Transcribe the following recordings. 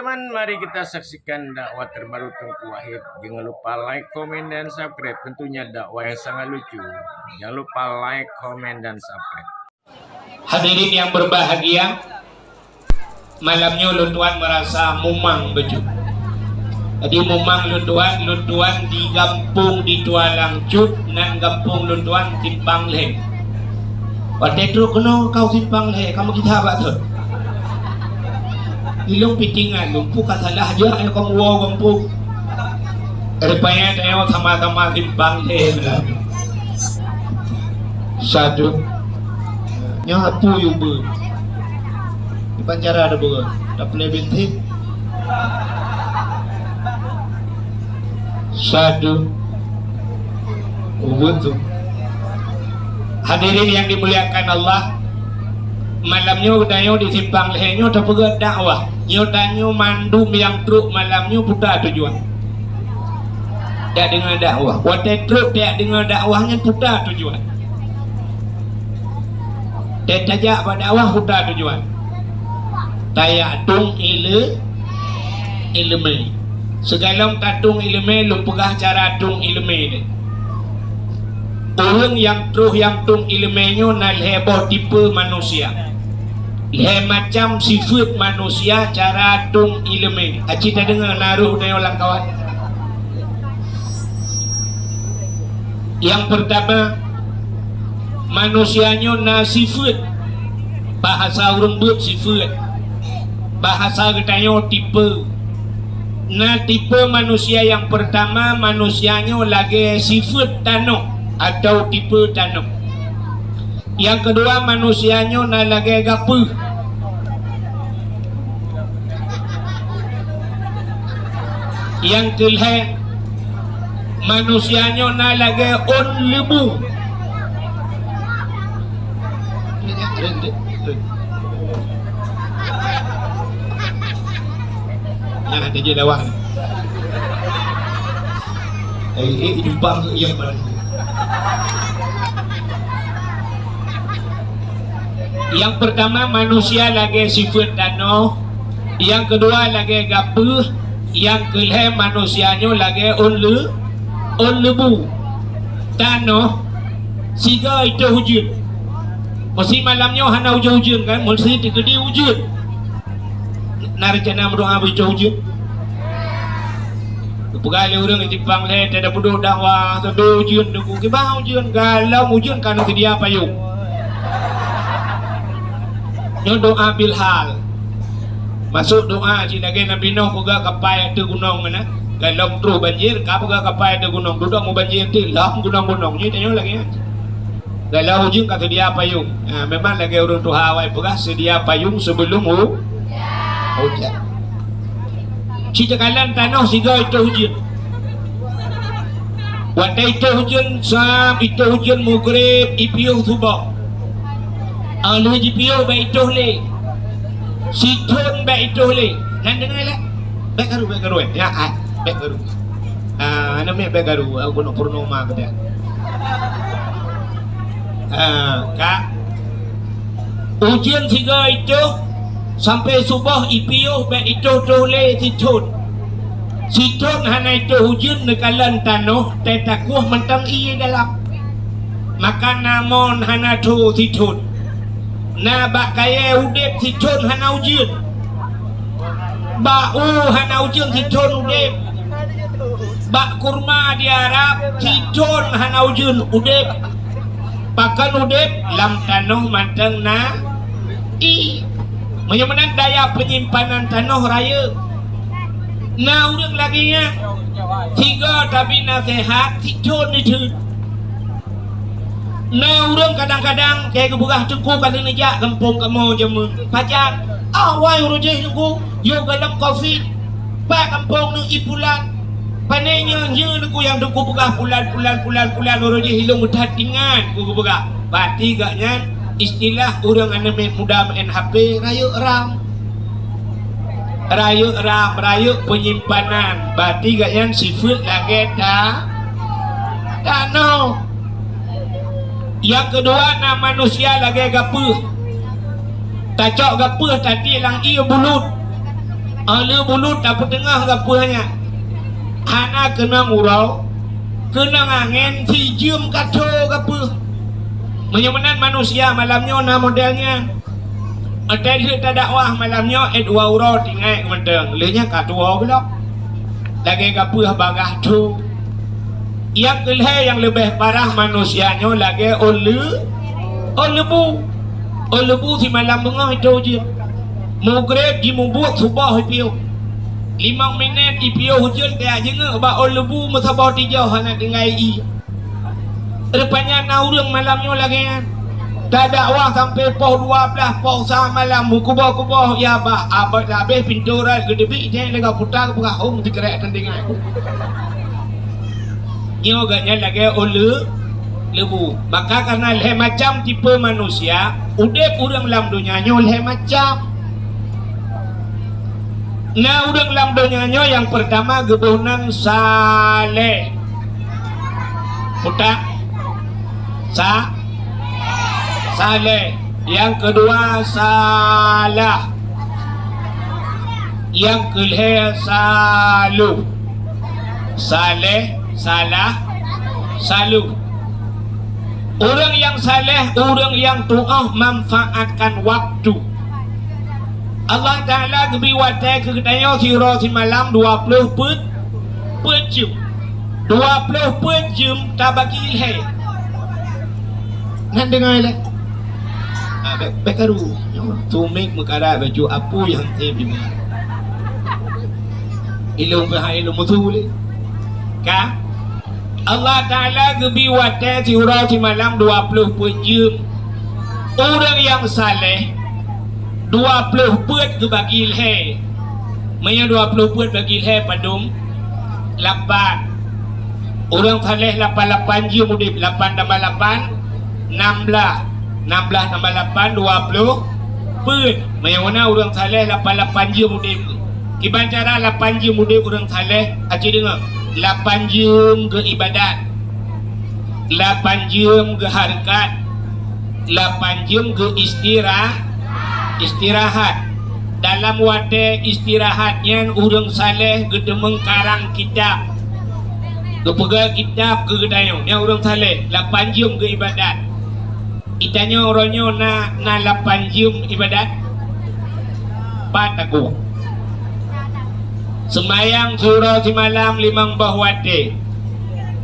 teman-teman, mari kita saksikan dakwah terbaru Tengku Wahid. Jangan lupa like, komen, dan subscribe. Tentunya dakwah yang sangat lucu. Jangan lupa like, komen, dan subscribe. Hadirin yang berbahagia, malamnya luntuan merasa mumang beju. Jadi mumang luntuan di gampung di Tualang Cuk nan gampung luntuan timpang leh. Waktu itu kena kau timpang leh, kamu kita apa tu? Ilung pitingan, lumpu katalah aja yang kamu wow gampung. Rupanya tengok sama-sama timpang leh. Satu. Yang apa yang ber? Di pancara ada ber. Tak boleh bintik. Satu. Betul. Hadirin yang dimuliakan Allah, malamnya udayo di simpang lehenyo tak pegat dakwah. Nyo danyo mandum yang truk malamnya putar tujuan. Tak dengar dakwah. Waktu truk tak dengar dakwahnya putar tujuan. Dan tajak pada awal huda tujuan. Tayak tung ilme. Segalong tatung ilme lu pegah cara tung ilme ni. Orang yang terus yang tung ilmenyo na leboh tipe manusia. Leh macam sifat manusia cara tung ilme. Aci tak dengar naruh dari orang kawan. Yang pertama, manusianya na sifat. Bahasa orang buat sifat. Bahasa katanya tipe. Na tipe manusia yang pertama, manusianya lagi sifat tanah atau tipe tanah. Yang kedua, manusianya na lagi gapu. Yang ketiga, manusianya na lagi on lebu. Yang ada je lawak. Jumpang yang mana? Yang pertama, manusia lagi sifat tanah. Yang kedua lagi gapuh. Yang ketiga, manusianya lagi on lebu. Tanah siga itu hujan. Mesti malamnya hana hujan kan, mesti digede hujan. Narjana berdoa hujan. Pegale orang di Jepang le ada bodoh dakwah, ada hujan deku ke bah hujan galau hujan kan dia payung. Nyo doa bil hal. Masuk doa si lagi Nabi Nuh pega kapai tu gunung mana. Galau terus banjir, ka pega kapai tu gunung, duduk mau banjir ti lah gunung-gunung ni tanya lagi. Kalau hujan kata dia payung. Memang lagi orang tu hawai pegah sedia payung sebelum hujan. Cita kalan tanah siga itu hujan. Waktu itu hujan sam itu hujan maghrib ipiuh subah. Alu ipiuh ba itu le. Situn ba itu le. Nan dengar lah. Baik garu ya. Baik garu. Namanya baik garu. Aku nak purnama kata. Kak ujian tiga itu sampai subuh ipiuh be itu tole situn hana itu hujan nekalan tanah tetakuh mentang iya dalam maka namon hana tu situn na bak kaya udep situn hana ujian bau hana ujian situn udep bak kurma di Arab situn hana ujian udep pakan udep lam tanah manteng na menyamanan daya penyimpanan tanah raya. Nah orang lagi nya tiga tapi nasihat tidur itu. Nah orang kadang-kadang kayak kebugah tengku kali nejak kampung kamu jamu pacar awai urujeh tengku yo galam kopi pak kampung nang ipulan panenya nya aku yang duku pegah pulan urujeh hilung mutatingan ku pegah berarti gaknya istilah orang anime muda main HP rayuk ram penyimpanan berarti gaknya sifat lagi tanah. Yang kedua na manusia lagi gapuh tacok gapuh tadi lang iya bulut Ala bulu tak tengah gapuhnya. Hana kena ngurau, kena angin hijum kaco gapuh. Menyamanan manusia malamnya na modelnya. Ada dia tak dakwah malamnya dua uro tinggal menteng. Lehnya katua pula. Lagi gapuh bagah tu. Yang kelih yang lebih parah manusianya lagi lebu. Lebu si malam tengah itu je. Mugrib di membuat subah ipiu 5 minit ipiu hujan dia jengah ba lebu mesabah tijau hana dengan i rupanya na urang malamnya lagi tak dakwah sampai pukul 12 pukul 1 malam kubah-kubah ya ba abad habis pintu rat gedebi dia lega putar berahung dikerek tandingan nyo ganya lagi lebu maka karena leh macam tipe manusia udep urang lam dunia nyo leh macam. Nah, udang lam donyanya yang pertama gebunan saleh. Udah? Saleh. Yang kedua salah. Yang kelih salu. Saleh, salah, salu. Orang yang saleh, orang yang doa manfaatkan waktu. Allah Ta'ala kebi watai keketanya siro si malam 20 jam 20 jam tak bagi ilhai nak dengar lah bekaru tumik mekara baju apa yang tebi ilmu bahaya ilmu tu ka Allah Ta'ala kebi watai siro si malam 20 jam orang yang saleh 20 put ke bagi ilhai. Maya 20 put bagi ilhai padum 8. Orang saleh 88 je mudib 8 tambah 8 16 tambah 8 20 put. Maya mana orang saleh 88 je mudib. Kiban cara 8 je mudib orang saleh aci dengar 8 jam ke ibadat 8 jam ke harakat 8 jam ke istirahat dalam wadah istirahatnya urang saleh gedemeng karang kitab kepegang kitab ke gedayong yang urang saleh 8 jam ke ibadat itanya orangnya na 8 jam ibadat pataku sembayang surau si malam 5 bah wate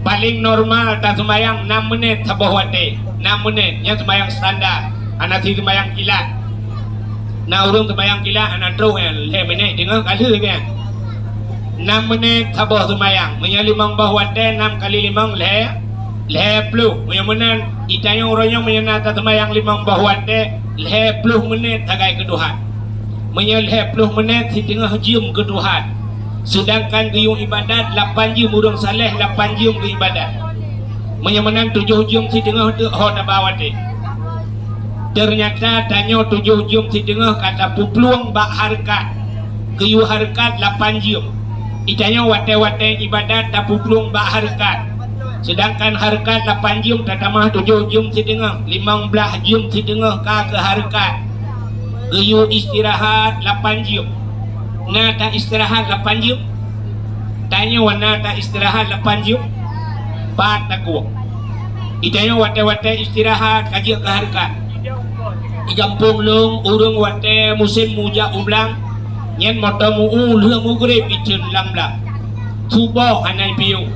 paling normal tak sembayang 6 menit sabah wate 6 menit yang sembayang standar anak si sembayang kilat. Nah urang sembayang kilat anak terus leh minit dengar kali kan 6 menit sabah sembayang menya 5 bah wate 6 kali 5 leh puluh menya menan itanya orangnya menya tak sembayang 5 bah wate leh puluh menit tagai keduhan menya leh puluh menit si tengah jam keduhan sedangkan gayung ibadat 8 jam urang saleh 8 jam ke ibadat menya menan 7 jam si tengah hot abawate. Ternyata tanya 7 jam si tengah kata pupluang bak harkat keyu harkat 8 jam itanya wate-wate ibadat tak pupluang bak harkat sedangkan harkat 8 jam tak tambah 7 jam si tengah 15 jam si tengah ke harkat keyu istirahat 8 jam nah tak istirahat 8 jam tanya wana tak istirahat 8 jam pat takwa itanya wate-wate istirahat kaji ke harkat di kampung long urang wate musim mujak umblang nyen motor muu leuang mugrib icen lamlang subuh hana piu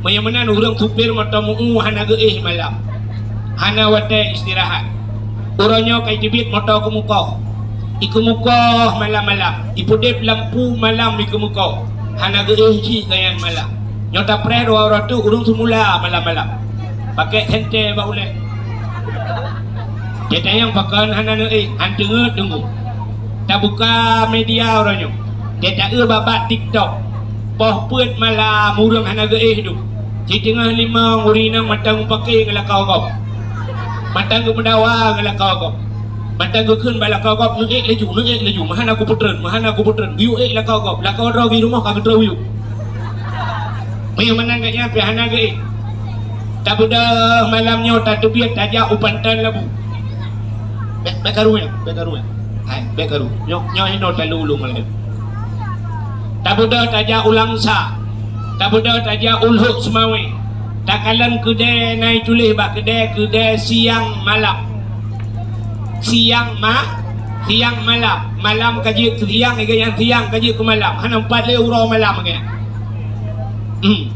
menyamanan urang supir motor muu hana geih malam hana wate istirahat urangnya kai jebit motor ke muka iku muka malam-malam ipudep lampu malam iku muka hana geih ji kayan malam nyota pre 200 urang semula malam-malam pakai sente bauleh kita yang pakai anak-anak hantu tunggu tak buka media orangnya kita babat TikTok poh put malam urang anak tu si tengah 5 urinang matang pakai kalau kau matang ke mendawa kalau kau matang ke kun bala kau laju mahana aku putren view lah kau rogi rumah kau terview mana gaknya pihana ke tak budak malamnya tak tebiat tajak upantan labu bekaru hai bekaru nyok ini nota lulu malam tak beda taja ulang sa, tak beda taja ulhuk semawi, tak kalan kedai naik tulis bak kedai siang malam, siang malam, malam kaji ke siang, yang siang kaji ke malam, hana 4 le urau malam ke.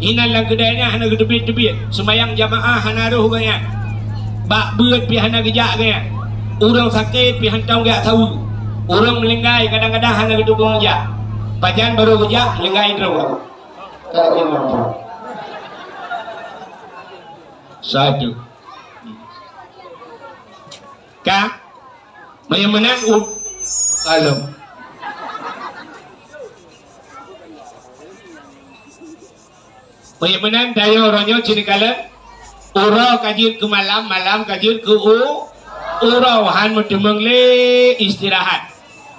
Ina lang kedainya hana gedebit-debit, sembayang jamaah hana roh ke. Bak beut pi hana gejak ke. Orang sakit pi hantau gak tahu. Orang melenggai kadang-kadang hana gedubung gejak. Pajan baru gejak melenggai terus. Satu. Kak, yang menang kalau yang menang dayo ronyo cini kala urau kajut ke malam, malam kajut ke urau han mutemeng le istirahat,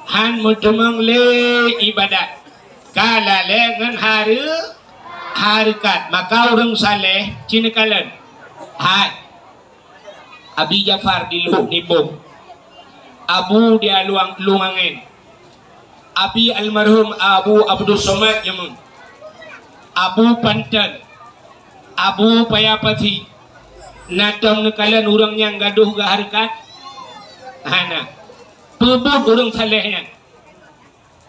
han mutemeng le ibadat. Kala le ngan harikat maka orang saleh cini kala hai Abi Jafar di Luhuk Nibung, Abu dia luangin, Abi almarhum Abu Abdul Somad Yamun, Abu Pantan, Abu Payapati, natam nekalan orang yang gaduh ke harikat, hana, pebut orang salehnya,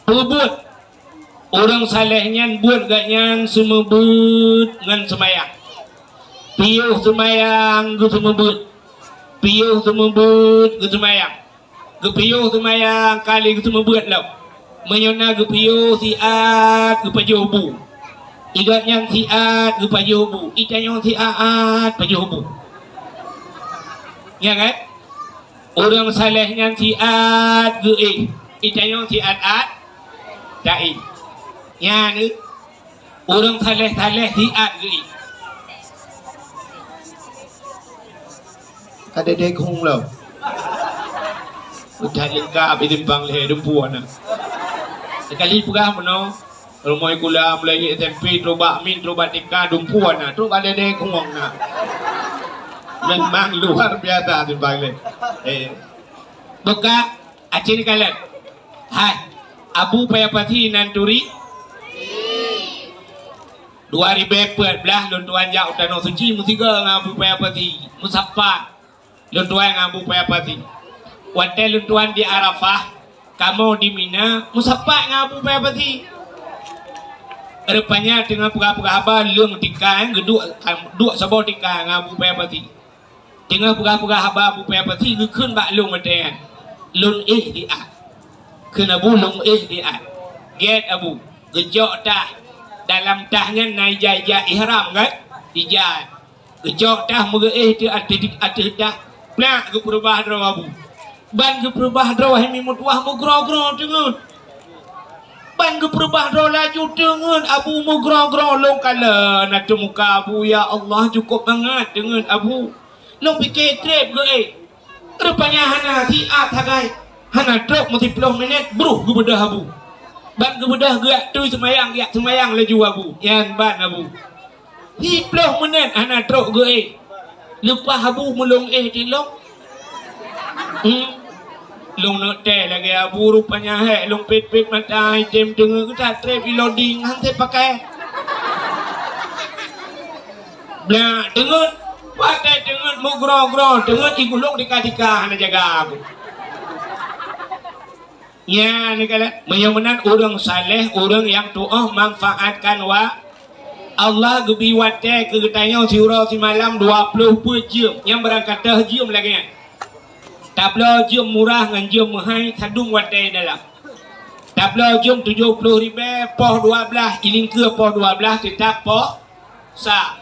pebut orang salehnya buat gaknya semebut ngan semayang, piuh semayang gu semebut. Piuh tu membut ke semayang, ke piuh semayang kali ke membut lah menyona ke piuh siat ke pajubu, igatnya siat ke pajubu, itanya siat pajubu, ya kan? Orang salehnya siat ke itanya siat dai, ya ni orang saleh siat ke ada dek hong lo, udah lengkap itu bang leh dumpuan. Sekali pegah mana, rumah gula mulai SMP coba min coba tika dumpuan na, tu ada dek hong na, memang luar biasa itu bang leh. Buka acin kalian, hai Abu Payapati Nanturi 2014 luntuan jauh tanah suci musiga ngabu Payapati musafat. Luntuan ngabu Payapati. Wate luntuan di Arafah, kamu di Mina, musapak ngabu Payapati. Rupanya dengan pegah-pegah haba lung tika duk sabau tika ngabu Payapati. Dengan pegah-pegah haba Abu Payapati ngekun bak lung maten. Lung di a. Kena bu lung di a. Get abu, gejok tah dalam tahnya naik jaya ihram kan? Ijat. Gejok tah muga di ada dah. Nak ke perubah draw abu, ban ke perubah draw hemi mutuah mugro-gro tengun, ban ke perubah draw laju tengun abu mugro-gro long kala nak muka abu ya Allah cukup banget dengan abu, long pikir trip ke rupanya hana siat hagai, hana drop mesti 10 minit bruh ke bedah abu, ban ke bedah gerak tu semayang laju abu, yan ban abu, 10 minit hana drop ke lupa abu melong di long long nak teh lagi abu rupanya long pit mata item dengar kita trap loading nanti pakai bla dengar pakai dengar mugro dengar igulong dika hana jaga abu ya ni kala menyamanan orang saleh orang yang doa manfaatkan Allah gebi wate ke getanya surau si malam 20 jam yang berangkat dah jam lagi kan. Tabla jam murah dengan jam mahal sadung wate dalam. Tabla jam 70 ribu poh 12 iling ke poh 12 tetap poh sa.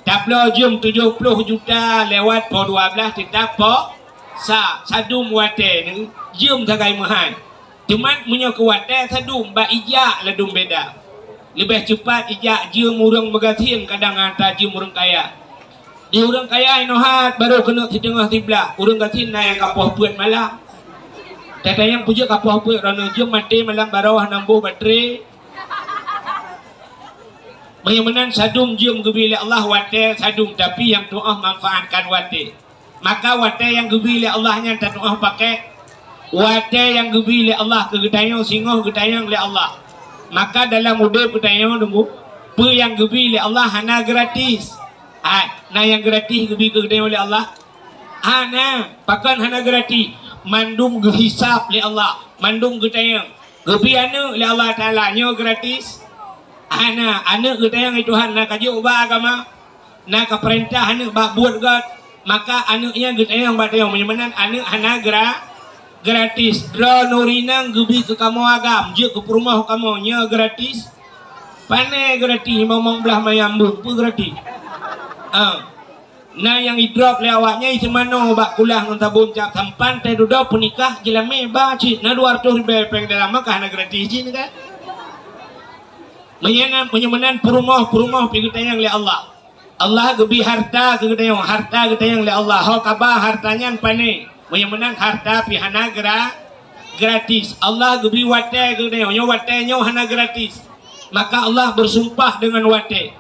Tabla jam 70 juta lewat poh 12 tetap poh sa. Sadung wate ni jam sagai mahal. Cuma punya ke wate sadung ba ijak ladung beda. Lebih cepat ijak jum orang bergatin kadang hantar jum orang kaya. Di orang kaya inohat baru kena di tengah tibla. Orang gatin na yang kapuh puan malam. Tata yang puja kapuh puan rana jum mati malam barawah nambuh bateri. Menyamanan sadung jum gebili Allah wate sadung tapi yang doa manfaatkan wate. Maka wate yang gebili Allahnya tak doa pakai. Wate yang gebili Allah ke gedayang singoh gedayang oleh Allah. Maka dalam udip kita yang tunggu, apa yang gebi oleh Allah hana gratis. Nah yang gratis gebi ke oleh Allah. Hana, pakan hana gratis. Mandum gehisap oleh Allah. Mandum kita yang gebi anu oleh Allah Taala nyo gratis. Hana, anu kita yang Tuhan nak kaji ubah agama. Nak keperintah anu bak buat God. Maka anaknya kita yang baca yang menyamanan anak hana gratis. Dra nurinang gebi ke kamu agam, je ke rumah kamu nya gratis. Pane gratis ngomong belah mayambung pu gratis. Nah yang idrop le awaknya isi mano bak kulah ngonta boncak sampan teh duda punikah jelame baci na 200 peng dalam maka hana gratis ni kan. Menyamanan perumah pergi tayang le Allah. Allah gebi harta ke kita yang le Allah. Ho kabah hartanya pane. Menyamanan harta pi hana gratis. Allah gebi wate ke kita yang wate nyo hana gratis. Maka Allah bersumpah dengan wate.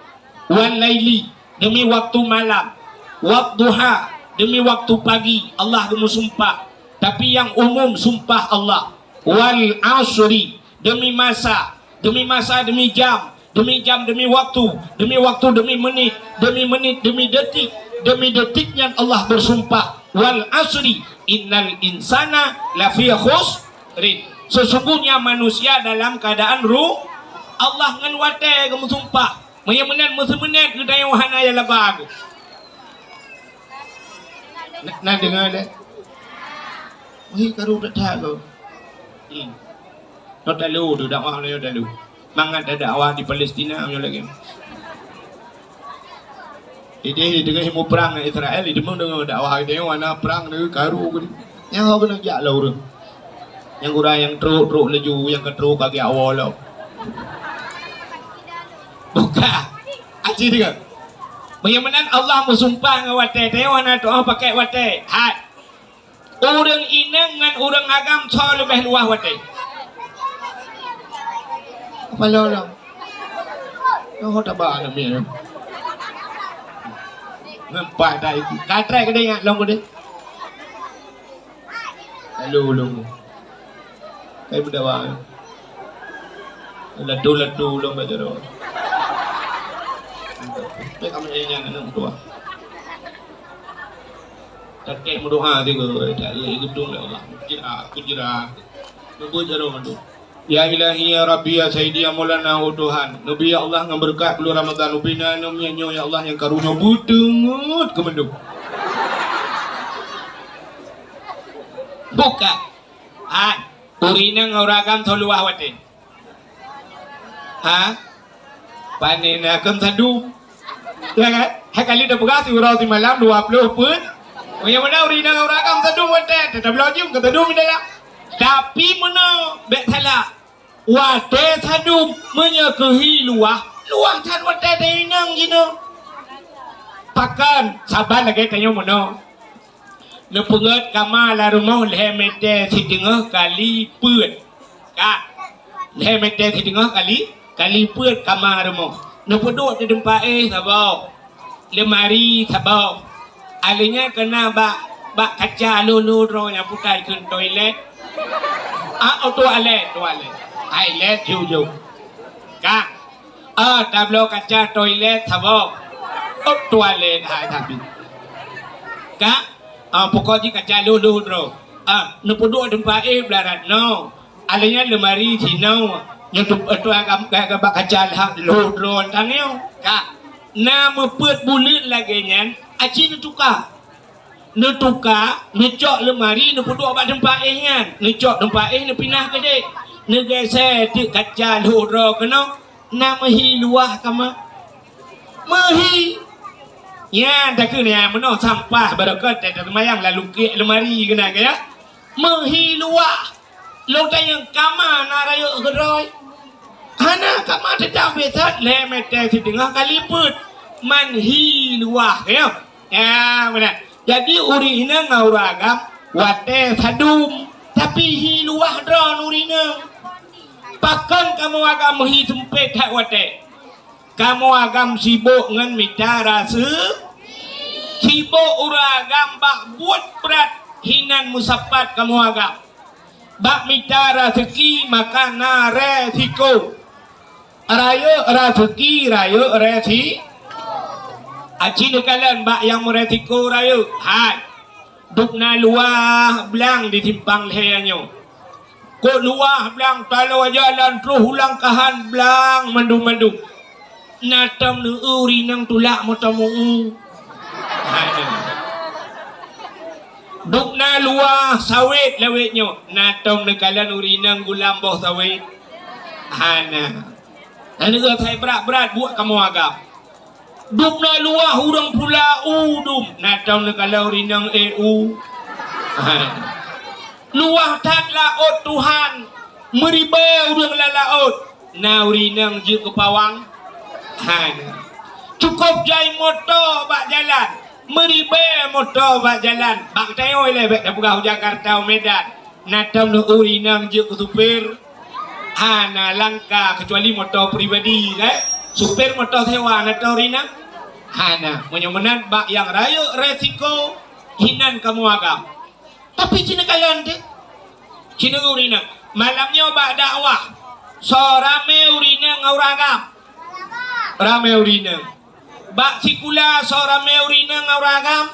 Wal laili demi waktu malam. Wadduha demi waktu pagi. Allah bersumpah. Tapi yang umum sumpah Allah. Wal asri demi masa demi jam demi waktu demi menit demi detiknya Allah bersumpah. Wal asri innal insana lafi khusrin. Sesungguhnya manusia dalam keadaan Allah ngan wate kamu sumpah. Menyamanan musuh-menat kita yang wahana ya labag. Nak dengar dah. Wih karu dah kau. Not lalu tu dakwah lalu dulu. Mangat ada dakwah di Palestina amyo lagi. Ide dengan himu perang Israel di demang dengan dakwah dia wana perang dengan karu gini. Yang kau kena jak lah orang. Yang kurang yang teruk laju yang keteruk kaki awal lah. Buka. Aji dengar. Bagaimana Allah bersumpah dengan wate. Dia wana doa pakai wate. Hat. Orang inang dengan orang agam so lebih luah wate. Apa lah? Kau tak bah nak minum. Nampak dah itu. Katrai ke dia long ke dia? Lalu. Kayak berdawa. Ladu long baca doa. Baik kamu yang nak doa. Tak kek berdoa dia ke. Tak lagi gedung lah Allah. Kujira. Nunggu jaro mandu. Ya ilahi ya Rabbi ya Sayyidi ya Maulana Tuhan. Nabi ya Allah yang berkat bulan Ramadan ubina namanya ya Allah yang karunia budengut ke mendung. Buka. Urina ngaurakan toluah wate. Panena kan sadu. Ya kan? Kali dah berkat urau di malam 20 pun. Yang mana urina ngaurakan sadu wate. Tetap lojum ke sadu minta. Tapi mana betala. Wate sadu menyekehi luah tan wate denang gino. Pakan sabar lagi tanya mana. Nepunget kama la rumah lehmete sidengah kali put. Ka. Lehmete sidengah kali put kama rumah. Nepuduk di tempat sabau. Lemari sabau. Alinya kena bak kaca lulu yang putai ke toilet. Toilet. Toilet jujur. Kak. Tablo kaca toilet sabok. Toilet tapi. Kak. Pokoknya kaca lulu bro. Nepuduk tempat belarat no. Alanya lemari sino. Yang tu agak kaca lah lulu tangyo. Kak. Nama put bulut lagi nyan. Aci nutuka. Necok lemari nepuduk abang tempat nyan. Necok tempat nepinah ke dek. Negara di kaca loro kena nama hi luah kama mahi ya dah kena mana sampah barakat tak mayang lalu ke lemari kena ke ya mahi luah lo yang kama narayo geroi ana kama tetap betat le mete setengah kali put manhi luah ya benar jadi urina ngauragam wate sadum tapi hi luah dra urina. Pakan kamu agam hi sempit hak wate. Kamu agam sibuk ngan mita rasa. Sibuk uragam bak buat berat hinan musapat kamu agam. Bak mita rezeki maka na resiko. Raya rezeki, raya resi. Aci nekalan bak yang meresiko raya. Hai. Dukna luah belang di simpang lehernya. Kok luah belang kalau jalan terus ulang kahan belang mendung-mendung. Natam nu uri nang tulak motamu. Dukna luah sawit lawitnya. Natam nekalan uri nang gulamboh sawit. Hana. Ini saya berat-berat buat kamu agak. Dukna luah hurang pula udum. Natau kalau rinang EU. Luah tak laut Tuhan. Meriba urang laut. Na rinang je ke pawang. Cukup jai motor bak jalan. Meriba motor bak jalan. Bak tayo le bek dapurau Jakarta Medan. Natau rinang je ke supir. Hana langka kecuali motor pribadi supir motor sewa atau rina hana menyemenan bak yang raya resiko hinan kamu agam tapi cina kalian deh cina urina malamnya bak dakwah so rame urina ngauragam rame urina bak sikula so rame urina ngauragam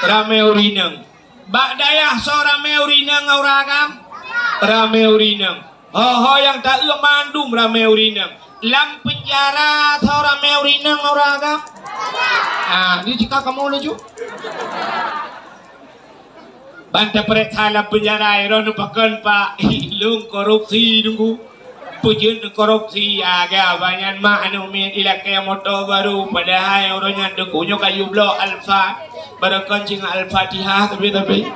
rame urina bak dayah so rame urina ngauragam rame urina. Oh yang tak mandum ramai urinang. Lam penjara atau ramai urinang orang agam. Ni jika kamu lucu. Banta perek salah penjara iron pakan pak ilung korupsi nunggu. Pujian korupsi agak banyak mak anu min ilakai motor baru padahal orangnya dengkunya kayu blok alfa. Barakan cing al-fatihah tapi.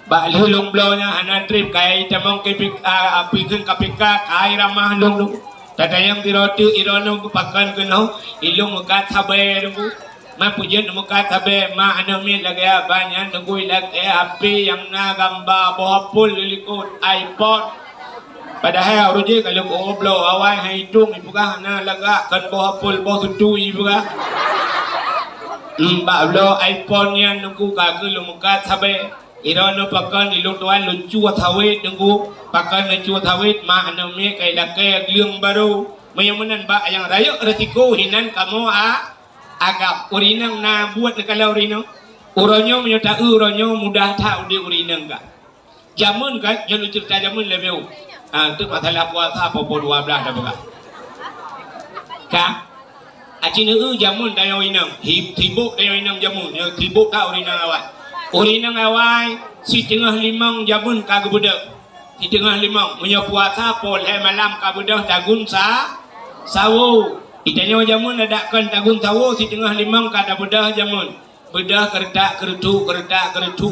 Bak lulung blownya anak trip kaya itamong apikun kapika kaya ramah lung. Tatayang diroti irono pakan keno ilung mukat sabar nunggu. Ma pujian mukat sabar ma anu min lagi banyak nunggu ilagay api yang nagamba bohapul lilikut iPod. Padahal roje kalau oblo awai hidung ibuka na laga kan bohapul boh tutu ibuka. Mbak blo iPhone nya nunggu kagel mukat sabar. Irono pakan ilung tuan lucu thawit nunggu pakan lucu thawit ma anu mi kay lakay gliung baru mayamunan ba yang rayo resiko hinan kamu agak urinang na buat kalau urino uronyo menyota uronyo mudah tahu di urinang ka jamun kan jangan cerita jamun lebih tu masalah puasa popo 12 dah buka ka acina jamun dayo inang tibuk dayo inang jamun tibuk tak urinang awak urinang awai si tengah limang jamun kagak budak si tengah limang punya puasa pol malam kagak budak tagun sawu itanya jamun ada kan tagun sawu si tengah limang kagak budak jamun bedah kertak keretu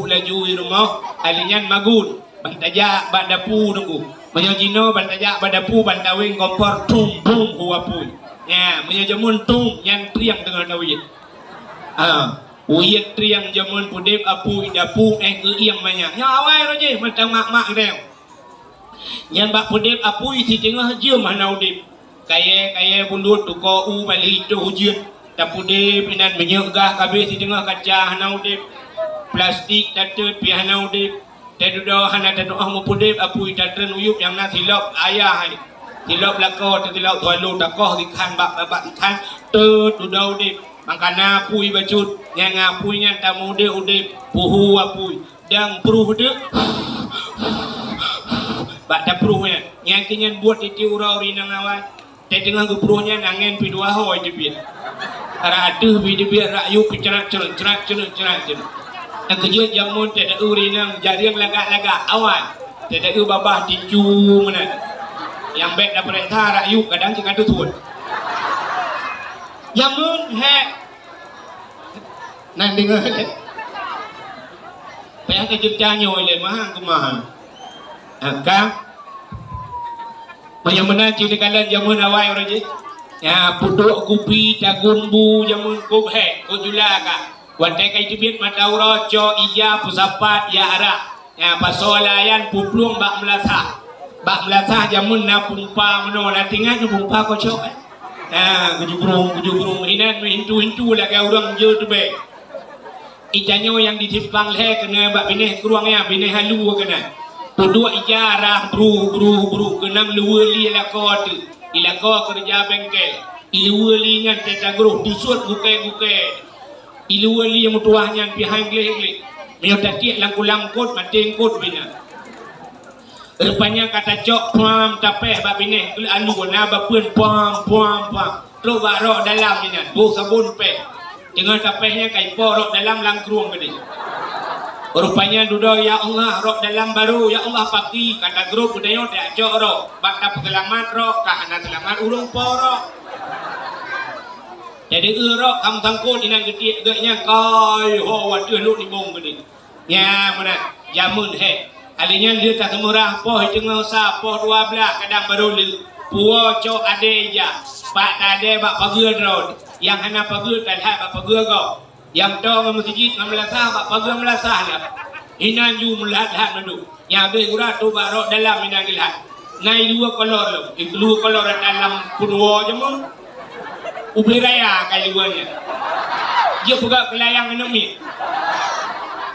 laju di rumah alinyan magun bantaja bandapu nunggu punya jino bantaja bandapu bandawing kompor tung bung huapun ya punya jamun tung yang triang tengah dawit uyat triang jamun pudip apu dapu ke iang banyak nya awai roje macam mak reu yang bak pudip apu si tengah je mana udip kaya bulut tu ko u bali tu hujian tak pudip inan menyegah kabeh si tengah kaca hana udip plastik tatut pi hana udip tedudo hana tadu mu pudip apu tatren uyup yang na silap ayah silap lako tilap tualu takoh dikan bak ikan tu do udip makana pui bacut yang apunya tamu de ude puhu apui dan pruh de bak da pruhnya yang kinyan buat itu ura urinang awal te dengan gupruhnya nangen pi dua hoi de biar ara aduh bi de biar rayu picerat cerat dan kerja jamun te da urinang jariang lagak awal te da babah dicu mana yang baik da perintah rayu kadang cakap tu tuan jamun nan dengar le payah ke jepta nyoy le mahang kumaha angka mayamana cini kalan jamun awai orang je ya puduk kupi tagumbu jamun kubhe kujulaka wantai kai tibit mata uroco iya pusapat ya ara ya pasolayan puplung bak melasah jamun na pumpa meno na tingan pumpa kocok kujubrung inan hintu lagi orang je tu be ijanyo yang ditimpang le kena bak bineh keruangnya bineh halu kena Kedua ijarah bru kenang luweli lako tu. Ilako kerja bengkel. Iluweli ngan teta guru disut bukai. Iluweli yang mutuahnya pihang gleh. Mio tatiak langkut mating kot bina. Rupanya kata cok puam tapeh bab ini alu na bapun puam. Terus barok dalam bina. Bu sabun pe. Dengan tapehnya kai porok dalam langkruang gede. Rupanya duduk ya Allah rok dalam baru ya Allah pagi kata grup budaya tak cok rok bakal pengalaman rok kahana selamat urung porok jadi rok kamu tangkut inang gede gegnya kai ho waduh lu di bong gede nya mana jamun he alinya dia tak murah poh jengau sa poh 12 kadang baru lu puo cok ade ya pak tade bak pageur rod yang hana pageur tak bak pageur kau yang tahu ngam masjid ngam melasah bak pageur melasah lah inan ju melat madu nya be urat tu barok dalam inan gilat nai dua kolor lo dua kolor dalam punwo jemu ubi raya kai duanya dia buka kelayang enemi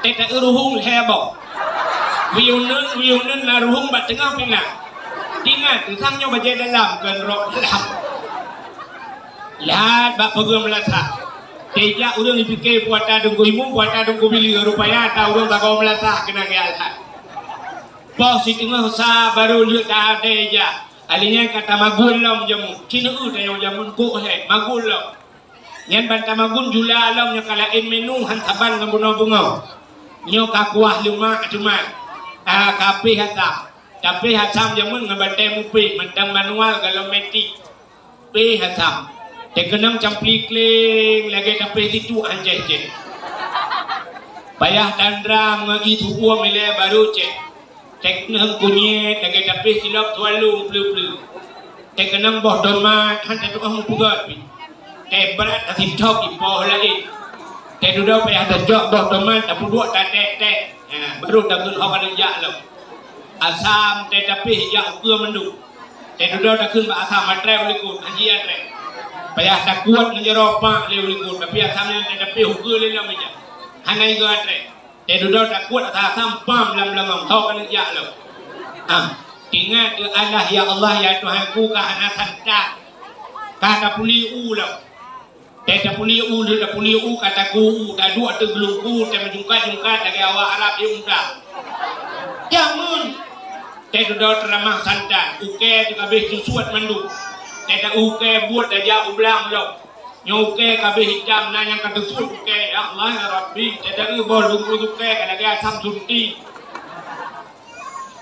teta uruhung hebo wiunen na ruhung bat tengah pina tingat tentangnya baje dalam kan rok dalam lihat bak pageur melasah Teja urang dipikir puata dungku imu puata dungku bili rupanya tahu urang tak kau melatah kena gelak. Bos si tengah sa baru lihat dah teja. Alinya kata magul lam jamu. Cina yang jamun ku he magul lam. Nyan banta magun jula lam nya kalain menu hantaban ngabunau bunga. Nyo kakuah lima cuma kape hatam. Kape hatam jamun ngabate mupi mentang manual kalau metik. Pe hatam. Kenang campli kling lagi tapi itu anjay je. Payah tandram itu uang mile baru cek. Cek nang kunyet lagi tapi silap tualu pelu. Cek kenang boh domat hantar tu orang pugat. Cek berat asyik top ipoh lagi. Cek duduk payah terjok boh domat tapi dua tak tek. Baru tak guna orang kerja lo. Asam cek tapi jak ke menduk. Cek duduk tak guna asam matrai boleh kun haji atrai. Payah tak kuat ngejerok pak leu likut tapi asamnya tapi hukum le lam aja hanai go atre te duduk tak kuat asam pam lam tau kan ya lo ingat Allah ya Allah ya Tuhanku ka anak santa kata puli u lo te puli u le puli u kata ku ta dua te gelungku te menjungkat dari awak Arab ya umrah jamun te duduk ramah santa uke juga habis suat mandu Teta uke buat aja ulang lo. Nyuke kabeh hitam nanya kata sud uke ya Allah ya Rabbi. Teta ubol uke kada dia asam sunti.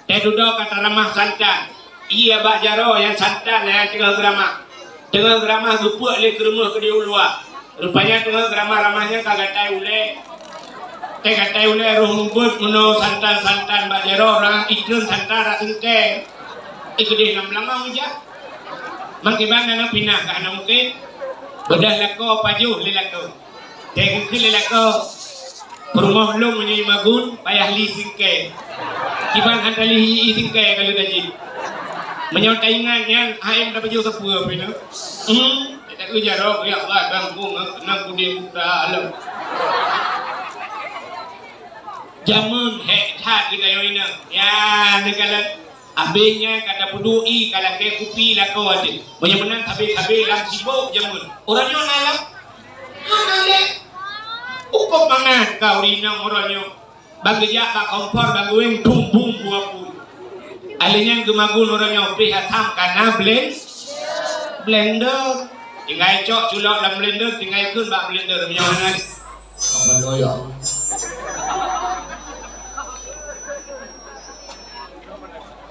Teta duduk kata ramah santan. Iya bak jaro yang santan yang tengah geramah. Tengah geramah gupuk le ke rumah ke dia ulua. Rupanya tengah geramah ramahnya kagak tai ule. Teka tai ule roh ngumpul muno santan bak jaro orang ikun santan rasengke. Ikut nam lamang aja. Bagaimana nak pindah ke anak mungkin bedah lako pajuh lelako tengok ke lelako perumah long menjadi magun payah li singke kiban hantar li singke kalau gaji menyontai ingatnya ayam dapat pajuh sepuluh pina kita ujarok ya Allah bangkung nang kudi buka alam jamun hektar kita yang ini ya negara abenya kata pedui kalau ke kupi lah kau ada banyak menang habis lam sibuk jamun orangnya nalam ukur mangan kau rinang orangnya bagi jak bak kompor bagi weng tumbung buah pun alinya gemagun orangnya pihak ham karena blender tinggal cok culok dalam blender tinggal ikut bak blender punya mana apa doyok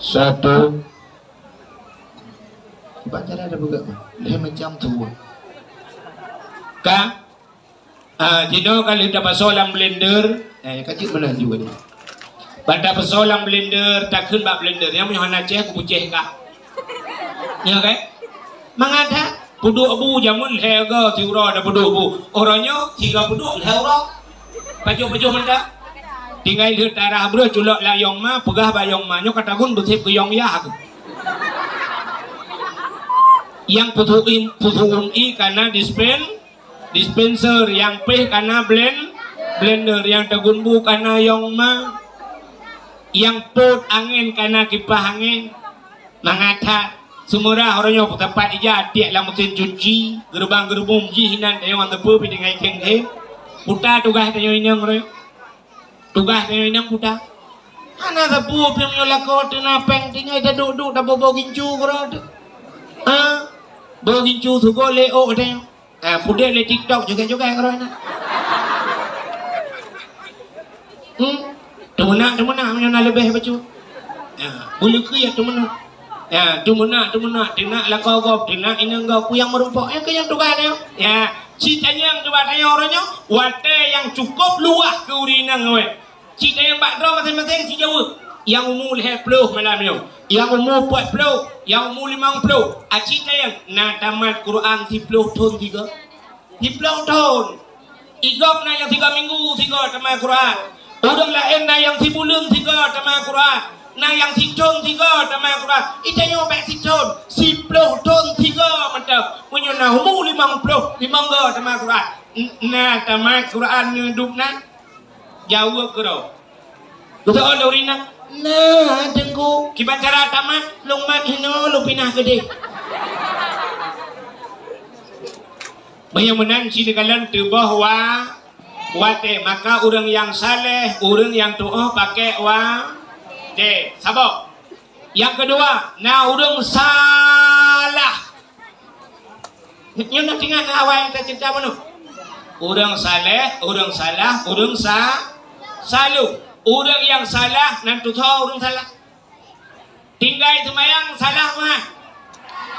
satu baca ada juga dia macam tu kan jino kalau dapat solam blender kacik mana juga dia pada pesolam blender tak kun bak blender yang punya hana ceh ku ceh kah ya kan mangada puduk bu jamun hega tiura ada puduk bu orangnya 30 hega baju mendak tinggal lihat darah bro culok layong ma pegah bayong ma nyok kata gun bersih ke yong ya yang putuin i karena dispenser yang p karena blender yang tagun bu karena yong ma yang put angin karena kipas angin mengata semurah orangnya tempat ija tiak lah mesin cuci gerbang gerbung ji hinan tayong tepu pi dengan keng puta tugas tayong inang roy tugas tayong inang puta ana tepu pi nyolako tena peng tinggal dah duduk dah bobo gincu kro bobo gincu tu go leo tayong pude le TikTok juga kro na Tumuna mana lebih baju. Boleh ke ya tumuna. Tumuna tina lah kau tina ini engkau ku yang merumpok ke yang tugas dia. Ya, citanya yang tugas dia orangnya wate yang cukup luas ke urinang we. Cita yang bakro masing-masing si jauh. Yang umur 10 malam ni. Yang umur 40, yang umur 50. Cita yang na tamat Quran 10 tahun 3. 10 tahun. Igop na yang 3 minggu 3 tamat Quran. Orang lain na yang 3 bulan 3 tamat Quran. Na yang 3 tahun 3 tamat Quran. Itanya obek 3 tahun 10 tahun 3 mantap. Punya na umur 50 tamat Quran. Na tamat Quran hidup na jauh ke ro. Betul ada urina. Nah, tengku kiban cara tamat lungmat hino lu pinah gede. Banyak menan sini kalian tu bahwa wate maka orang yang saleh, orang yang doa pakai wate. Sabar. Yang kedua, nah orang salah. Nyo nak tinggal awal yang kita cerita mana? Orang saleh, orang salah, orang salu. Orang yang salah nanti tahu orang salah. Tinggal semayang salah mah.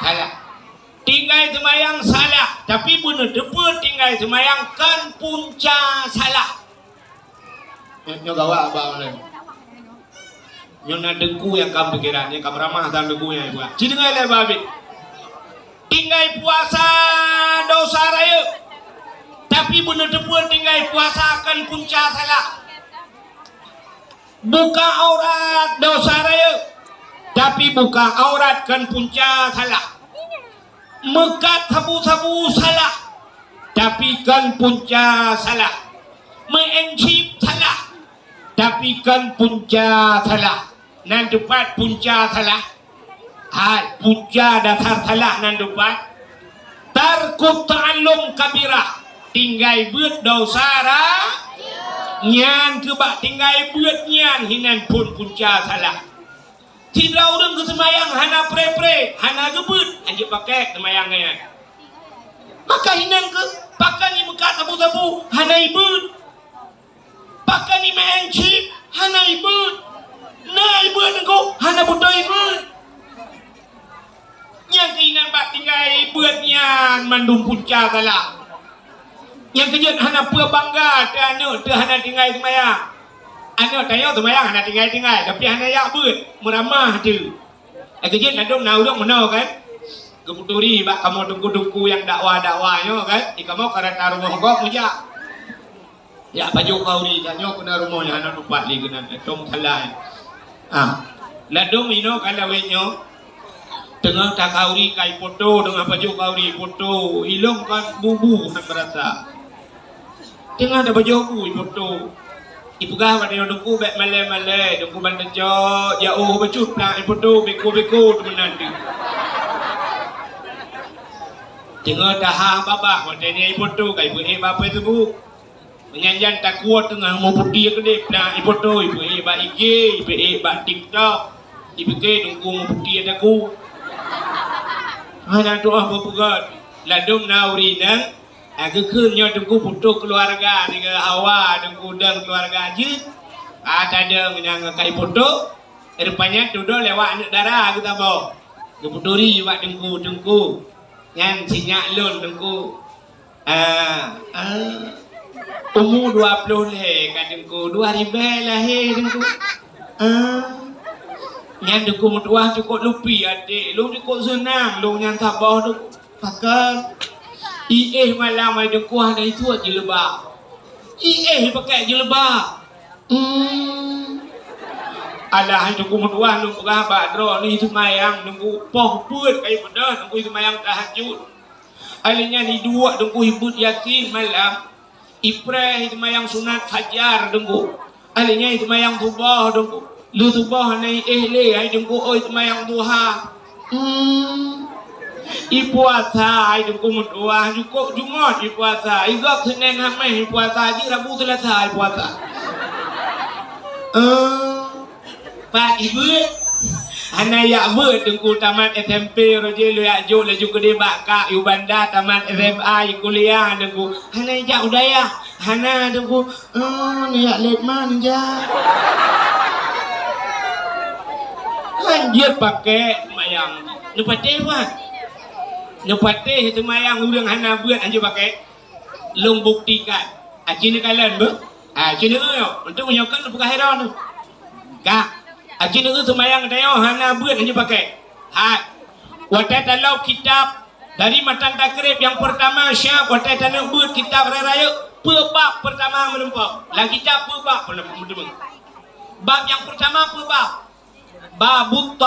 Salah. Tinggal semayang salah, tapi benar depan tinggal semayang kan punca salah. Nyo gawa abang lain. Nyo nak dengku yang kamu pikirannya, kamu ramah dan dengku yang buat. Jadi dengar le babi. Tinggal puasa dosa raya, tapi benar depan tinggal puasa kan punca salah. Buka aurat dosa raya, tapi buka aurat kan punca salah. Mekat sabu-sabu salah, tapi kan punca salah. Mengencip salah, tapi kan punca salah. Nan depan punca salah. Hai, punca dasar salah nan depan. Tarkut ta'allum kabirah, tinggal buat dosa nyan kebak tinggal buat nyan hinan pun punca salah. Tidak orang ke semayang hana pre-pre, hana gebut, anjir pakai semayangnya. Maka hinan ke pakai ni mekat sabu-sabu, hana ibut. Pakai ni mengencip, hana ibut. Nah ibut engkau, hana buta ibut. Yang keinan bak tinggal ibut nyan mandum punca salah. Yang kejut hana pua bangga, tu hana tinggal semayang. Anak tanya semayang hana tinggal, tapi hana yak bet, meramah tu. Kejut nadung naudung mana kan? Keputuri bak kamu tunggu-tunggu yang dakwah-dakwahnya kan? Kamu karena rumah kau mujak. Ya baju kau ni tanya kena rumahnya hana lupa lagi kena tong salai. Ladung ino kalau wenyo tengah tak kauri kai foto dengan baju kauri foto ilong kan bubu kan berasa. Tengah ada baju aku foto. Ibu kah pada yang dengku bek malai dengku bandar jauh ya becut nak foto beko tu menanti. Tengah dah babah pada ni foto kai ibu bapa tu menyanjan tak kuat tengah mau putih ke dek nak foto ibu ba IG ibu ba TikTok ibu ke dengku mau putih ada ku. Hana doa berpegat ladum naurina aku kunyo dengku foto keluarga dengan awak dengku dan keluarga je tak ada menang kai foto rupanya duduk lewat anak darah aku tak bawa keputuri buat dengku yang sinyak lon dengku umur 20 leh kat dengku 2000 lahir dengku yang dengku mutuah cukup lupi adik lu cukup senang lu yang tabah tu pakai malam ada kuah dan itu aja lebah. Pakai jilbab. Alah itu kumudwah lu pegah badro ni semayang nunggu poh put kai pedah nunggu semayang tahajud. Alinya ni dua nunggu hibut yakin malam. Ipreh semayang sunat fajar nunggu. Alinya semayang subuh nunggu. lu tu bah nai le ai dengku oi semayang duha. Ipuasa ai dengku mendoa cukup Jumat ipuasa. Igak Senin Khamis ipuasa je Rabu Selasa ipuasa. Pak ibu anak ya ber dengku tamat SMP roje lu ya jo laju gede bakak yu banda tamat SMA kuliah dengku anak ya udah ya hana dengku ni ya let man ja anjir pakai mayang nu pateh wah nu pateh itu mayang urang hana buat anjir pakai long buktikan acini kalian bu acini yo untuk menyokan buka heran tu kak Aji itu semayang tayo hana buat aja pakai. Watai talau kitab dari matan takrib yang pertama syab watai talau buat kitab raya bab pertama menumpuk. Lagi kitab bab menumpuk. Bab yang pertama bab. Babut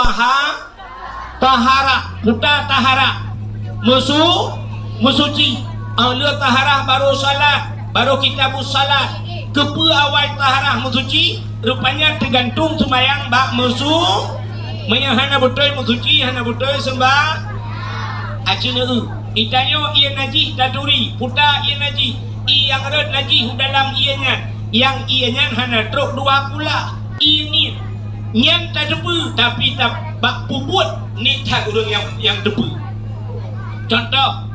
tahara, puta tahara. Musuci. Awal tahara baru salat, baru kitabus salat. Kepu awal taharah musuci rupanya tergantung semayang bak musuh menyahana betul musuci hana betul sembah acina itanyo ia najis daduri puta ia najis yang rod najis dalam ianya yang ianya hana truk dua pula ini nyan tak debu tapi tak bak pubut ni tak urang yang debu contoh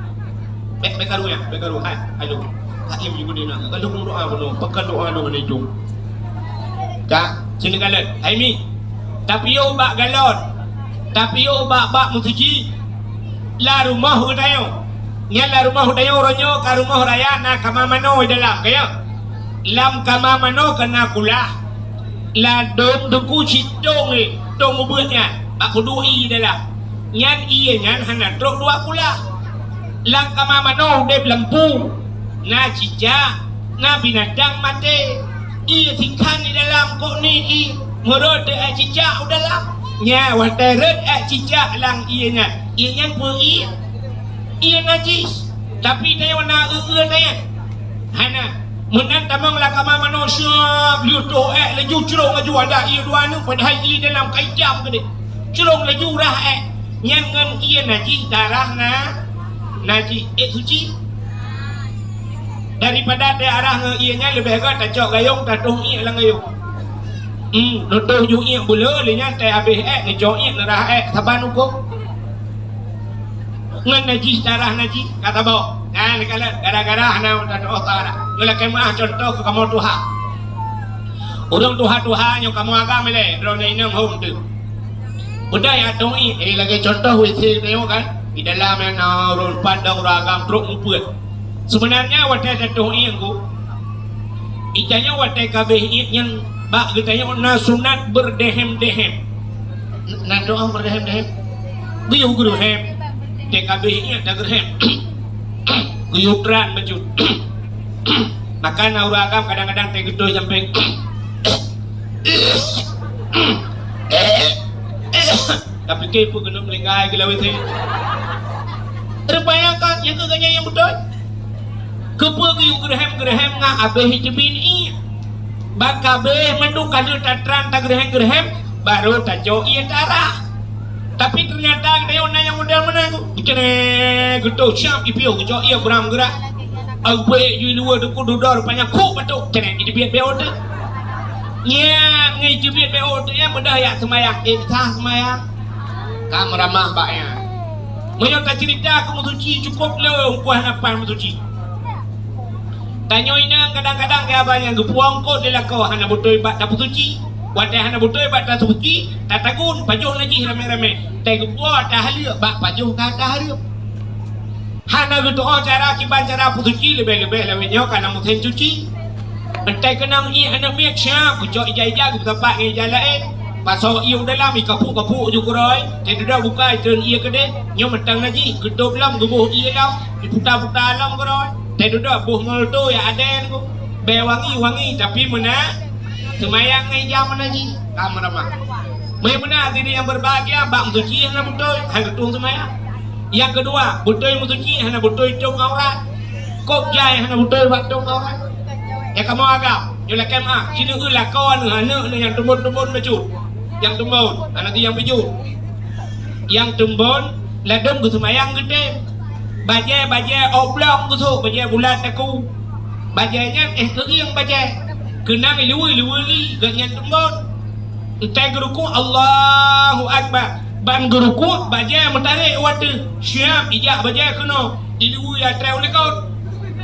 bekaru hai aduh hakim juga dia nak kalau doa penuh pekan doa dengan itu tak sini galon hai mi tapi yo bak galon tapi yo bak musuci la rumah udayo nyala rumah udayo ronyo ka rumah raya na kama mano dalam kaya lam kama mano kena kula la dong duku citong ni dong buatnya bak kudui dalam nyan iya nyan hana truk dua kula lam kama mano de lempu na cicak, na binatang mati. Ia tingkang di dalam kok ni merod cicak dalam. Nya wateret cicak lang ianya. Ianya pun ia najis. Tapi dia warna dia. Hana menan tamang lah kama manusia liuto laju curung laju ada ia dua nu padahal ia dalam kaijam gede. Curung laju rah Nya ngan ia najis darah na najis suci. Daripada dia arah ianya lebih agak tak cok gayung tak tung ia lang gayung nutuh ju ia bula linya teh habis ni cok ia narah saban uko ngan najis darah najis kata bawa ni kalau gara-gara hana dan otara yola kemah contoh ke kamu tuha urang tuha-tuha yang kamu agam le drone ini home tu udah ya tung ia lagi contoh wisi tengok kan di dalam yang urang pandang uragam truk muput sebenarnya wadah jatuh iangku itanya wadah kabeh yang bak getanya na sunat berdehem-dehem na doa berdehem-dehem biu gerhem te kabeh ia dah gerhem guyukran baju maka nauragam kadang-kadang te gedoh sampai tapi kepo kena melenggai gila wisi terbayangkan yang keganya yang betul kepa yu gerhem ngah abeh hijbin i bak kabeh mendu kalau tatran tak gerhem baru tajo ia darah tapi ternyata dia ona yang model mana tu cene gedo siap ipio gejo ia beram gerak abe yu luar deku dudar rupanya ku betul cene di biat beo tu nya ngai biat beo tu ya mudah ya semayang sah semayang kam ramah baknya moyo tak cerita aku musuci cukup le puan apa musuci tanyo ina kadang-kadang ke abang yang gepuang kot dia lakau hana botoi bat tak suci wadah hana botoi bat tak suci tak tagun pajuh lagi rame-rame tak gepuang tak halia bak pajuh kata halia hana gitu cara kiban cara suci lebih-lebih lawinyo kana musen cuci entai kenang i hana miak sya kucok ija-ija ke tempat ija lain pasal iu dalam kapuk-kapuk juga roi tak dah buka itu ia kede nyo metang lagi gedop lam gebuh ia lam diputar-putar lam ke roi tak duduk buh ngol tu ya ada tu be wangi tapi mana semayang ngai jam mana ji kamu ramah mai benar diri yang berbahagia bak suci hana betul hang ketung semayang yang kedua betul suci hana betul tung aurat kok jai hana betul bak tung aurat ya kamu agak yo la kema cinu la kawan hana yang tumbun-tumbun baju yang tembon, nanti yang pijut. Yang tembon ladem ku semayang gede. Bajai oblong ku tu, bajai bulat aku. Bajainya kering bajai. Kena luwi ni ganyan tembon. Entai geruku Allahu Akbar. Ban geruku bajai mentarik watu. Siap ijak bajai kena. Ilu ya trau lekot.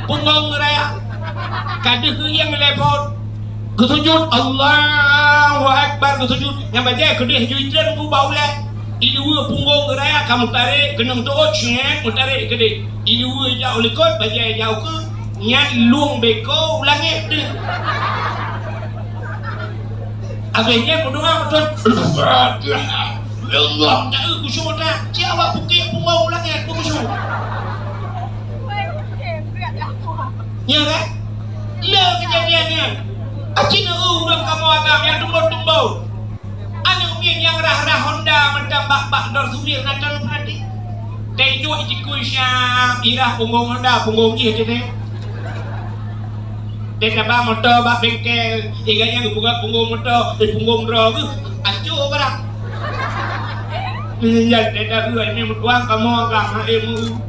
Punggung raya. Kada ke yang lepot. Kesujud Allahu Akbar kesujud. Yang bajai kedih juitan ku baulah. Ilu punggung raya kamu tarik kena tuot siap mentarik kedih. Ilu jauh lekot bajai jauh ke nyat luang beko langit tu. Akhirnya berdoa betul. Ya Allah, tak khusyuk dah. Siapa bukit punggung langit pun khusyuk. Ya kan? Lah kejadiannya. Acina orang kamu agam yang tumbau-tumbau. Anak mian yang rah-rah Honda mentang bak-bak dor sumir natal perhati. Dari dua ikut syam irah punggung Honda, punggung dia tadi. Dia dapat motor bak bengkel, iganya buka punggung motor, punggung drog, acuh barang. Ya, dia dah ini mutuang kamu agam ilmu.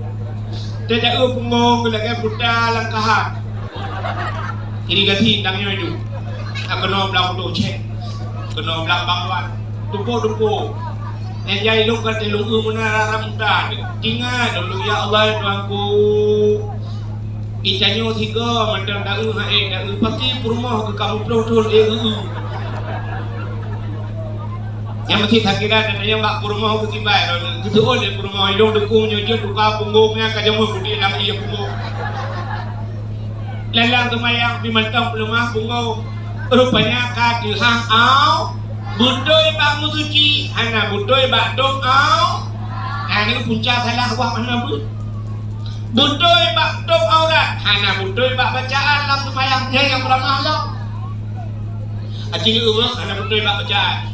Dia dah punggung lagi putar langkahan. Ini ganti tangnya itu. Kena belang tu cek, kena belang bangwan, tumpu. Yang jadi lu kata lu menara ramdan. Ingat dulu ya Allah Tuhanku. Icanyo tiga mandang dau dau pasti rumah ke kamu betul yang mesti tak kira dan yang bak rumah ke tibai gitu oleh rumah ilung dekung nyojot duka punggungnya kajamu putih dalam iya punggung lelang kemayang bimantang pelemah punggung rupanya kadihang au budoy bak musuci hana budoy bak dong au ini puncak salah wah mana bu budoy bak dong aurat hana budoy bak bacaan lam kemayangnya yang pelemah lo acing uang hana budoy bak bacaan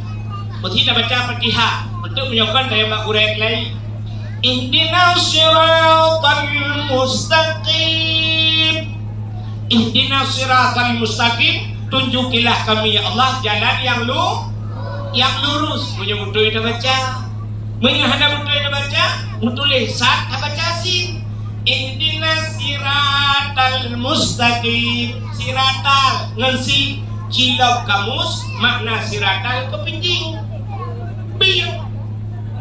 mesti dah baca Fatihah untuk menyokong daya bak urek lain ihdinas siratal mustaqim ihdinas siratal mustaqim tunjukilah kami ya Allah jalan yang lurus punya budoy dah baca menghadap budoy dah baca mutulis sat dah baca sin ihdinas siratal mustaqim siratal ngensi cilok kamus makna siratal kepinjing biar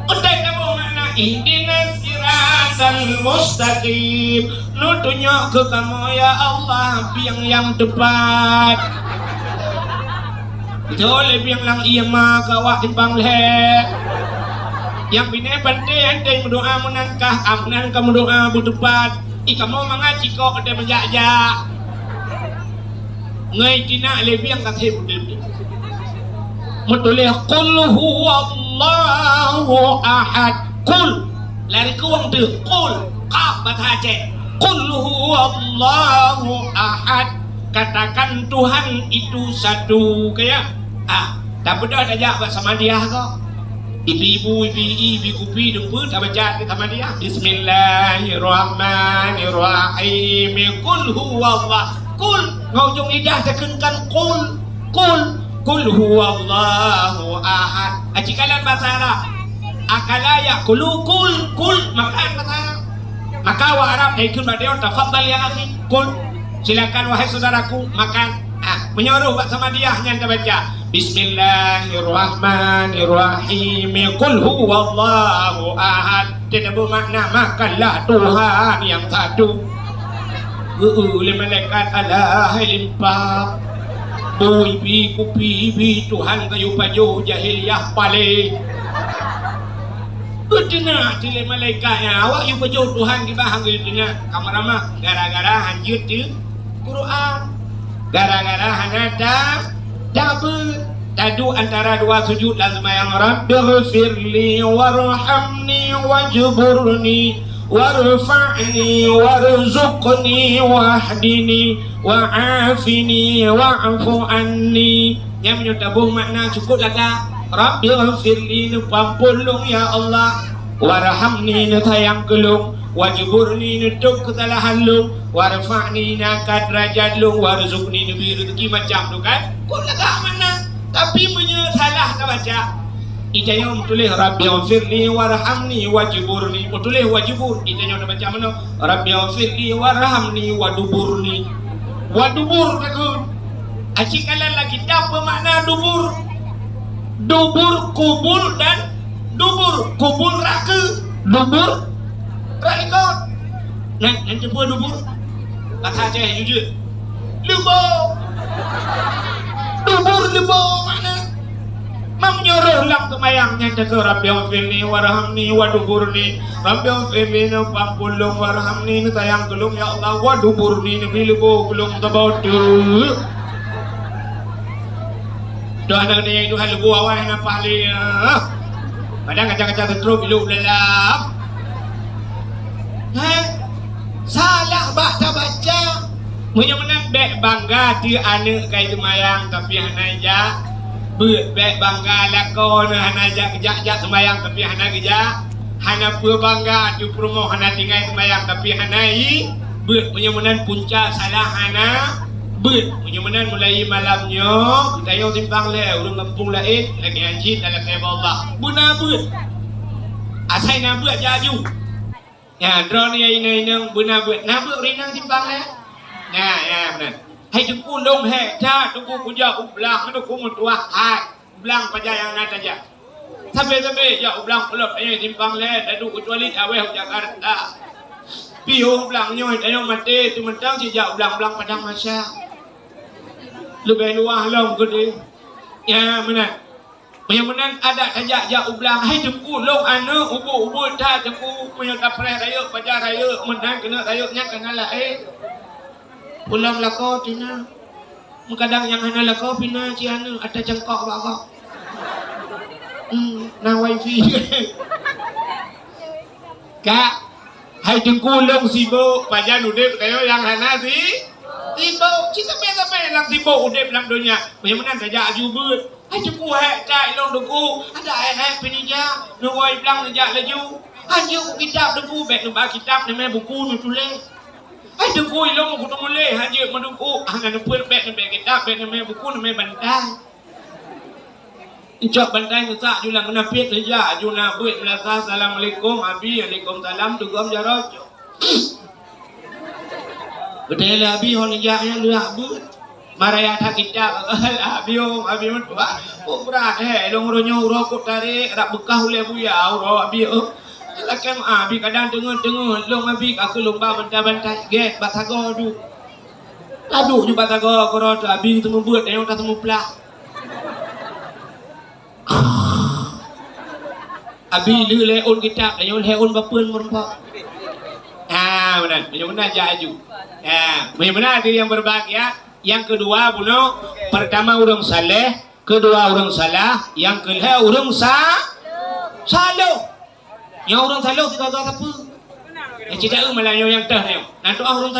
udah kamu makna ihdinas siratal mustaqim lu tunjuk ke kamu ya Allah biang yang tepat boleh biang lang iya mah kawak timbang leh yang bina pandai andai berdoa menangkah amnan kamu doa bertepat kamu mengaji kok ada menjajak ngai tina lebih yang kasih budi mutulih qul huwallahu ahad qul lari ku wang tu qul qaf bataje qul huwallahu ahad katakan Tuhan itu satu kayak tak benar aja buat sama dia kok ibu-ibu kupi demput tak baca sama dia bismillahirrahmanirrahim qul huwallahu Kul, ngujung lidah tekankan kul huwallahu ahad. Ajikalan bahasa Arab. Akala yakulu kul makan bahasa Arab. Maka wa Arab ikut beliau tafadhal ya akhi. Kul, silakan wahai saudaraku makan. Menyuruh sama dia yang baca bismillahirrahmanirrahim. Kul huwallahu ahad. Tidak bermakna makanlah Tuhan yang satu. Oleh malaikat Allah limpah bui bi kupi bi Tuhan kayu pajo jahiliyah pale udina tile malaikatnya awak yu pajo Tuhan di bahang udina kamarama gara-gara hanjut tu Quran gara-gara hanada double tadu antara dua sujud dan sembahyang Rabbighfirli warhamni wajburni warfa'ni warzuqni wahdini wa'afini wa'fu anni yang menyutabuh makna cukup laga Rabbighfirli pampulung ya Allah warhamni sayang kelung wajburni nutuk kesalahan lung warfa'ni nakat derajat lung warzuqni nabi rezeki macam tu kan kok laga mana tapi menyesalah tak baca Itanya tulis Rabbi ghfirli warhamni wajburni. Tulis wajbur. Itanya udah baca mana? Rabbi ghfirli warhamni waduburni. Wadubur takut. Acik kalian lagi tahu apa makna dubur? Dubur kubur dan dubur kubur raka. Dubur rakot. Nanti buat dubur. Kata aja jujur. Lubo. Dubur lubo mana? Mam nyuruh lang tumayangnya ke Rabbi ghfirli warhamni waduburni. Rabbi ghfirli pampulung warhamni ni tayang gelung ya Allah waduburni ni bilubo gelung tabautu. Doa nak dia itu hal gua awak nak pahli. Padang kacang-kacang teruk bilu lelam. Salah baca. Punya menang bek bangga dia anak kai tumayang tapi hanaja. Beut baik bangga lakon hana jak sembayang tapi hana geja hana pua bangga tu promo hana tinggal sembayang tapi hana i beut punya menan puncak salah hana beut punya menan mulai malamnya kita yo timbang le urang kampung lain lagi haji dalam kaya Allah buna beut asai na beut jaju ya drone ya ini buna beut na beut rinang timbang le ya benar. Hai tunggu long he, cha tunggu puja ublang, tunggu mutua hai, ublang paja yang nata aja. Sampai ya ublang pelot, ayo timpang le, dadu kecuali aweh Jakarta. Piu ublang nyoy, ayo mati, tu mentang si ja ublang padang masa. Lebih luah long gede, ya mana? Menan ada saja ja ublang, hai tunggu long anu ubu ta tunggu punya kapre raya paja raya, menang kena rayanya kena lah pulang lako tina kadang yang hana lako pina ciana ada jengkok bakok na wifi kak hai tengkulong sibo pajan udep kayo yang hana si sibo kita beza lang sibo udep lang dunia bagaimana saja ajubut hai tengku hai cai long duku ada hai pinija nuwai lang saja laju anju kitab duku bek nuba kitab nama buku nutulis ai duku ilong aku tu mulai haji menduku hanya pun bek kita bek nama buku nama bantai Ijak bantai kesak julang kena pit saja juna buat melasa assalamualaikum abi waalaikumsalam tugam jarot betul abi hon ijak lu abut maraya tak kita abi mentua berat long ronyo rokok tarik rak bekah oleh buya ro abi Lakem abi kadang dengar long abi aku lomba bantai get batago du adu ju batago korot abi tu membuat yang tak temu plak abi lu leon kitab leon leon bapeun merempak benar jaju benar diri yang berbahagia yang kedua buno pertama orang saleh kedua orang salah yang kedua orang salah yang orang salah tidak tahu apa. Yang tidak malah yang dah ni. Nanti orang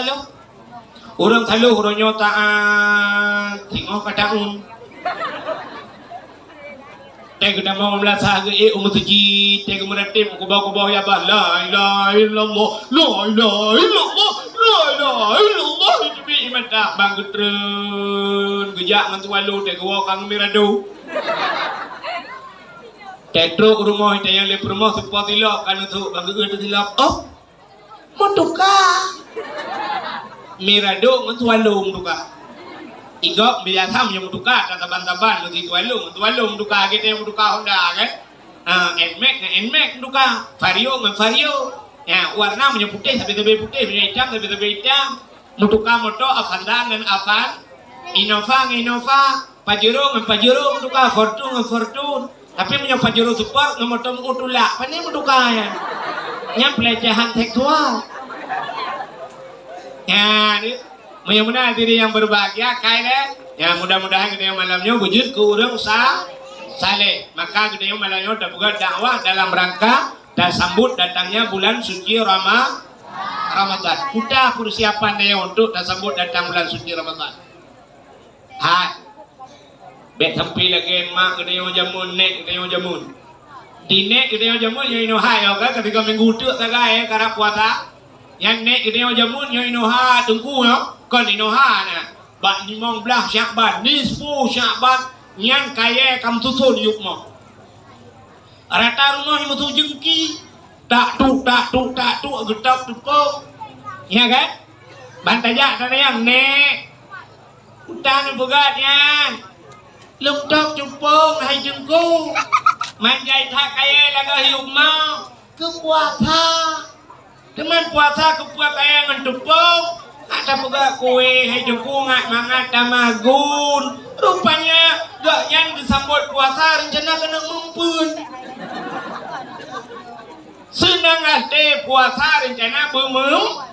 salah orangnya taat tengok kadang. Tengok nama melasa ke umatuji tengok meratim kubah ya bah la ilaha illallah la ilaha illallah la ilaha illallah itu bi iman tak bang getreun gejak ngan tualu tengok kang mirado. Tetro rumah itu yang lebih rumah support tilap kan itu bangga itu tilap mutuka mirado mentualum mutuka igok biasa yang mutuka taban-taban nanti tualum mutuka kita yang mutuka Honda kan enmek mutuka vario ya warna punya putih tapi putih punya hitam tapi hitam mutuka moto Avanza dan Avan Innova Pajero mutuka Fortune tapi punya Pajero Super nomor tom utula pani mutuka ya yang pelecehan seksual ya mudah-mudahan diri yang berbahagia kaya ya mudah-mudahan kita yang malamnya wujud ke urang saleh maka kita yang malamnya udah buka dakwah dalam rangka dan sambut datangnya bulan suci Ramadan kita persiapan dia untuk dan sambut datang bulan suci Ramadan bet sampai lagi mak kita yang jamun nek kita yang jamun di nek kita yang jamun yang inoha ya kan ketika minggu tu tak gaya karena puasa yang nek kita yang jamun yang inoha tunggu ya kan inoha na bak 15 Syakban nisfu Syakban yang kaya kam susun yuk mo Rata rumah yang tu jengki. Tak tu getap tepung. Ya kan? Bantajak sana yang nek. Utang begatnya. Lemptok jempung hai jengku. Manjai tak kaya laga hidup mau. Kepuasa. Teman puasa kepuasa kaya mentepung. Ada begat kue hai jengku ngak mangat tamagun. Rupanya gak yang disambut puasa rencana kena mumpun. Senang hati puasa rencana bermem.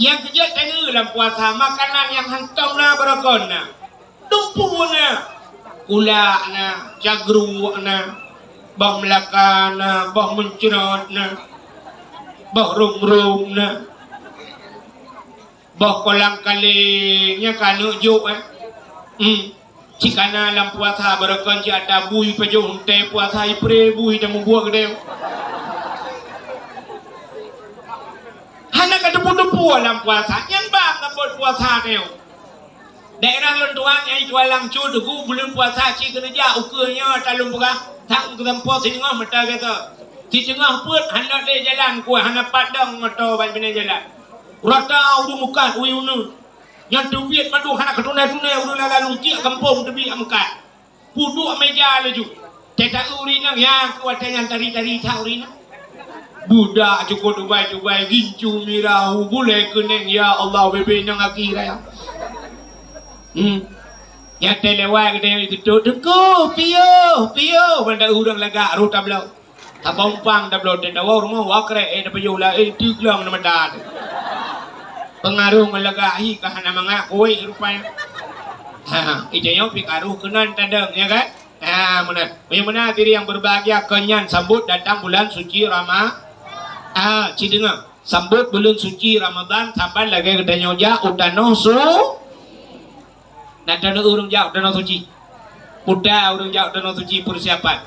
Yang kerja tanya dalam puasa makanan yang hantam na berakon na. Dumpu na. Kulak na, cagru na, bah melaka na, bah mencerot na, bah rum na, bah kolang kalingnya kanu juk Cikana dalam puasa berakon ci ada bui pejuh te puasa ipre bui dan membuat gede. Hana kedepu-depu dalam puasa. Yang bang buat puasa ni. Daerah lentuan yang jual langcu dugu bulan puasa ci kerja ukurnya talung buka. Tang ke tempat sini ngah mata kata. Di tengah put hana de jalan kuah hana padang motor ban bina jalan. Rata udu muka ui unu. Yang duit madu hana ketunai-tunai udu lalu kia kampung tebi amkat. Puduk meja laju. Tetak urina yang kuatnya tari-tari tak urina. Budak cukup Dubai gincu mirau boleh keneng ya Allah bebe nang akhirat ya telewai gede itu dengku pio benda urang laga ru tablau tabompang tablau dan dawa rumah wakre da payula tiglang na madad pengaruh malaga hi kahana mga koi rupanya ijayo pikaruh kenan tadang ya kan mana diri yang berbahagia kenyan sambut datang bulan suci Cidengar sambut bulan suci Ramadan sampai lagi kedanya ja udano su nadana urang ja udano suci udah urang ja udano suci persiapan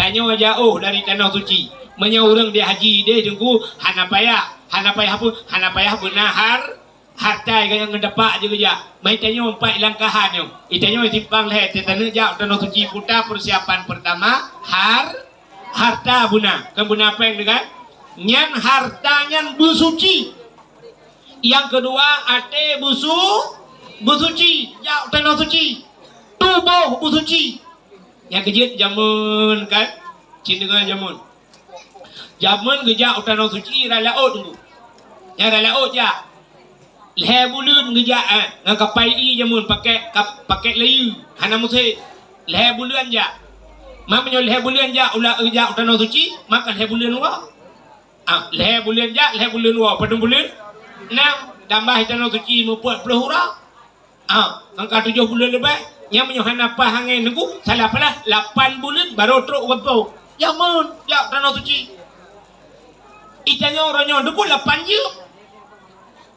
tanya jauh dari tanah suci menya urang dia haji deh tunggu hana payah benahar harta yang ngedepak juga ja mai tanya empat langkahan yo itanya timpang leh tanah ja udano suci puta persiapan pertama harta buna kan buna apa yang dengan nyan hartanya busuci. Yang kedua ate busuci. Ya tanah suci. Tubuh busuci. Yang kejut jamun kan. Cindengan jamun. Jamun geja tanah suci ralaot dulu. Yang ralaot ja. Leh bulun geja ngan kapai i jamun pakai layu. Hana musik. Leh bulun ja. Mamanya leh bulun ja ulah geja tanah suci makan leh bulun wa. Leh bulan wa pada bulan 6 tambah tanah suci 40 hurah angka 7 bulan lebih yang menyuhan apa hangin nunggu salah pula 8 bulan baru teruk wampau jamun ya tanah suci itanya orangnya nunggu 8 jam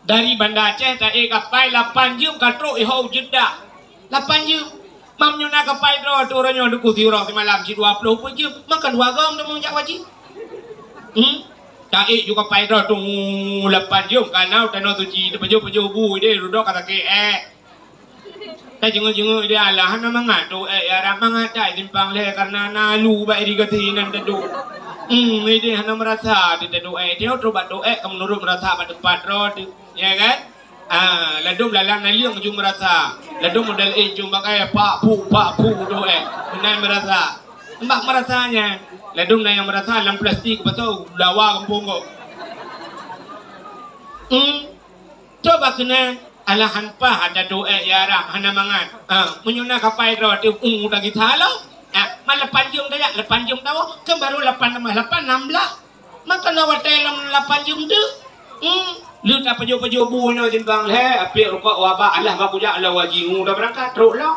dari Banda Aceh tak kapai 8 jam katruk ihau Jeddah 8 jam mamnya nak kapai tu orangnya nunggu tiurah semalam si 20 jam makan 2 gam dah menjak wajib Taik juga payah tu 8 jam kanau tanah suci tu pejuh bu dia duduk kata ke tak jenguk dia Allah hana mangat tu arah mangat tak timpang leh karena nalu baik digatinan tedu dia hana merasa dia tedu dia coba doa kamu nurut merasa pada tempat rod ya kan ladum lalang naliung jum merasa ladum modal jum pakai pak pu doa benar merasa mbak merasanya ladung na yang merasa dalam plastik betul lawa kampung kok coba kena ala hanpa ada doa ya ram hana mangat menyuna kapai ro tu udah kita lo mal 8 jam dah 8 jam tahu kan baru 8 tambah 8 16 maka nawat dalam 8 jam tu lu tak pejo bu no timbang le api rokok wabak Allah baku ja ala wajingu dah berangkat teruk lah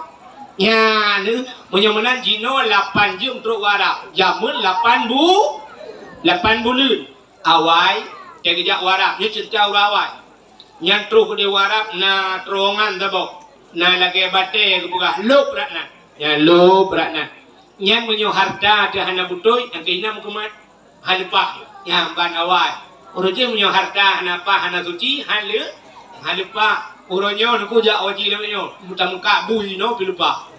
ya ni menyemenan jino 8 jam teruk warak jamun 8 bulan awai kejak warak ni cerita awai yang teruk dia warak na terongan tabok na lagi bate buka lup ratna ya lup ratna yang menyo harta ada hana butoy yang keinam kumat halipah yang ban awai uruje menyo harta hana pa hana suci halipah uronyo nuku ja oji namanya muka bui no pilupa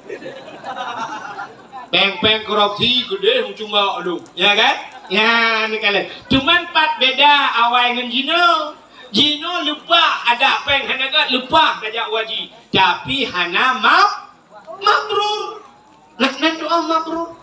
Peng-peng korupsi gede cuma lu, ya kan? Ya, ni kalian. Cuman pat beda awal dengan Jino. Jino lupa ada peng hanaga lupa kerja wajib. Tapi hana mabrur. Nak doa mabrur.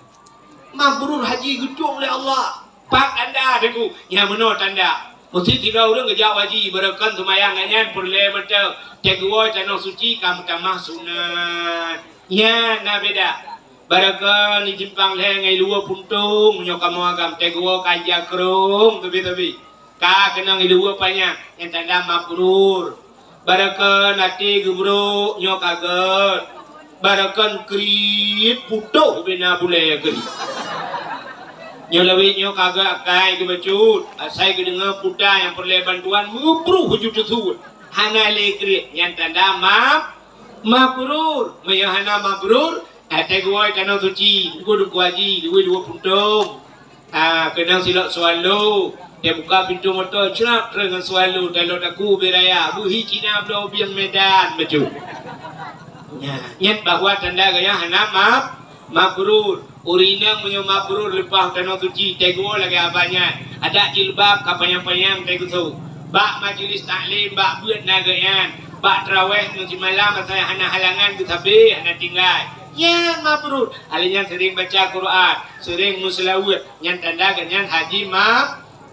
Mabrur haji gedung oleh Allah. Pak anda dengu. Ya menurut anda. Mesti tidak orang kerja wajib berakan semayang nganyan perle mata. Tegua tanah suci kamu tamah sunat. Ya, na beda. Barakan ni jimpang leh ngai lua puntung nyo kamu agam tegua kaya kerung tebi ka kenang lua banyak yang tanda mabrur barakan nanti gebro nyo kaget barakan krit putuh bina bule kri nyo lebih nyo kagak kai ke bacut asai ke dengar puda yang perlu bantuan mubruh hujud tersebut hana le krit yang tanda mabrur hana mabrur tegua tanah suci, dua haji, dua puntung. Kenang silap sualu, dia buka pintu motor, cerap dengan sualu. Dalam aku beraya, buhi Cina belau biang Medan, betul. Nyat bahawa tanda gaya hana mabrur. Urina punya mabrur lepas tanah suci, tegua lagi abanya. Ada jilbab kapanyang-panyang tegusu. Bak majlis taklim, bak buat nagayan, bak terawih nanti malam saya hana halangan ke tabi, hana tinggal. Ya mabrur. Alinya sering baca Quran, sering muslawat, yang tanda ganyan haji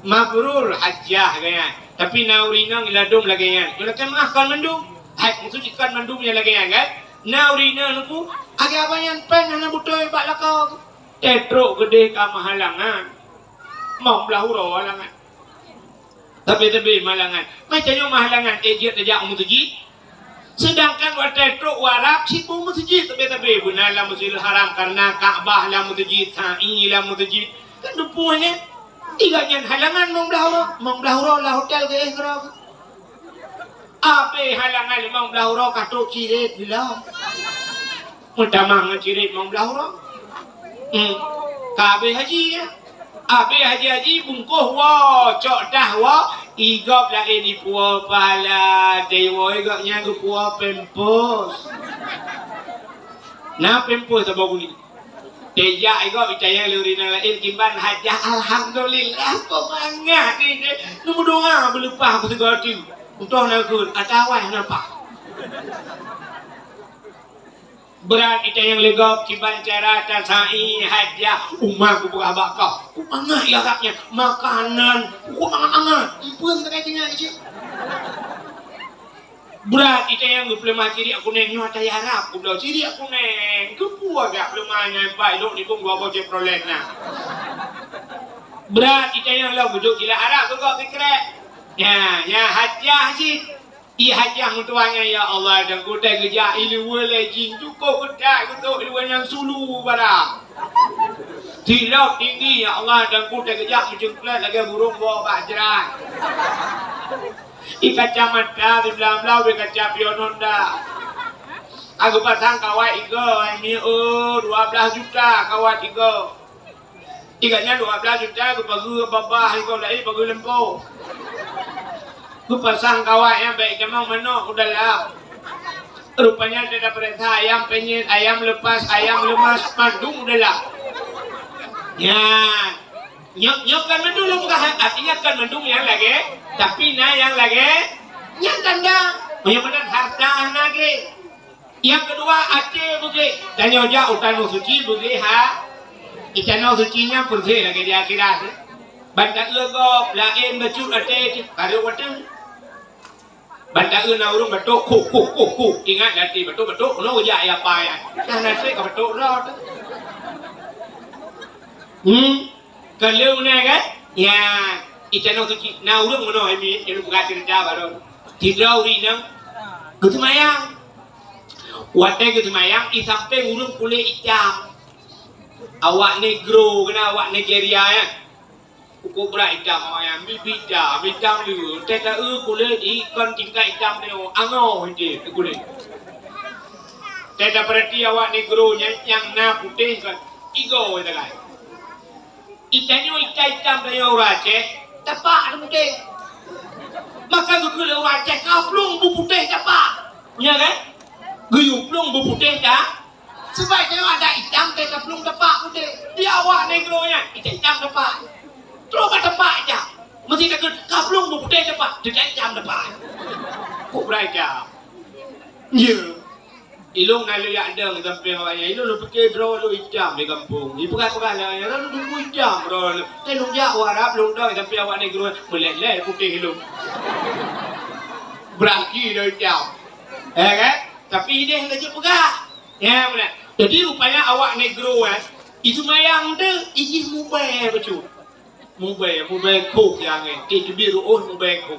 mabrur hajjah ganyan. Tapi naurina ngiladum lagi yan. Yung kan mahkan mandum. Hai maksud ikan mandum yang lagi yan kan? Naurina nuku agak apa yang pen hana butoy bak lakau. Tetro gede ka mahalangan. Mau belahuro halangan. Tapi mahalangan. Macam yung mahalangan ejit aja umutuji. Sedangkan watetro warap sipu masjid tapi bunala Masjidil Haram karena Ka'bah la masjid sa'i la masjid kan dupunya tiga nyan halangan mong belahuro la hotel ke engro ape halangan mong belahuro kato cirit bila mutamang cirit mong belahuro kabe haji ya ape haji bungkuh wa cok dah wa igop la ini puah pala dewa igopnya ke puah pempos na pempos apa guni deja igop itaya lurina lain kimban hajah alhamdulillah pemangat ini nu doa belupa aku segati untuk nakun atawai nampak berat itu yang legap ciban cara tasai hajah umah ku buka bakal ku angat ya kaknya makanan ku angat impun terkainya aja berat itu yang gue pelemah ciri aku neng nyata ya Arab ku bilang ciri aku neng ke buah gak pelemahnya baik lo ni pun gua bawa prolet nah berat itu yang lo bujuk gila Arab tu kau fikret ya hajah sih Iya hajah mutuanya ya Allah dan kuda kerja iluwa lejing cukup kuda untuk iluwa yang sulu barang tilap tinggi ya Allah dan kuda kerja mencengklat lagi burung bawa bajran ikat camata di belah-belah ikat piononda aku pasang kawat iga ini 12 juta kawat iga ikatnya 12 juta aku bagi babah iga lagi bagi lempo ku pasang kawat yang baik memang mana udahlah rupanya ada perintah ayam penyet ayam lepas ayam lemas mandung udahlah ya nyok kan mandung lu bukan artinya kan mandung yang lagi tapi nah yang lagi yang tanda yang benar harta lagi yang kedua ate bugi dan nyoja utan suci bugi ha ikan sucinya bersih lagi di akhirat bandak legop lain becut ate kare watu bandak na urung batuk ku ingat nanti batuk no ya apa ya nah nanti ka batuk rot kalau na kan ya ikan suci na urung no ini yang buka cerita baru tidak urinang ketumayang wate ketumayang i sampai urung kulit hitam awak negro kena awak Nigeria ya Uko berat hitam ayam, hitam lu. Teta kulit ikan tingkat hitam tu, angau je kulit. Teta berarti awak negro yang na putih kan, igo itu kan. Ikannya ikan hitam dari orang Aceh, tapak ada putih. Maka kulit orang Aceh kaplung bu putih tapak, ya kan? Guyuplung bu putih dah. Sebaiknya ada hitam teh belum tepak udah. Dia awak negronya, hitam tepak. Coba tepak aja. Mesti tak kaplung bu putih tepak, tidak hitam tepak. Kok beraja? Ya. Ilung nak lihat ada sampai awaknya. Ilung lu fikir draw lu hitam di kampung. Ibu pegang lah, ya lu tunggu hitam draw. Tapi lu jak warap lu dah sampai awak negro meleleh putih ilung. Beraki dah hitam. Kan? Tapi dia hendak pegang. Ya benar. Jadi rupanya awak negro kan, itu mayang tu, isi mubay betul. Mubay kok yang ni. Itu biru mubay kok.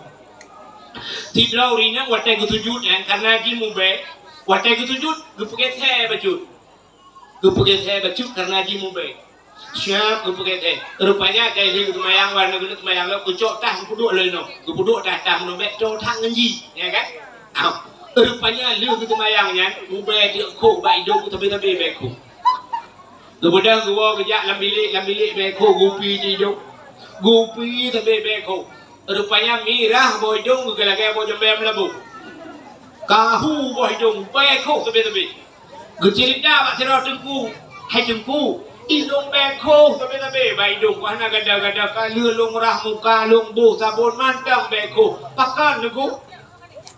Tidak orangnya watai ketujuh kan, karena dia mubay. Watai ketujuh, gupuket hai betul. Gupuket hai betul karena dia mubay. Siap gupuket hai. Rupanya kayak dia mayang warna kulit mayang lo, kucok tah gupuduk leno, gupuduk tah menobek cok tang ngenji, ya kan? Rupanya lu gitu mayangnya, mubay dia kok baik dong tapi beku. Kemudian gua kejak lambilik beku gupi tidur. Gupi tapi beku. Rupanya mirah bojong gelagay bojong bayam labu. Kahu bojong beku tapi. Gecerita pak serau tengku, hai tengku. Ilung beku tapi baik dong. Karena gada-gada kalu lung rah muka lung bu sabun mantang beku. Pakan tengku.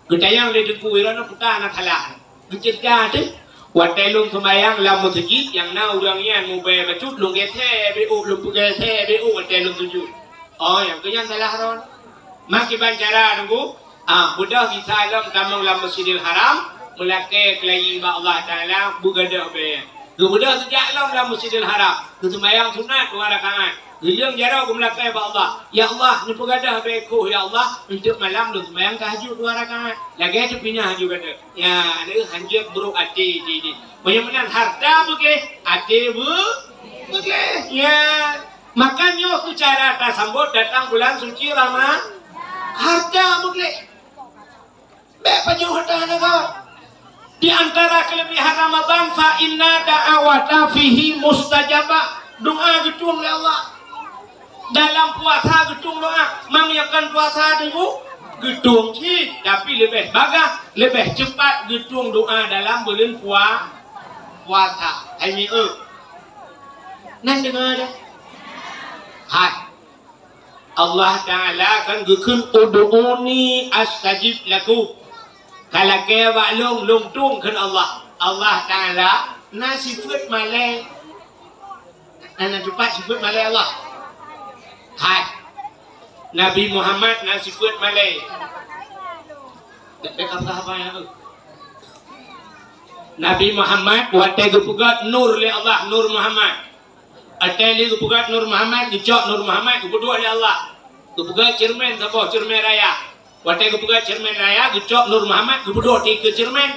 Gedayang le dengku wirana putar nak halak. Gecerita tu. Watai lung semayang lam masjid yang na orang yang mubay bacut lung gethe bu lung gethe bu watai lung tujuh. Oh yang tu yang salah ron. Maki bancara tunggu. Budak bisa lam tamang lam Masjidil Haram melake kelayi ba Allah Taala bugada be. Budak sejak lam Masjidil Haram. Tu semayang sunat 2 rakaat. Gelang jarau ku melake ba Allah. Ya Allah ni bugada be ku ya Allah untuk malam lu semayang tahajud 2 rakaat. Lagi tu pindah juga ada. Ya ada hanjir buruk hati di. Banyak harta buke hati buke. Ya makanya aku cara tak sambut datang bulan suci Ramadan harta buke. Banyak harta nak. Di antara kelebihan Ramadan fa inna da'awata fihi mustajabah. Doa gedung oleh Allah. Dalam puasa gedung doa, mengiakan puasa tunggu gedung sih, tapi lebih bagus, lebih cepat gedung doa dalam bulan puasa. Ini nan dengar dah. Hai. Allah Taala kan gekun ud'uni astajib lakum. Kalau ke lung tung kan Allah Taala na sifat malai. Ana cepat sifat malai Allah. Hai Nabi Muhammad na sifat malai. Dekat apa ya? Nabi Muhammad watai gupugat nur li Allah, nur Muhammad. Atai li gupugat nur Muhammad, dicok nur Muhammad gupudua li Allah. Gupugat cermin sabo cermin raya. Watai gupugat cermin raya, dicok nur Muhammad gupudua ti ke cermin.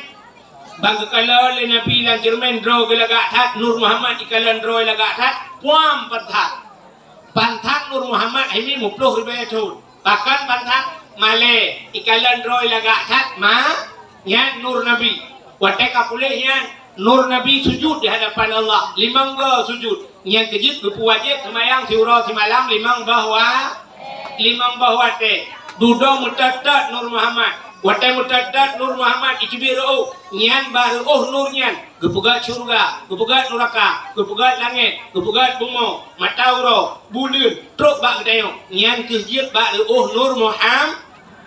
Bang kalau li Nabi lan cermin draw gelagak that nur Muhammad ikalan draw lagak that puam pathat. Pantat Nur Muhammad ini 50 ribu. Bahkan pantat Malay ikalan roy lagak tat yan Nur Nabi. Watai kapuleh yan Nur Nabi sujud di hadapan Allah. 5 go sujud. Yang kejut gupu wajib semayang siura semalam 5 bahwa te. Duduk mutatat Nur Muhammad. Watai mutatat Nur Muhammad icibiru nyan baru nur nyan. Gepugat surga, gepugat neraka, gepugat langit, gepugat bumi, matauro, bulan, truk bak dayo. Nyan kejut bak nur Muhammad.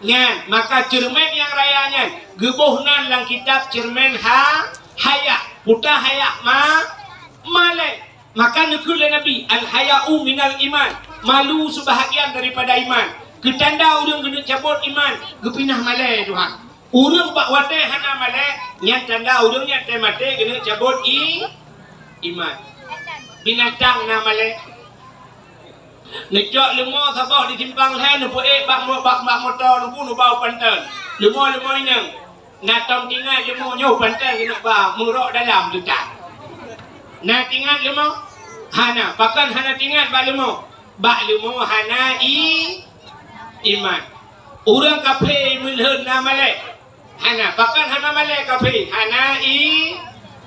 Nyan maka cermin yang rayanya gebuhnan lang kitab cermin haya, puta haya malai. Maka nukul Nabi al haya'u minal iman. Malu sebahagian daripada iman. Ketanda orang kena cabut iman, kepinah malai Tuhan. Orang pak watai hana malai, yang tanda orang yang mati kena cabut iman. Binatang na malai. Ngecok lemah sabah di timpang lain, nupu bak motor, nupu bau pantan. Lemah ini, natong tinggal lemah nyoh pantan kena bau, murok dalam dekat. Nak tinggal lemah, hana, pakan hana tinggal bak lemah hana iman. Orang kafir mulhun na malai. Hana pakan hana malai kafir. Hana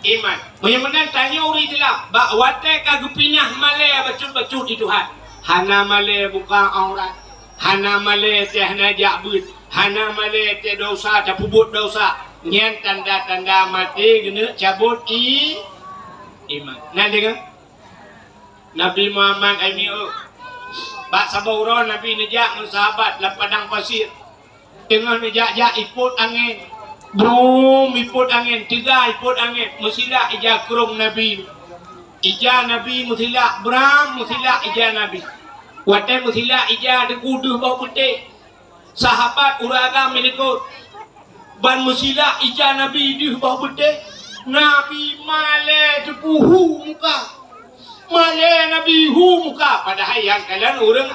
iman. Menyemenan tanya orang itulah. Bak watai kagupinah malai betul-betul di Tuhan. Hana malai buka aurat. Hana malai teh hana jakbut. Hana malai teh dosa, tak pubut dosa. Nyen tanda-tanda mati kena cabut iman. Nah dengar Nabi Muhammad ini bak saburo Nabi nejak dengan sahabat la padang pasir. Tengah nejak iput angin. Brum iput angin, tiga iput angin. Musila ija kurung Nabi. Ija Nabi musila bram musila ija Nabi. Wate musila ija de kudu bau putih. Sahabat uraga menikut. Ban musila ija Nabi di bau putih. Nabi male tepuhu muka. Male Nabi hu muka. Padahal yang kalian urang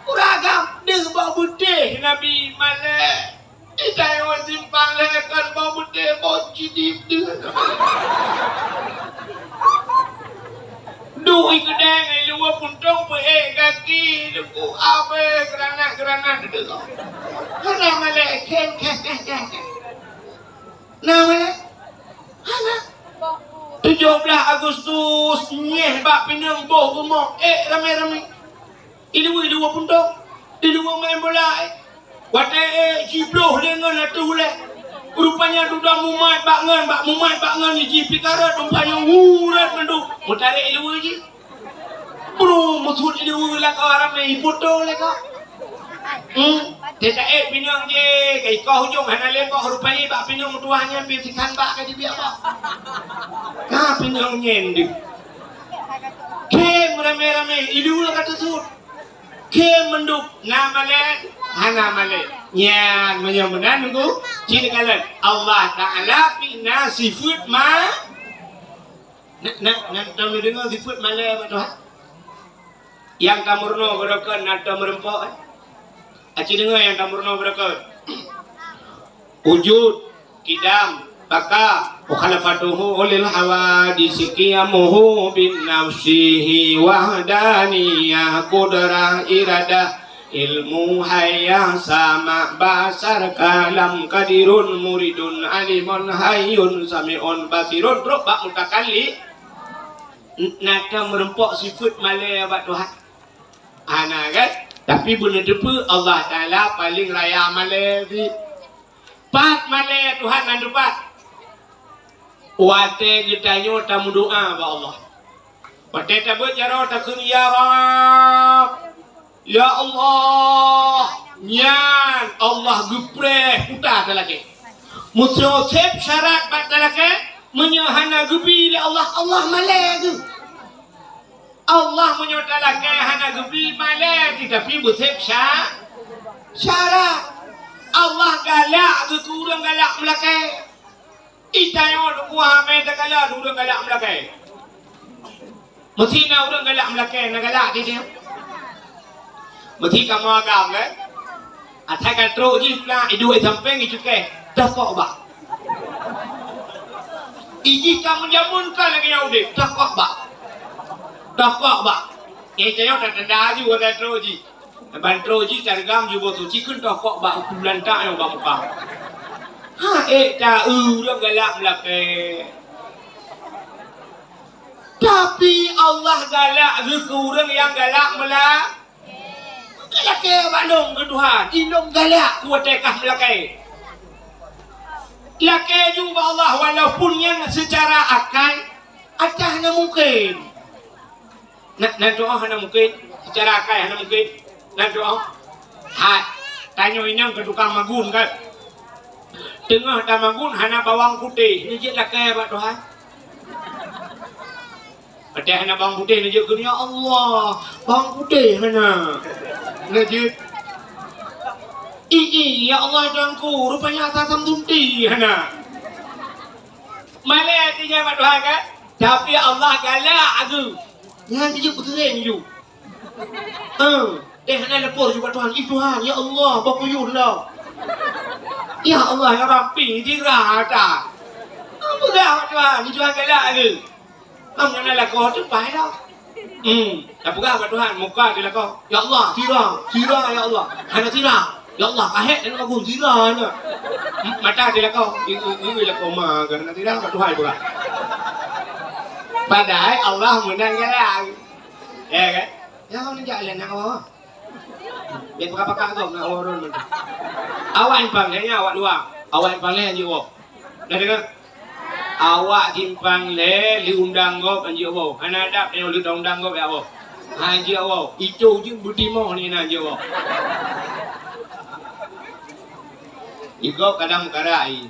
uragam di bau putih Nabi male. Ita yang simpang lekan bau putih bau cidip dia. Dui kedeng ai luar puntong pe kaki luku abe kerana dia. Kana male ken. Nah male. Hana 17 Agustus nyeh bak pinang boh gemok rame-rame ilu puntong ilu main bola wate cibloh dengan atu le rupanya duda mumat bak ngan ji pikara rupanya urat mendu mutare ilu ji bro mutul ilu la ka rame foto le ka Tidak pinang je kai kau hujung hana lembok rupanya bak pinang tuahnya pisikan bak ka dia bak. Ka pinang nyendi. Ke rame-rame idu kata sud. Ke menduk nama le hana male. Nyan menyamunan nunggu cini kalan Allah Taala pina sifat ma nak tahu dengar sifat male apa Tuhan? Yang kamurno berokan nak merempok. Aci dengar yang kamurno berkata wujud kidam baka mukhalafatuhu ulil hawadisi qiyamuhu bin nafsihi wahdaniyah qudrah iradah ilmu hayya sama basar kalam kadirun muridun alimun hayyun sami'un basirun bak mutakalli nak merempok sifat malai abad Tuhan ana kan. Tapi benar depa Allah Taala paling raya malevi. Pat male Tuhan nan depat. Wate gitanyo tamu doa ba Allah. Wate tabe jaro takun ya Rabb. Ya Allah. Nyan Allah gupre puta talake. Mutro sep syarat bat talake menyahana gubi Allah male. Allah menyatakan hana gebi malah tapi butek syarat Allah galak ke kurang galak melakai itayo kuah me galak urang galak melakai mesti na urang galak melakai na galak dia mesti kamu agam kan atai ka tro ji na idu ai sampeng i cuke dah kok ba iji kamu jamun ka lagi yaude dah kok ba Dakok bak, saya tak tanda juga ada troji, bantroji tergam juga tu cikun dakok bak bulan tak yang bak muka. Tak orang galak melake. Tapi Allah galak ke orang yang galak melak. Galak ke Bandung ke Tuhan, indong galak kuat tekah melake. Lake juga Allah walaupun yang secara akal, acahnya mungkin. Nak doa hana mungkin secara akal hana mungkin nak doa tanya inang ke tukang magun kan tengah dah magun hana bawang putih ni je lah kaya pak Tuhan ada hana bawang putih ni je ya Allah bawang putih hana ni je ya Allah tuanku rupanya asam tunti hana malah dia pak Tuhan kan tapi Allah galak aku yang dia berkeren you. Hana lepor juga Tuhan. Tuhan, ya Allah, bakuyun lah. Ya Allah, ya Rabbi, dirah tak. Apa dah Tuhan, Tuhan galak ke? Mana lah kau tu baik dah. Tapi apa Tuhan, muka dia lah kau. Ya Allah, tirah ya Allah. Hana tirah. Ya Allah, kahit dia lagu tirah na. Mata dia lah kau. Ini lah kau mah, kerana tirah kat Tuhan pula. Padahal Allah menang galak. Ya kan? Ya kau nak jalan nak awak. Biar pakak kau nak awak orang. Awak yang panggilnya awak luar. Awak yang panggilnya jiwa. Dah dengar? Awak timpang le li undang gop anji awak. Ana adap yang li undang gop ya awak. Anji awak. Itu je budimo ni anji awak. Iko kadang karai.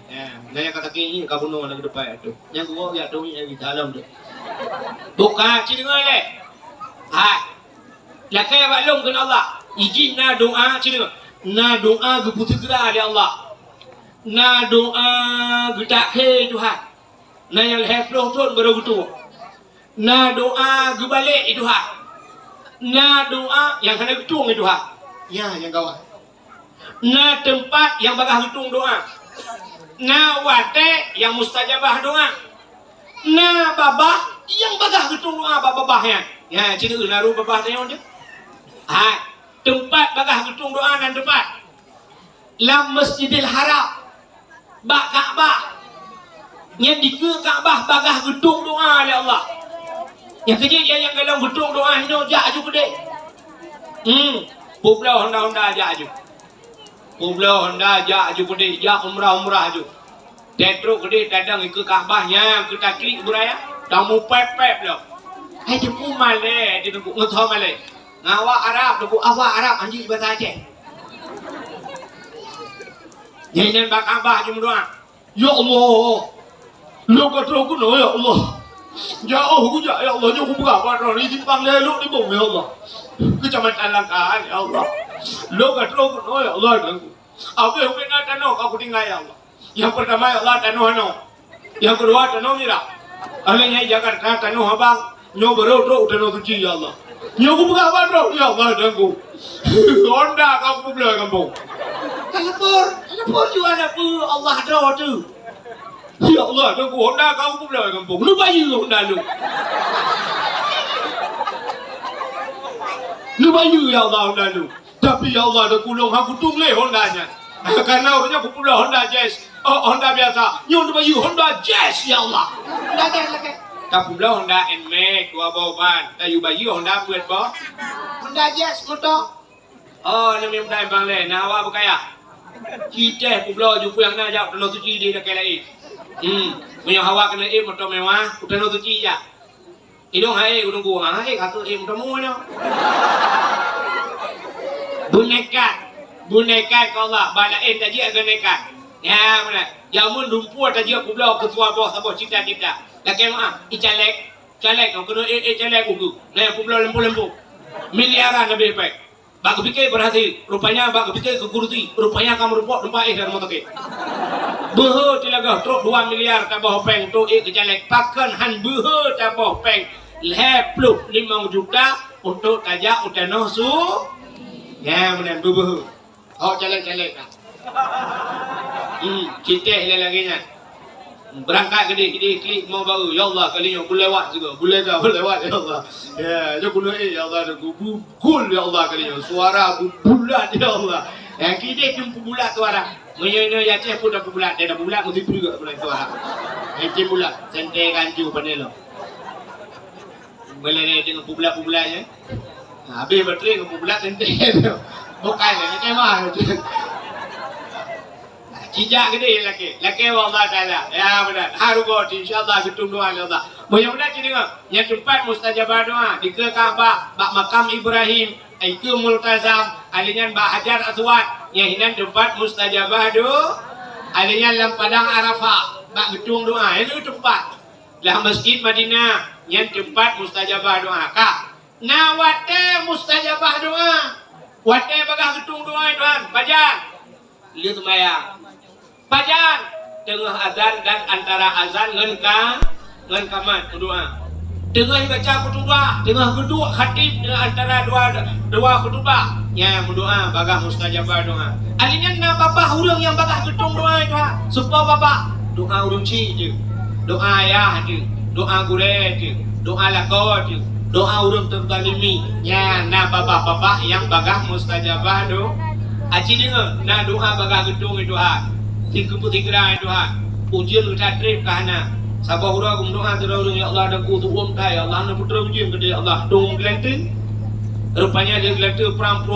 Nanya kata kini kabuno nak depan tu. Yang gua ya tu yang di dalam tu. Buka ciri le. Ha. Lakai awak long dengan Allah. Izin na doa ciri. Na doa ke putra dia Allah. Na doa ke tak ke Tuhan. Na yang leher pelong baru gitu. Na doa ke balik Tuhan. Na doa yang kena ketung Tuhan. Ya yang kawan. Na tempat yang bagah ketung doa. Na wate yang mustajabah doa. Na babah yang bagah ketung doa babahnya. Ya ciri naru babah tanya je. Ha, tempat bagah ketung doa dan tempat. Lam Masjidil Haram. Bak Kaabah. Yang di ke Kaabah bagah gedung doa oleh Allah. Yang kecil yang dalam gedung doa ini jak aju gede. Pulau Honda jak aju. Pulau Honda jak aju gede, jak umrah aju. Tetro gede dadang ke Kaabahnya, ke taklik buraya. Tamu pep lo. Hai jempu male, dia tunggu ngethom male. Ngawak Arab, tunggu awak Arab anjing bahasa Aceh. Nyanyian bak Kaabah cuma doa. Ya Allah. Lu kata aku no ya Allah. Jauh aku ya Allah. Jauh aku berapa orang ini timpang leluk di bawah ya Allah. Kecamatan Langkaan ya Allah. Lu kata aku no ya Allah. Apa yang benar tanah aku tinggal ya Allah. Yang pertama ya Allah tanah no. Yang kedua tanah mira. Alanya Jakarta tanah abang. Nyo baru tanah suci ya Allah. Nyo aku berapa orang ya Allah tangguh. Honda kamu belah kampung. Telepon juga ada pu Allah dah tu. Ya Allah, aku Honda kau pun dah kampung. Lu bayu Honda lu. Lu bayu ya Allah Honda lu. Tapi ya Allah dah kulung aku tungle Hondanya. Karena orangnya aku pula Honda Jazz. Oh Honda biasa. Nyo lu bayu Honda Jazz ya Allah. Lagi. Kau pula Honda NMAX dua bawan. Tayu bayu Honda buat bah. Honda Jazz motor. Oh, ni Honda bang le. Nah awak berkaya. Kita pula jumpa yang nak jawab tanah suci dia nak lain. Punya hawa kena motor mewah, tanah suci ya. Idong hai udung gua, hai kata motor mewah. Boneka kau Allah, balain tadi agak nekat. Ya mana? Jamun dumpu tadi aku belah ketua bawah sabah cita-cita. Lagi mah, calek kau kena calek aku. Nah aku belah lembu. Miliaran lebih baik. Bak fikir berhasil, rupanya bak fikir keguruti, rupanya kamu report tempat dan motor ke. Behe tilaga truk 2 miliar tabah peng tu kejalek pakan han behe tabah peng lepluk 5 juta untuk tajak utanoh su. Ya menen behe. Oh calek-calek dah. Kita lagi nya. Berangkat gede klik mau baru ya Allah kalinya boleh lewat juga boleh lewat ya Allah ya dia guna ya Allah ada gul ya Allah kalinya suara bulat ya Allah yang kita jumpa bulat suara menyono ya ceh pun dah bulat dia dah bulat mesti juga bulat suara yang bulat santai kanju panelo boleh dengan bulat-bulatnya habis baterai dengan bulat santai bukan ni kemah Kijak gede laki Allah Ta'ala. Ya benar. Harugot insyaAllah ketum doa Allah. Mudah-mudahan jadi yang tempat mustajabah doa. Di ke Kaabah, bak makam Ibrahim, itu multazam, alinyan bak Hajar Aswad. Yang hinan tempat mustajabah doa. Alinyan lam padang Arafah, bak ketum doa. Itu tempat. Lah Masjid Madinah, yang tempat mustajabah doa. Kak, na wate mustajabah doa. Wate bagah ketum doa Tuhan. Bajan. Lihat maya. Pajan tengah azan dan antara azan ngan kamat doa. Tengah baca khutbah, tengah kedua khatib antara dua khutbah. Ya berdoa bagah mustajabah doa. Alinya na bapa urang yang bagah ketung doa itu. Supaya bapa doa urang ci je. Doa ayah je, doa gure je, doa lakot je, doa urang terzalimi. Ya na bapa yang bagah mustajabah doa. Aci dengar na doa bagah ketung itu ha. Tiga itu ha. Ujian kita trip kahana. Sabah hura kum doa terus ya Allah ada ku tu kai Allah na putra ujian gede Allah dong gelantin. Rupanya dia gelantin perang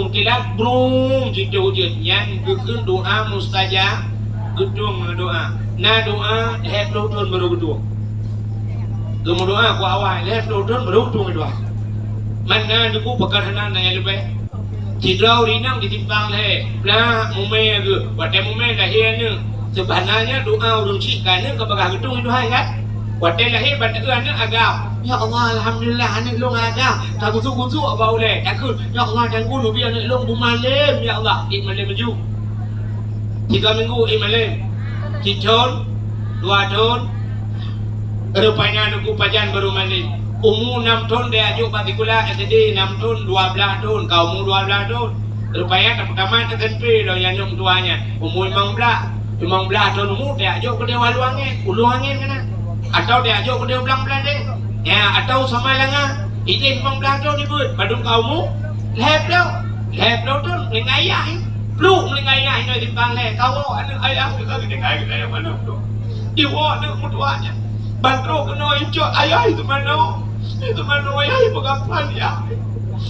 kilat brum jika ujian yang gekeun doa mustajab gedung doa. Na doa lihat nonton baru gedung. Lu doa ku awal lihat nonton baru gedung doa. Mana aku pekerjaan nanya lebih. Tidrau rinang ditimbang leh. Nah, mume ke, wadah mume lahir ni. Sebenarnya doa urung cikan ni kepada gedung itu kan. Wadah lahir bantuan ni agak. Ya Allah, alhamdulillah anak long agak. Tak kusuk-kusuk apa boleh. Takut ya Allah jangan gunu biar anak long bumalem ya Allah. Imalem maju. 3 minggu imalem. 3 tahun, 2 tahun. Rupanya aku pajan baru malam. Umur 6 tahun dia ajuk partikular SD 6 tahun 12 tahun kau umur 12 tahun rupanya tak pertama terkenpi dah yang nyok tuanya umur 15 tahun umur dia ajuk ke dia walu angin kena atau dia ajuk ke dia belang-belang deh ya atau sama langa itu 15 tahun ibu padung kau umur lep dah tu melingayah peluk melingayah ini timbang leh kau anak ayah kita gede mana tu ibu anak mutuanya bantro kena icok ayah itu mana ayah ibu kapan ya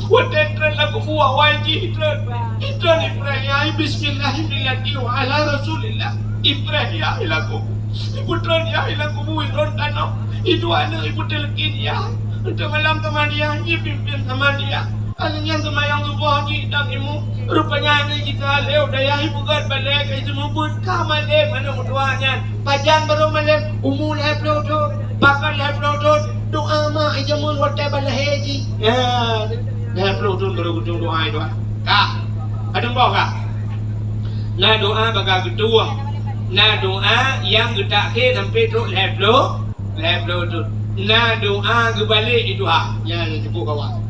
wadah tren lagu buah wajib tren Ibrahim bismillahirrahmanirrahim ala rasulillah Ibrahim lagu ibu tren ya lagu buih ron tanah itu anak ibu telekin ya untuk malam teman dia pimpin sama dia alanya semayang subuh ni dan ibu rupanya ini kita leo daya ibu kan balik ke semua pun kamalem mana mutuanya pajan baru malam umur leplo tu bakal leplo tu doa mak jamun wadah balik haji ya leplo tu baru gedung doa itu kak ada bawah kak nah doa bakal gedung nah doa yang gedak ke sampai tu leplo tu nah doa kebalik itu ha ya cukup kawan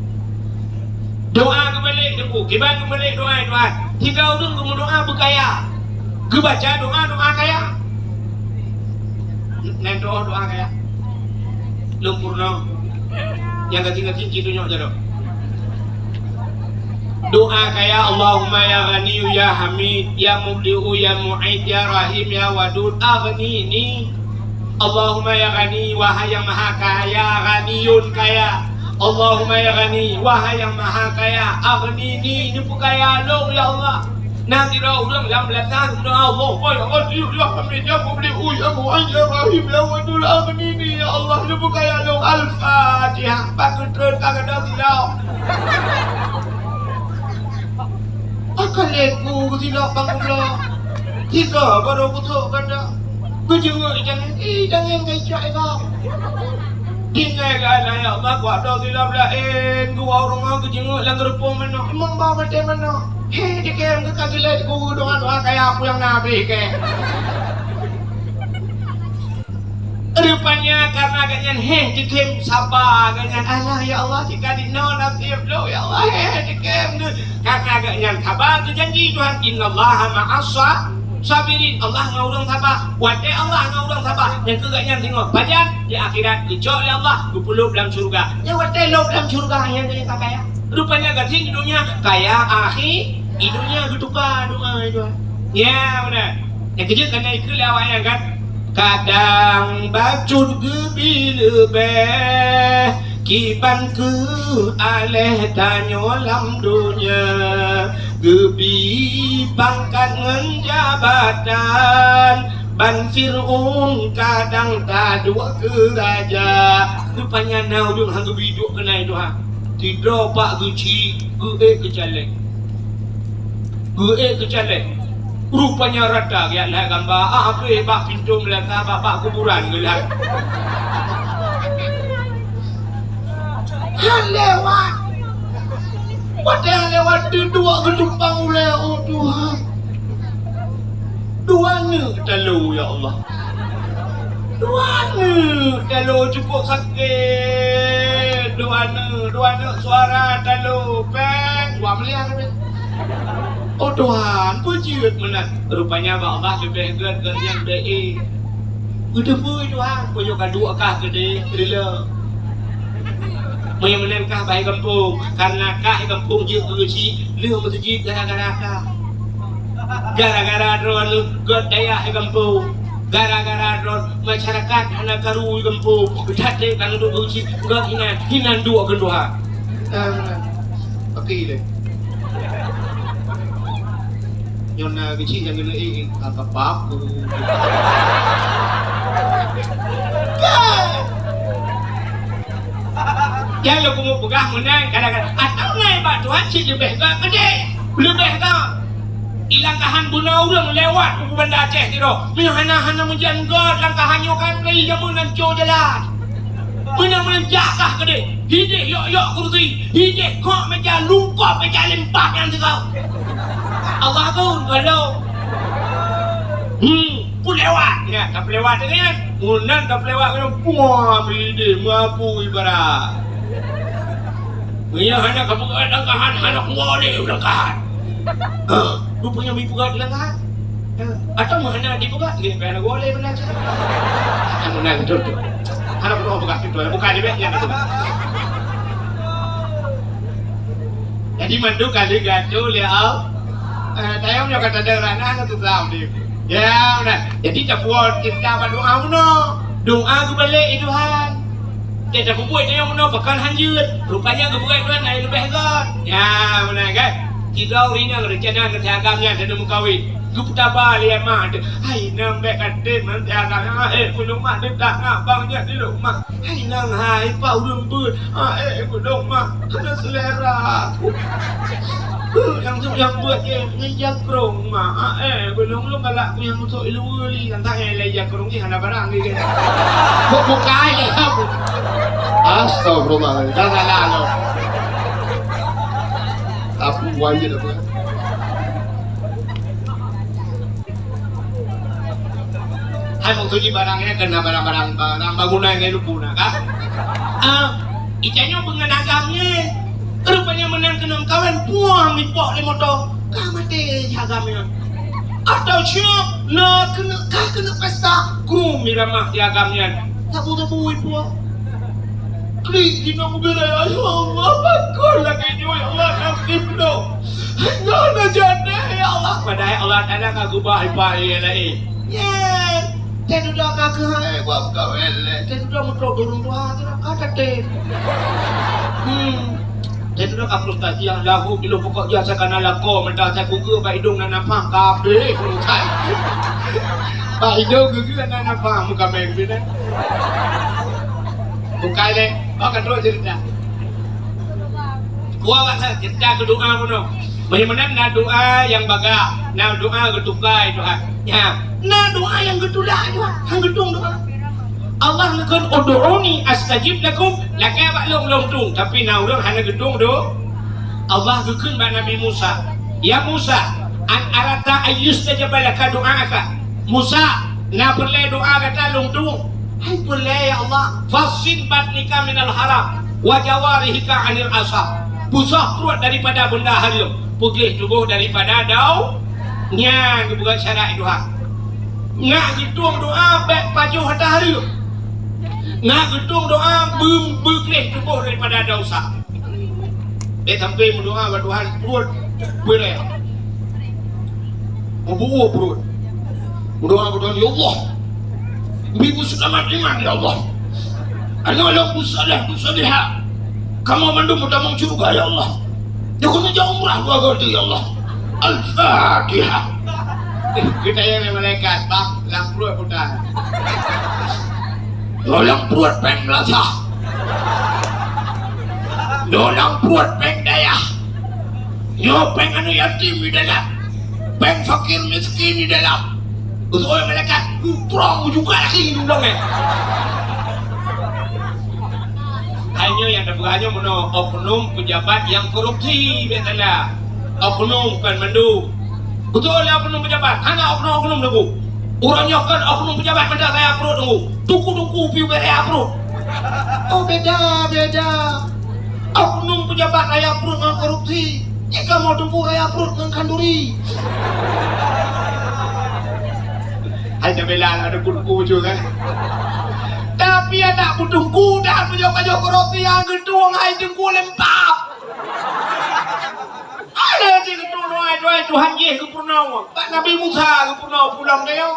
doa kembali debu, kiban kembali doa. Tiga orang kamu doa berkaya, kebaca doa kaya. Nen doa kaya. Lumpurno, yang kecil citunya aja doa kaya Allahumma ya Ghani ya Hamid ya Mubdi'u ya Mu'id ya Rahim ya Wadud aghnini Allahumma ya Ghani wahai yang maha kaya Ghaniyun kaya Allahumma ya Ghani wahai yang maha kaya aghnini nipu kaya lo ya Allah nanti dah ulang dalam belakang doa Allah ya Ghani ya Hamid ya Mubdi'u ya Mu'id ya Rahim ya Wadud aghnini ya Allah nipu kaya lo Al-Fatihah pakai terus kagak ada silau akalenku tidak bangunlah tiga baru kutuk kata kejenguk jangan kecak kau ingat kan ya Allah kuat dah tidak belain gua orang kejenguk lang gerupung mana emang bawa mati mana dikem ke kagilet ku doa kayak aku yang nabi ke rupanya karena ganyan dikem sabar ganyan Allah ya Allah jika dino nasib lo ya Allah dikem karena ganyan kabar janji Tuhan innallaha ma'as sabirin Allah ngaurang sabar wate Allah ngaurang sabar yang keganyan tengok bajan di akhirat dicok oleh Allah dipeluk dalam surga ya wate lo dalam surga yang ganyan kaya rupanya gating hidupnya kaya akhir hidupnya getuka doa itu ya benar yang kecil kena ikut lawaknya kan kadang bacut gebi lebih kiban ke aleh tanyo lam dunia gebi pangkat ngen jabatan ban Fir'un kadang tadua ke raja rupanya nau dung hang gebi duk kena itu ha tidak pak guci kecalek rupanya rata ya lah gambar apa bak pintu melaka bak kuburan gelah lewat wadah lewat dua gedumpang oleh oh Tuhan duanya telu ya Allah duanya telu cukup sakit duanya suara telu peng dua melihat oh Tuhan, pujiut menang. Rupanya Allah lebih gede yang dei. Udah pun Tuhan, punya kedua kah gede, rela. Mau menenkah bayi kampung, karena kah kampung je uji, lu masjid gara-gara kah. Gara-gara drone gede kampung. Gara-gara drone masyarakat anak karu kampung. Tadi kan duk uji, gak hinan dua kedua. Okey le. Yona kecil yang kena kakak paku. Yang lo kumu pegang menang kadang-kadang atau naik bak Tuhan cik lebih gede lebih tak ilangkahan guna orang lewat ke benda Aceh tu hana menjanggut langkahannya kan lagi jamu nanco jalan menanjakah gede hidih yok kursi hidih kok meja lungkop meja lempak yang tu kau Allah tu kalau pun lewat ya tak lewat dengan munan tak lewat kena puah hidih mampu ibarat punya hanya kamu langkahan hanya keluar ni langkahan rupanya mi pugat langkahan atau mana dibuka gini kena boleh benar saja akan menang betul tu anak perlu buka pintu buka dia yang itu jadi mandu kali gaduh lihat tayang yang kata derana tu tahu dia ya benar jadi tak buat kita berdoa doa kembali Tuhan dia dah buat dia yang mana bahkan hanjut rupanya kebuat Tuhan naik lebih hebat ya benar kan kita hari ni rencana ketiagamnya dan mengkawin kita balik mah hai nambah kadem nanti agak belum mah dia tak ngabangnya di rumah hai nang hai pak udah ber belum mah ada selera yang buat dia yang kerong mah belum galak yang untuk iluri kan tak yang kerong ni ada barang ni buka ya astagfirullah jangan lalu aku wajib apa hai maksudnya barangnya kena barang bangunan yang guna kan icanya pengenagamnya rupanya menang kena kawan buang mipok lemoto kah mati agamnya atau siap nak kena pesta krum miramah di agamnya tak butuh buang klik kita beraya ya Allah bakul lagi ya Allah nasib lo jangan jadi ya Allah padahal Allah ada kagubah ipai lain yeah dia sudah kakak buat kawin dia sudah mentok dorong doa kata dia dia sudah kapus tadi yang lahu bila pokok jasa kana lako mentah saya gugur pak hidung dan nampak kabe kurutai pak hidung gugur dan nampak muka baik bila bukai le akan terus cerita gua kata cerita ke doa mana bagaimana nak doa yang baga nak doa ketukai doa ya nah doa yang kedua yang gedung doa Allah nakon ud'uni astajib lakum laka bak long tung tapi nah urang hanya gedung do Allah gekun bak Nabi Musa ya Musa an arata ayyustajab laka doaaka Musa na perle doa kata long tung hai perle ya Allah fasin batnika minal haram wa jawarihika anil asab pusah keluar daripada benda haram pugih tubuh daripada dau nya bukan syarat doa ngak gedung doa baik paju hatta hari ngak gedung doa berkelih tubuh daripada dosa dia sampai mendoa kepada Tuhan perut boleh membuah perut mendoa kepada Tuhan ya Allah ibu selamat iman ya Allah anak musalah musaliha kamu mandum utamang surga ya Allah ya kena jauh umrah dua kali ya Allah Al-Fatihah kita yang malaikat bang lang perut putar dolang perut peng melasah dolang perut peng daya yo peng anu yatim di dalam peng fakir miskin di dalam untuk orang malaikat kurang juga lagi dulangnya hanya yang dapat meno oknum pejabat yang korupsi betala oknum kan mandu betul lah oknum pejabat hanya oknum nunggu orangnya kan oknum pejabat benda saya perut nunggu tuku piu bere perut oh beda oknum pejabat saya perut dengan korupsi jika mau tuku saya perut dengan kanduri ada bela ada kudu juga tapi ada kudungku dan pejabat korupsi yang gedung hai dengku lempap ada je gedung doa Tuhan ye ke purnawa Pak Nabi Musa ke purnawa pulang dia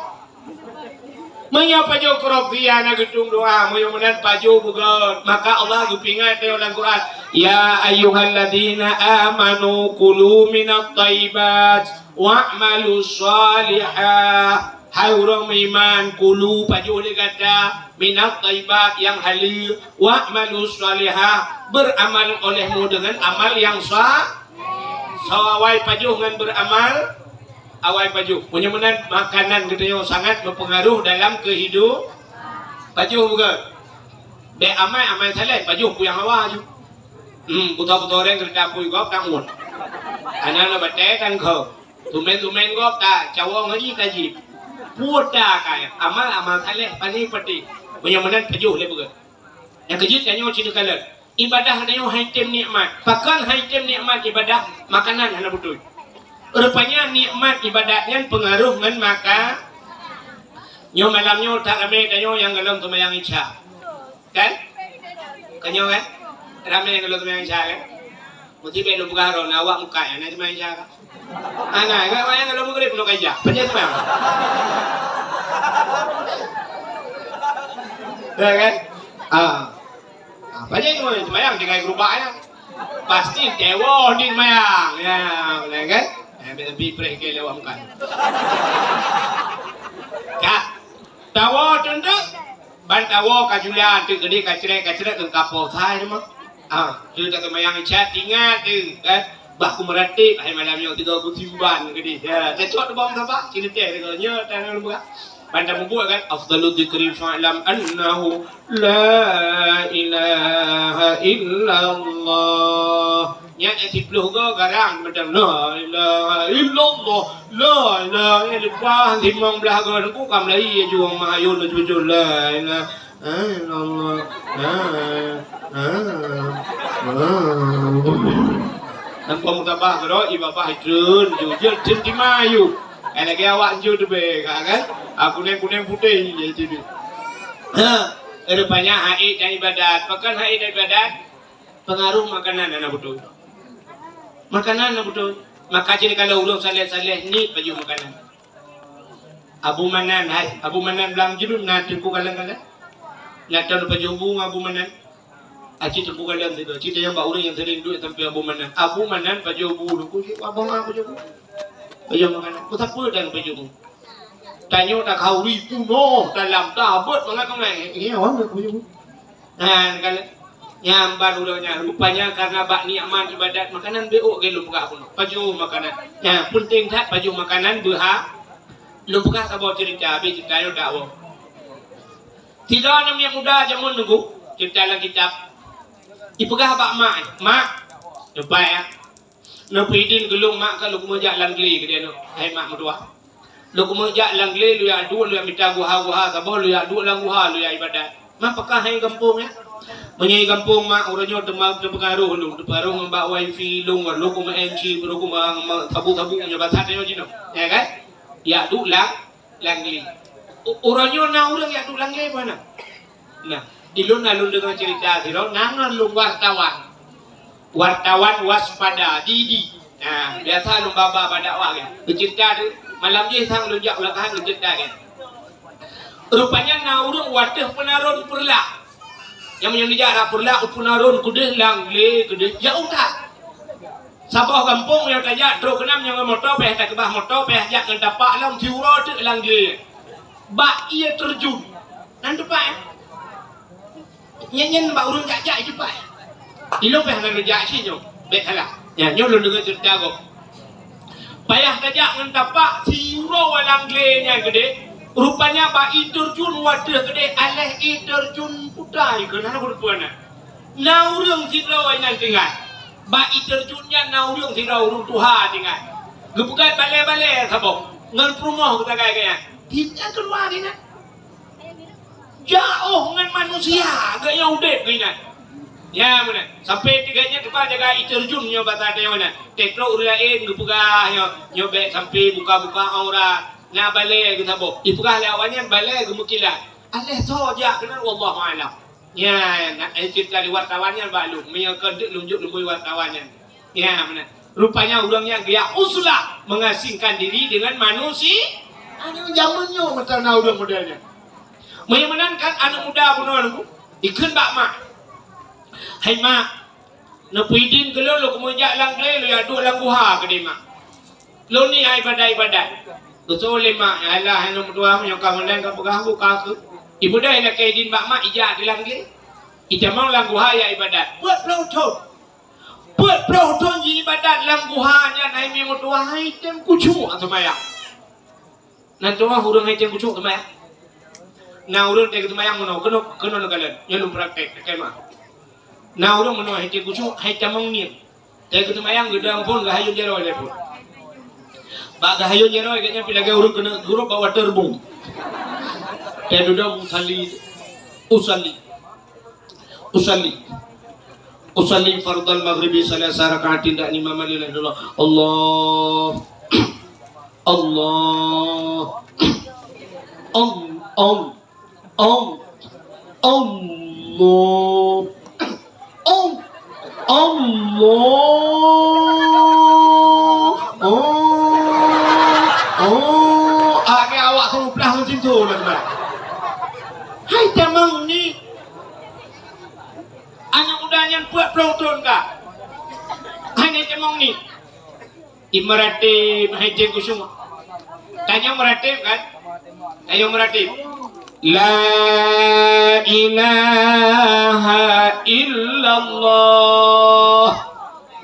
mengapa jo korupsi yang gedung doa mudah-mudahan paju bukan maka Allah gupingat dia dalam Quran ya ayyuhalladzina amanu kulu minat thayyibat wa'malu salihah. Hai orang beriman, kulu pajuh dia kata minat taibat yang halal, wa'malu salihah, beramal olehmu dengan amal yang sah. Awai pajuh dengan beramal, awai pajuh punya menan makanan kita sangat berpengaruh dalam kehidupan. Pajuh juga be amal saleh pajuh ku yang awal ju. Putar orang kerja pui gop tang un. Anak bate tang kho. Tumen gop ta cawong haji kaji. Puta kaya amal saleh pani pati. Punya menan pajuh le bukan. Yang kejut kanyo cina kalat. Ibadah kanyo haitem nikmat. Pakan haitem nikmat ibadah makanan hana betul. Rupanya nikmat ibadatnya pengaruh dengan maka. Nyo malamnya tak ramai kanyo yang galon tumayang isya. Kan? Kanyo kan? Ramai yang galon tumayang isya kan? Mesti belum buka ron awak muka ya nanti tumayang isya kan? Anak kan yang galon muka dia penuh kaya. Pajak tumayang. Ya kan? Pajak tumayang dengan gerubaknya. Pasti tewo di tumayang. Ya, boleh kan? Lebih perih ke lewat muka. Kak, tawo tunduk, ban tawo kajulan tu gede kacret ke kapal thai tu mah. Tu tak kemayang chat ingat tu kan. Baku meratip hai malamnya 30 timban gede. Ya, cocok tu bom apa? Cerita tu nya tangan buka. Ban tak buat kan afdalu dzikri fa'lam annahu la ilaha illallah. Nya 10 go garang macam la ilaha illallah la ilaha illallah timong belah go ku kam lai juang mahayun jujur la ilaha illallah nampak mutabah gero ibabah trun jujur cin timayu lagi awak jujur be kan aku kuning putih jadi rupanya haid dan ibadat pakan haid dan ibadat pengaruh makanan anak betul. Makanan nak betul. Maka jadi kalau ulung saleh ni baju makanan. Abu Manan hai, Abu Manan belang judul nak tipu kalang-kalang. Nak tahu baju bunga Abu Manan. Aci tipu kalang itu. Cerita yang bau orang yang sering duit sampai Abu Manan. Abu Manan baju bulu ku abang aku baju. Baju makanan. Ku tak apa dan baju. Tanya tak kau ribu no dalam tabut mengai. Ini awak baju. Nah kalau nyamban ulangnya rupanya karena bak nikmat ibadat makanan beok ke lu buka pun paju makanan ya penting tak paju makanan beha lu buka sabau cerita habis cerita yo dakwah tidak namanya muda jamun nunggu cerita dalam kitab ipegah bak mak depan ya no pidin gelung mak kalau kumajak langli ke dia no hai mak medua lu kumajak langli lu ya dua lu ya minta guha sabau lu ya dua lang guha lu ya ibadat mak pakah hai kampung ya menyai kampung mak orangnya terpengaruh lu terpengaruh membak wifi lu lu kuma NG lu kuma tabu-tabu nya batat yo jino ya kan ya du langli orangnya na orang ya du langli mana nah ilun alun dengan cerita siro nangan lu wartawan waspada didi nah biasa lu baba dakwah kan cerita tu malam je sang lu jak belakang cerita kan rupanya na orang wadah penaron perla yang menjadi pula upunarun kude langle kude ya udah sabah kampung yang kaya tro kenam yang motor peh tak kebah motor peh jak ngan tapak lam tiuro tu langle ba ia terjun nan depan nyen ba urun jak jak depan ilo peh ngan jak sinyo bet halah ya nyolon dengan cerita go payah kajak ngan tapak tiuro langle nya gede rupanya ba terjun wadah gede aleh terjun putai kenapa berpuana naurung sirau ainan tinggal ba terjunnya naurung sirau urung tuha tinggal gebukan bale-bale sabok ngan perumoh kita kaya tidak keluar ini jauh dengan manusia gak yang udah kena ya mana sampai tiganya depan jaga terjun nyoba tadi mana tekno urain gebuka nyobe sampai buka-buka aura na balik kita bo ipukah lawannya balik kemukilan aleh saja kenal wallahu alam ya nak cerita di wartawannya balu menyangka lunjuk lebih wartawannya ya mana rupanya orangnya dia uslah mengasingkan diri dengan manusia anu zamannya macam na urang modelnya menyenangkan anak muda punonku ikun bak mak hai mak no pidin kalau lu kemujak lang le lu ya duk lang guha ke dia mak Lo ni ai badai-badai. Betul mak alah anu dua yang kamu lain kau pegang aku. Ibu dah nak kaidin mak ijak dalam ke. Ida mau lagu haya ibadat. Buat pelauton. Buat pelauton ibadat dalam guhanya nai mi dua hai tem kucu atau maya. Nanti orang hurung hai tem kucu atau maya. Na hurung tem maya ngono kena kalian. Ya lu praktek kema. Na hurung ngono hai tem kucu hai tamang ni. Tem maya gedang pun gahayu jero le pun. Bak gahayu jero kayaknya pilih hurung kena hurung bawa terbung. Tem duduk usalli fardal maghribi salasa rakaat tidak imam lillahi Allah Allah Allah Agak awak tu pelah macam tu lah. Hai jamang ni anak mudanya buat pelauton kah? Hanya jamang ni Imaratib hai jeng kusung. Tanya meratib kan? Tanya meratib. La ilaha illallah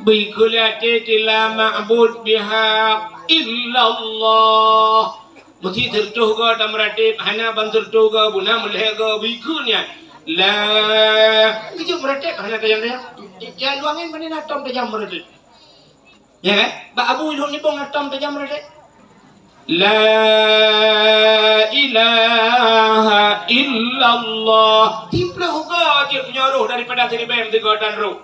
bikulati la ma'bud bihaq illallah. Mesti tertuh ke tamratib hana ban tertuh ke buna mulai ke bikunya la kejut meratib hana tajam dia jangan luangin mana atom tajam meratib ya kan bak abu ilmu ni bong atom tajam meratib la ilaha illallah tiplah ke dia punya roh daripada teribam tiga roh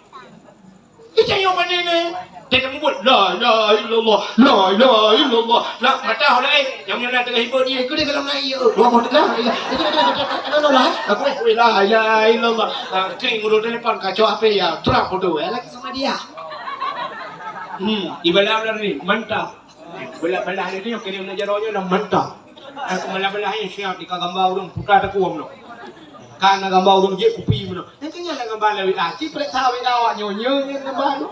kita yang mana ni dia nak buat la ilaha illallah la ilaha illallah la mata holai yang nak tengah hibur dia ke dia kalau naik dua motor lah aku la ilaha illallah kering urut telefon kacau apa ya terang bodoh lagi sama dia ibadah benar ni mantap belah ni yang kirim najaronya dah mantap aku belah yang siap di gambar urung putra aku amno kan gambar urung je kupi mno nanti yang gambar lewi aci plek tahu awak nyonyo yang gambar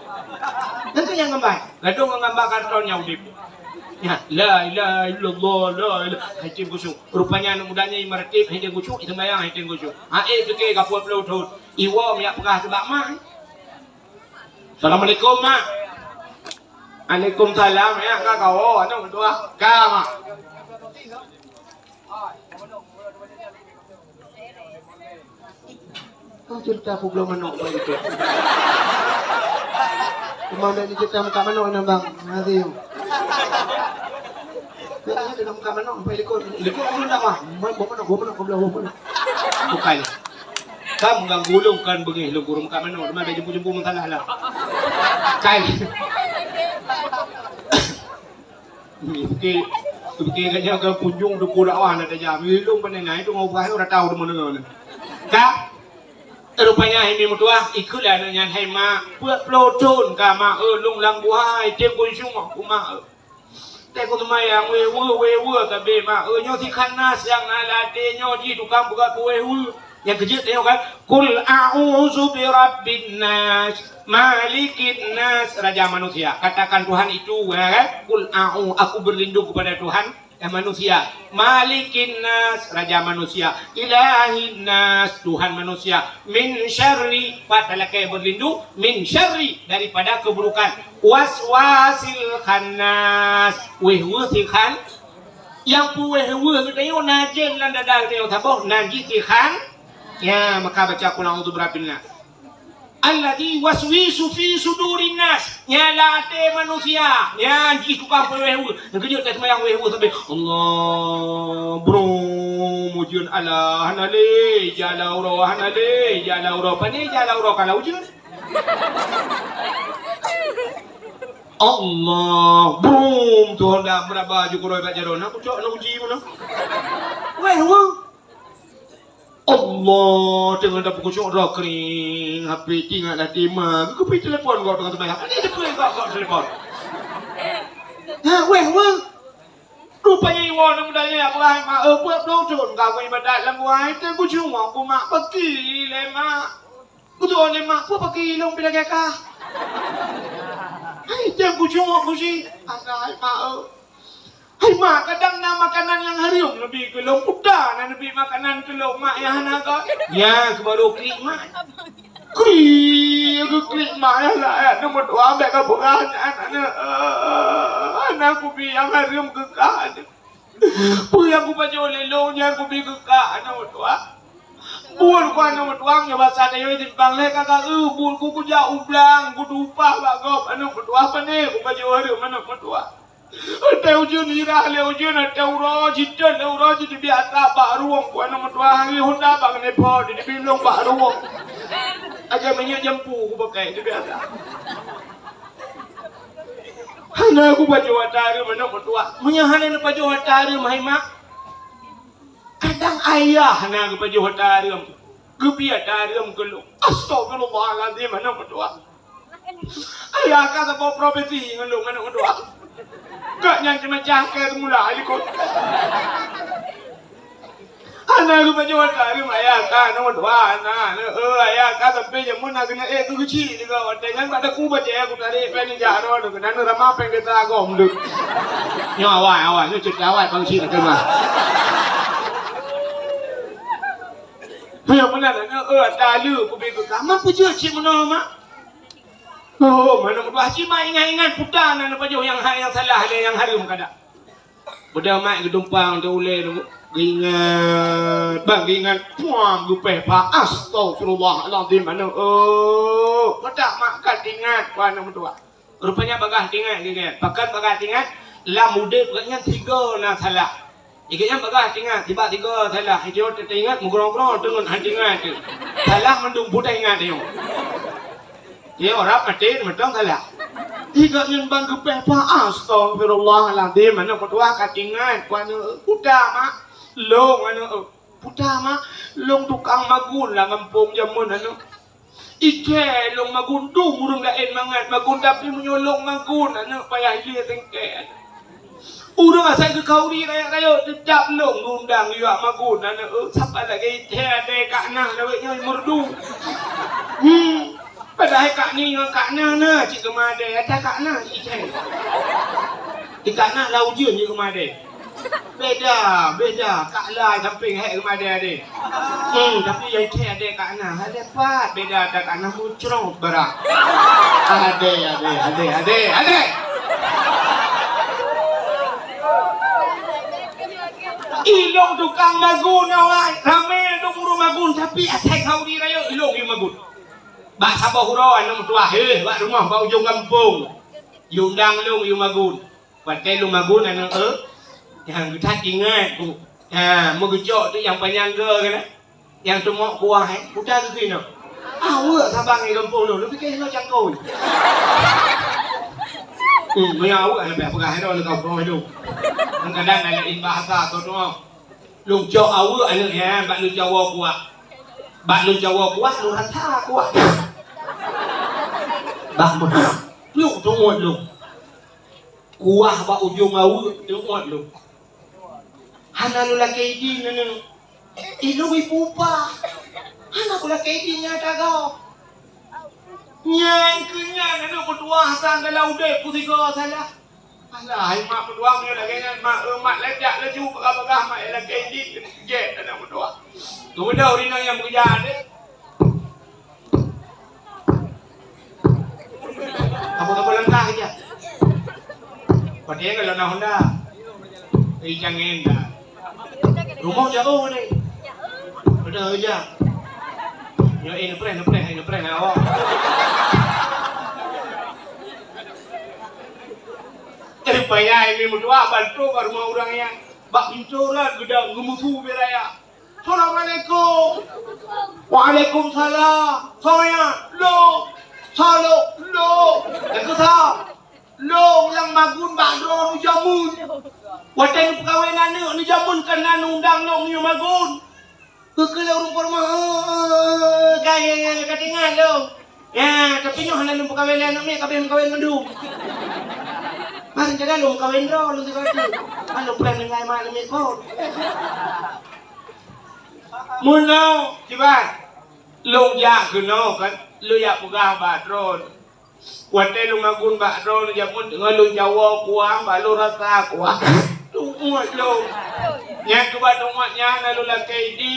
nanti yang gambar gadung gambar kartonnya udip ya la ilaha illallah la ilaha hajim kusuk rupanya anak mudanya imaratib hajim kusuk itu bayang hajim kusuk fikir kapur pelautot iwa miak pegah sebab mak assalamualaikum mak Waalaikumsalam ya kau anak dua kama cerita aku belum menok begitu. Kemana ni cerita muka menok nambang nanti. Kerana dalam muka menok sampai lekor aku nak mah. Bawa menok. Bukan. Kamu gang gulung kan bengi lu guru muka menok, mana jumpu mentalah lah. Kai. Fikir kanya ke kunjung duku dakwah nak jam. Ilung panenai tu ngobah ora tahu di mana. Kak rupanya ini mutua ikutlah dengan hema buat pelauton kama lung lang buai tem kunsung kuma te ko mayang we kabe ma nyo si khanas yang alade nyo di tukang buka we yang kejut tengok kan kul a'udzu birabbin nas malikin nas raja manusia katakan Tuhan itu kan kul aku berlindung kepada Tuhan manusia malikin nas raja manusia ilahin nas Tuhan manusia min syarri padahal kayak berlindung min syarri daripada keburukan waswasil khannas wehwusil khan yang puwehwu kita najen dan dadal teo taboh najis khan ya maka baca qul a'udzu birabbin nas alladzi waswisu fi sudurin nas nyalate manusia ya ji tukang wewu ngejut kat sembahyang wewu sampai Allah bro mujun ala hanale jalauro pani jalauro kalau ujun Allah bro Tuhan dah berapa jukuroi baca dona aku cok nak uji mana wewu Allah dengan dah pukul syurga kering HP tinggal dah timah aku pergi telefon kau dengan teman ini dia pergi kau telefon rupanya iwan mudanya apa buat pelauton kau ibadat lam wahai aku cuma aku mak pergi lemak betul lemak aku pergi long bila kekah hai Jangan ku cuma ku sih. Hai mak. Hai mak kadang na makanan yang harium lebih ke long kuda na lebih makanan ke long mak yang hana ka. Ya kebaru klik mak. Klik mak ya lah. Nomor dua ambek ka bukan anak ku bi yang harium ke ka. Puyang ku baca oleh long yang ku bi ke ka nomor dua. Bul ku nomor dua nya bahasa dayo di Bangladesh kakak bul ku jauh blang ku dupa bagop nomor dua apa ni ku baca harium nomor dua. Ada ujian ira le ujian ada uro jidan le uro jadi biasa pak ruang ku nomor dua hari Honda bang ne po di bilong pak ruang. Aja minyak jampu ku pakai di biasa. Hana aku baju hatari mana berdua. Menyahana ni baju hatari mahai mak. Kadang ayah hana aku baju hatari. Gebi hatari keluk. Astagfirullahaladzim mana berdua. Ayah kata bawa profesi ngeluk mana berdua. Gak yang cuma cakap mulai ikut. Anak aku baju hatari ayah kan nomor dua anak. Ayah kata sampai jamun nak kena tu kecil juga. Dengan pada ku baca aku tarik pen jaro tu kena ramah pen kita agom tu. Nyo awal ni cerita awal bangsi nak kena. Yang mana ada lu ku begitu. Kamu pujuk cik mana mak? Oh mana berdua cik mak ingat putar nak baju yang salah yang harum kada. Budak mak gedumpang tu uleh tu. Ingat bang ingat puang gupe pa astagfirullahaladzim mana pada mak kat ingat mana berdua rupanya bagah ingat pakat bagah ingat la muda bagahnya tiga na salah ikatnya bagah ingat tiba-tiba salah itu teringat mugrong-grong dengan ingat salah mendung budak ingat dia dia orang mati mentang salah ikatnya bang gupe pa astagfirullahaladzim mana berdua kat ingat mana budak mak long putar mak long tukang magun lah ngampung jamun ike long magun tu murung lain mangat magun tapi menyolong magun payah dia tengket urang asal ke kauri raya tetap long ngundang juga magun siapa lagi ike ada kak nah lawetnya merdu padahal kak ni dengan kak nah cik kemade ada kak nah ike kak nah laujian cik kemade beda kak lai samping hek kemada dia tapi yang cik ada kak nah ada pat beda ada kak nah muncrong berak ada ilong tukang magun awak rame duk muru magun tapi asai kau di raya ilong yang magun bak sabah hurauan nom tua bak rumah bak ujung kampung yundang long yung magun pakai long magun yang kita ingat tu, mengejok tu yang penyangga kan, yang semua kuah putar tu kena. Awak sabang ni kampung tu, lebih kena cangkul. Punya awak lebih apa kah ada kampung tu. Kadang ada bahasa tu tu. Lung jok awak anak ya, bak lu Jawa kuah, lu rasa kuah. Bak lu tu muat lu. Kuah bak ujung awak tu muat lu. Hana lu laki di nenu, ilu ibu pa, hana lu laki di nyata kau, nyang kenyang nenu berdua sang kalau udah putiga salah, alah mak berdua punya lagi kan mak lejak leju bagah mak laki di jet nenu berdua, kemudian orang yang bekerja deh, apa langkah aja, padahal kalau nak Honda, jangan dah. Rumah jauh ni. Ada aja. Ya ini pren awak. Jadi payah ini berdua bantu ke rumah orang yang bak pincoran gedang gemusu beraya. Assalamualaikum. Waalaikumsalam. Saya lo. Yang kesal. Lo yang magun badro nu jamun. Wadah perkahwinan ni jamun kena undang long ni magun. Kalau orang rumah gaya katingan lo. Ya, tapi nyoh hana perkahwinan ni kabeh kahwin mendung. Mari jaga lo kahwin ro lu sekali. Anu plan dengan mak ni ko. Muno, cibat. Long ya kuno kan lu ya pegah badro. Wate lu magun bak ro jamun dengan lu Jawa kuang bak lu rasa kuang. Tungguat lu. Yang kebatungatnya lalu lakai di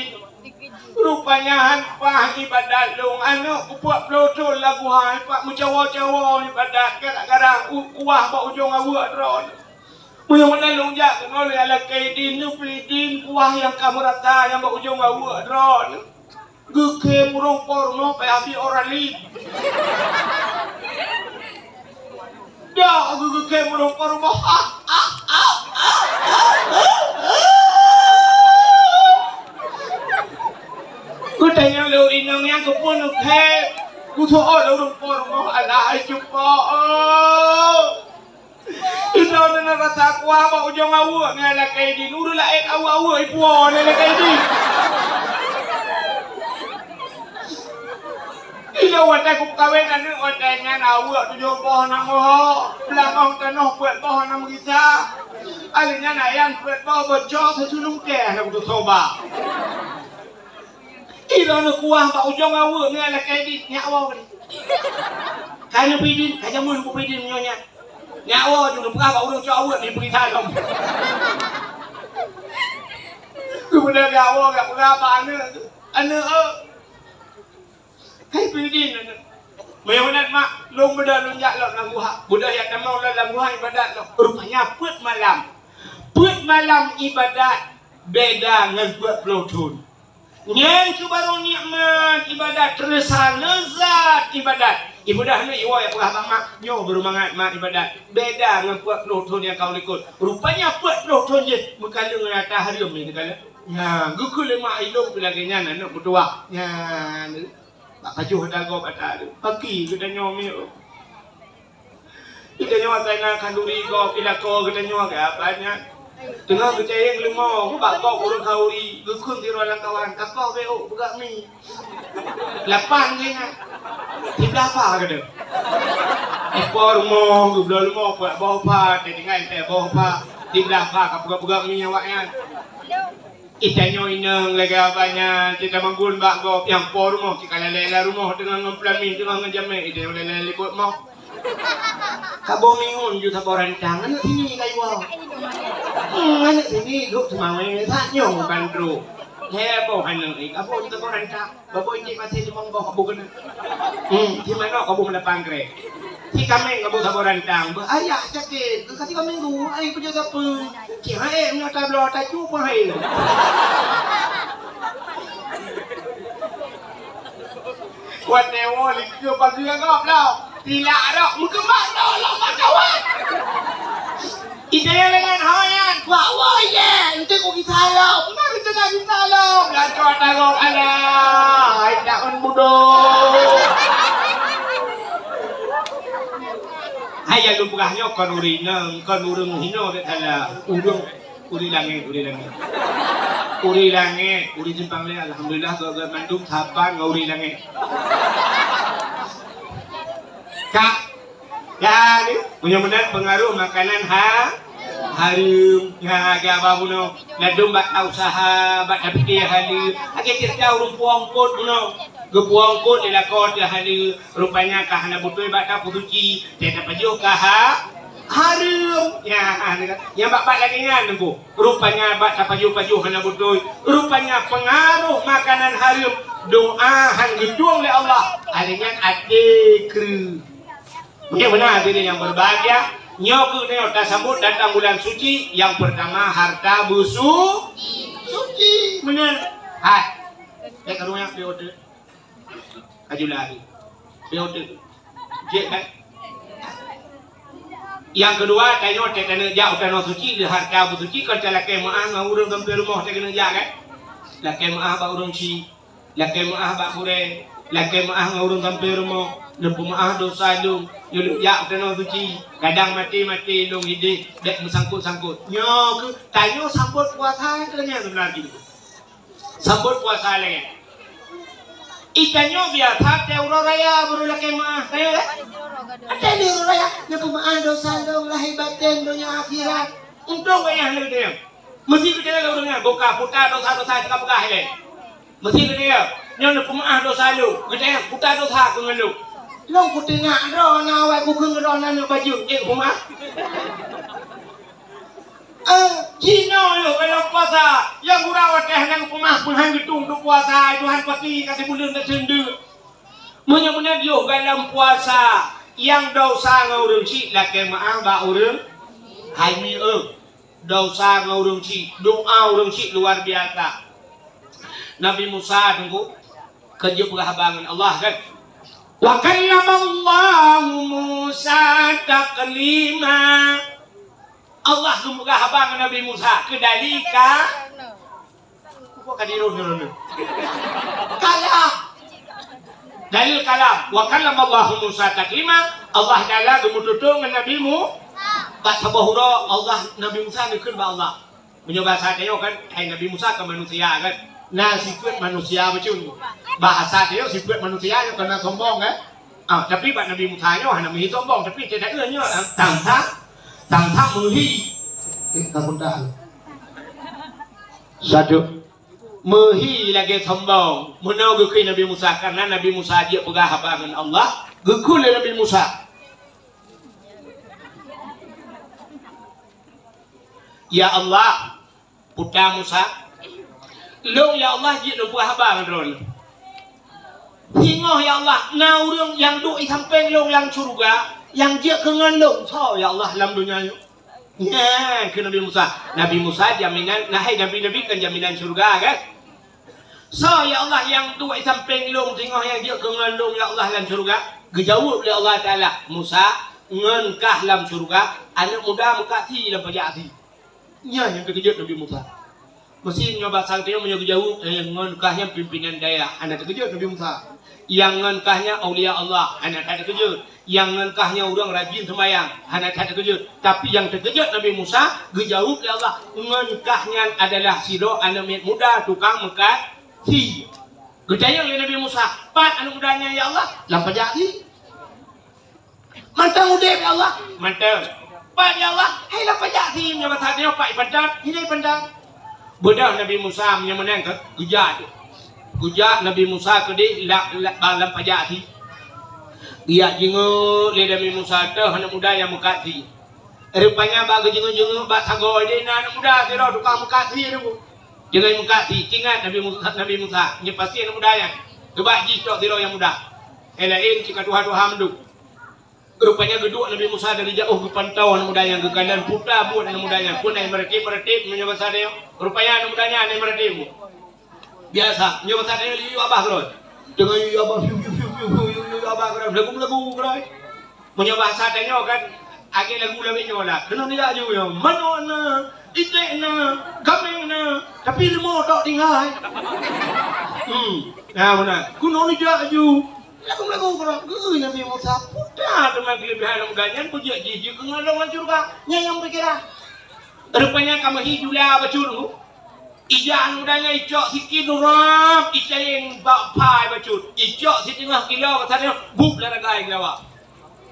rupanya hanpah ibadat lu anu buat pelotol lagu hai pak mencawa-cawa ibadat kadang-kadang kuah bak ujung awak ron. Yang mana lu jak kenal ya lakai di nu pidin kuah yang kamu rata yang bak ujung awak ron. Geke murung porno pe abi orali. Dah geke murung porno. Ku tanya lu inang yang ku pun ke ku tu orang murung porno ala jumpa. Ino na rasa kuah ba ujung awak ngala kay di nuru lain awak ipu na kay di. Ilo watai ku kawin anu watainya awak tujuh pohon nama belakang tanah buat pohon nama kita. Alinya nayan buat pohon bocor sesulung ke nak tu soba. Ilo nu kuah ba ujung awak ngala kay di nyawa ni. Kaya pidin, kaya mun ku pidin nyonya. Nyawa juga bukan ba urang cawak ni pergi talong. Kemudian nyawa gak berapa anu hai pidin meyawanat mak long beda lunjak lok lagu hak budaya tamau lagu hak ibadat lok rupanya put malam ibadat beda dengan buat pelotun yang baru nikmat ibadat terasa lezat ibadat ibadah ni iwa yang pernah mak nyo berumangat mak ibadat beda dengan buat pelotun yang kau ikut rupanya buat pelotun je berkala dengan atas harium ni kala ya gukul mak ilung pelaganya nak berdua ya tak kajuh dah kau kata tu. Pagi kita nyomi. Kita nyomi tanah kanduri kau pilih kau kita nyomi ke apanya. Tengah kita yang lima, bak kau urut kauri, gukun di ruang kawan, kakau beo buka mi. Lapan je kan. Tiba apa kata? Ekor rumah, gubla rumah buat bawah pa, tinggal teh bawah pa. Tiba apa kau buka mi awaknya. Itanyo inang lagi apanya kita manggun bak gop yang por rumah kita lela rumah dengan ngempelamin dengan ngejame itu lela likut mau kabo mingun juta boran tangan ini kayu anak ini duk semau tak nyong bandru hebo hanang ik kabo juta boran tak babo ini masih cuma bawa kabo kena di mana kabo mendapat grek si kami kabo saboran tang ayah cakap kasi kami dulu ay penjaga pun kira nyata belum tak cuba hai kuat dewa likio pagi ngap lau tidak dak mukemah tolong kawan ide dengan hayan bawa ye ente ko kita lau benar kita nak kita lau la cuat tagok ala tidak on budo hayya lu bukannya kon urung hino de kala uri langit uri jempang le alhamdulillah ga mandum thapan uri langit kak ya ni punya benar pengaruh makanan harum ya ga babuno nadum bak usaha bak pikir hali ake kita urung puangkot buno gepuangkot dilakot hali rupanya kahana butoi bak putuci teta pajo harum ya yang bapak lagi ngan bu rupanya bak pajo hana butoi rupanya pengaruh makanan harum doa hang gedung oleh Allah adanya adekru ya benar ini yang berbahagia nyoku neo tasambut datang bulan suci yang pertama harta suci benar hai karunya beode kajulari beode je kan yang kedua tanyo tekana jauh tanah suci di harta suci kalau laki maah ngurung sampai rumah tekana ja kan laki maah ba urung ci laki maah ba pure laki maah ngurung sampai rumah lempu maah dosa lu yuluk ya tanah suci kadang mati lu ide dek sangkut nyo tanyo sambut puasa katanya sebenarnya sambut puasa lagi ikannya biar hati urang raya baru laki maah kayo kan ada di urang raya lempu maah dosa lu lahir batin dunia akhirat untung kaya hal dia mesti kita urangnya buka putar dosa cakap buka hal mesti kita nyo lempu maah dosa lu kita putar dosa dengan lu long ku tengah ro na awak ku keung ro na baju je rumah. Cina yo kalau puasa yang gurau teh nang rumah penghang gedung tu puasa Tuhan pati kasih bulan tak cendu. Menyamanya yo dalam puasa yang dosa ngurung ci là kèm áo ba urung 20 dosa ngurung ci doa urung ci luar biasa. Nabi Musa tunggu kerja penghabangan Allah kan. Wa kallamallahu Musa taklima. Allah penghabangan Nabi Musa kedalika. Kok kadirun kalam. Dalil kalam. Wa kallamallahu Musa taklima. Allah Taala gemututung dengan Nabi Musa. Bak sabahura Allah Nabi Musa nikun ba Allah. Menyoba satyo kan hai Nabi Musa ke manusia kan. Nah sifat manusia macam bahasa dia sifat manusia yang kena sombong kan. Tapi bak Nabi Musa nya hanya menghi sombong tapi tidak nya tantang menghi. Kamu tak. Satu mehi lagi sombong. Menau gekui Nabi Musa karena Nabi Musa dia pegah dengan Allah. Gekul Nabi Musa. Ya Allah, putra Musa, long ya Allah dia nak buat apa kan ron? Hingoh ya Allah, naurung yang duk samping long yang surga, yang dia kengan long, so ya Allah dalam dunia ni. Ya, ke Nabi Musa. Nabi Musa jaminan, nahai Nabi kan jaminan surga kan? So ya Allah yang duk samping long, tengok yang dia kengan long ya Allah dalam surga. Dijawab oleh Allah Taala, Musa, ngenkah dalam surga, anak muda mengkati dalam pajak ya yang terkejut Nabi Musa. Mesti nyoba sangkanya menyebut jauh ngankahnya pimpinan daerah. Anak terkejut Nabi Musa. Yang ngankahnya aulia Allah. Anak tak terkejut. Yang ngankahnya orang rajin sembahyang. Anak tak terkejut. Tapi yang terkejut Nabi Musa dijawab oleh Allah. Ngankahnya adalah siro anak muda tukang mekat si. Gejaya oleh Nabi Musa. Pat anak mudanya ya Allah. Lampa jadi. Mantang udep ya Allah. Mantang. Pak ya Allah, hai lah pajak si menyebut hati pak pandang, ini pandang. Bodoh Nabi Musa menyemenang ke gujat, Nabi Musa ke di dalam pajak si. Dia jengut le Nabi Musa tu anak muda yang mengkati. Rupanya bagi jengut bak sagoi dia anak muda kira tukang mengkati tu. Jangan mengkati, ingat Nabi Musa, ni pasti anak muda yang kebak jicok tiro yang muda. Elain jika Tuhan menduk. Rupanya geduk Nabi Musa dari jauh kepantau anak mudanya ke kanan putar buat anak mudanya pun naik meretip menyebut sadeo. Rupanya anak mudanya naik meretip biasa menyebut sadeo yu abah keroi dengan yu abah yu abah keroi lagu keroi menyebut sadeo kan agak lagu nyola kena dia aju yo manona itekna kamengna tapi lemo tok tinggal nah mana kuno dia aju lagu keroi Nabi Musa putar teman kelebihan mudanya pujak jiji kengalangan surga nyayang berkira. Rupanya kamu hiduplah bacur ijaan mudanya icok sikit nurap icayeng bapai bacur icok setengah kilo katanya buk laragai lawa.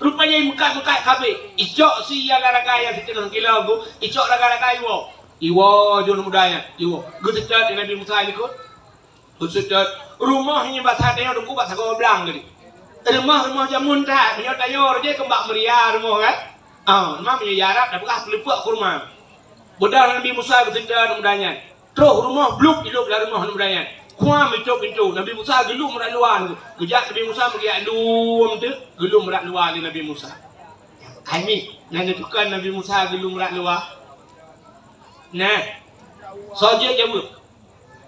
Rupanya mekat kabe icok si yang laragai yang setengah kilo bu icok laragai iwo jun mudanya iwo gutetat Nabi Musa ikut gutetat rumahnya batadnya dulu bat sago blang tadi. Rumah jamun tak, punya tayor je kembak meria rumah kan? Rumah punya jarak, dah bekas pelipuk ke rumah. Bodoh Nabi Musa bertindak mudanya. Terus rumah bluk hidup dalam rumah mudanya. Kuam pintu. Nabi Musa gelum merak luar. Kejap Nabi Musa melihat lum tu, gelum merak luar di Nabi Musa. Kami, nak tukar Nabi Musa gelum merak luar. Nah, saja jawab.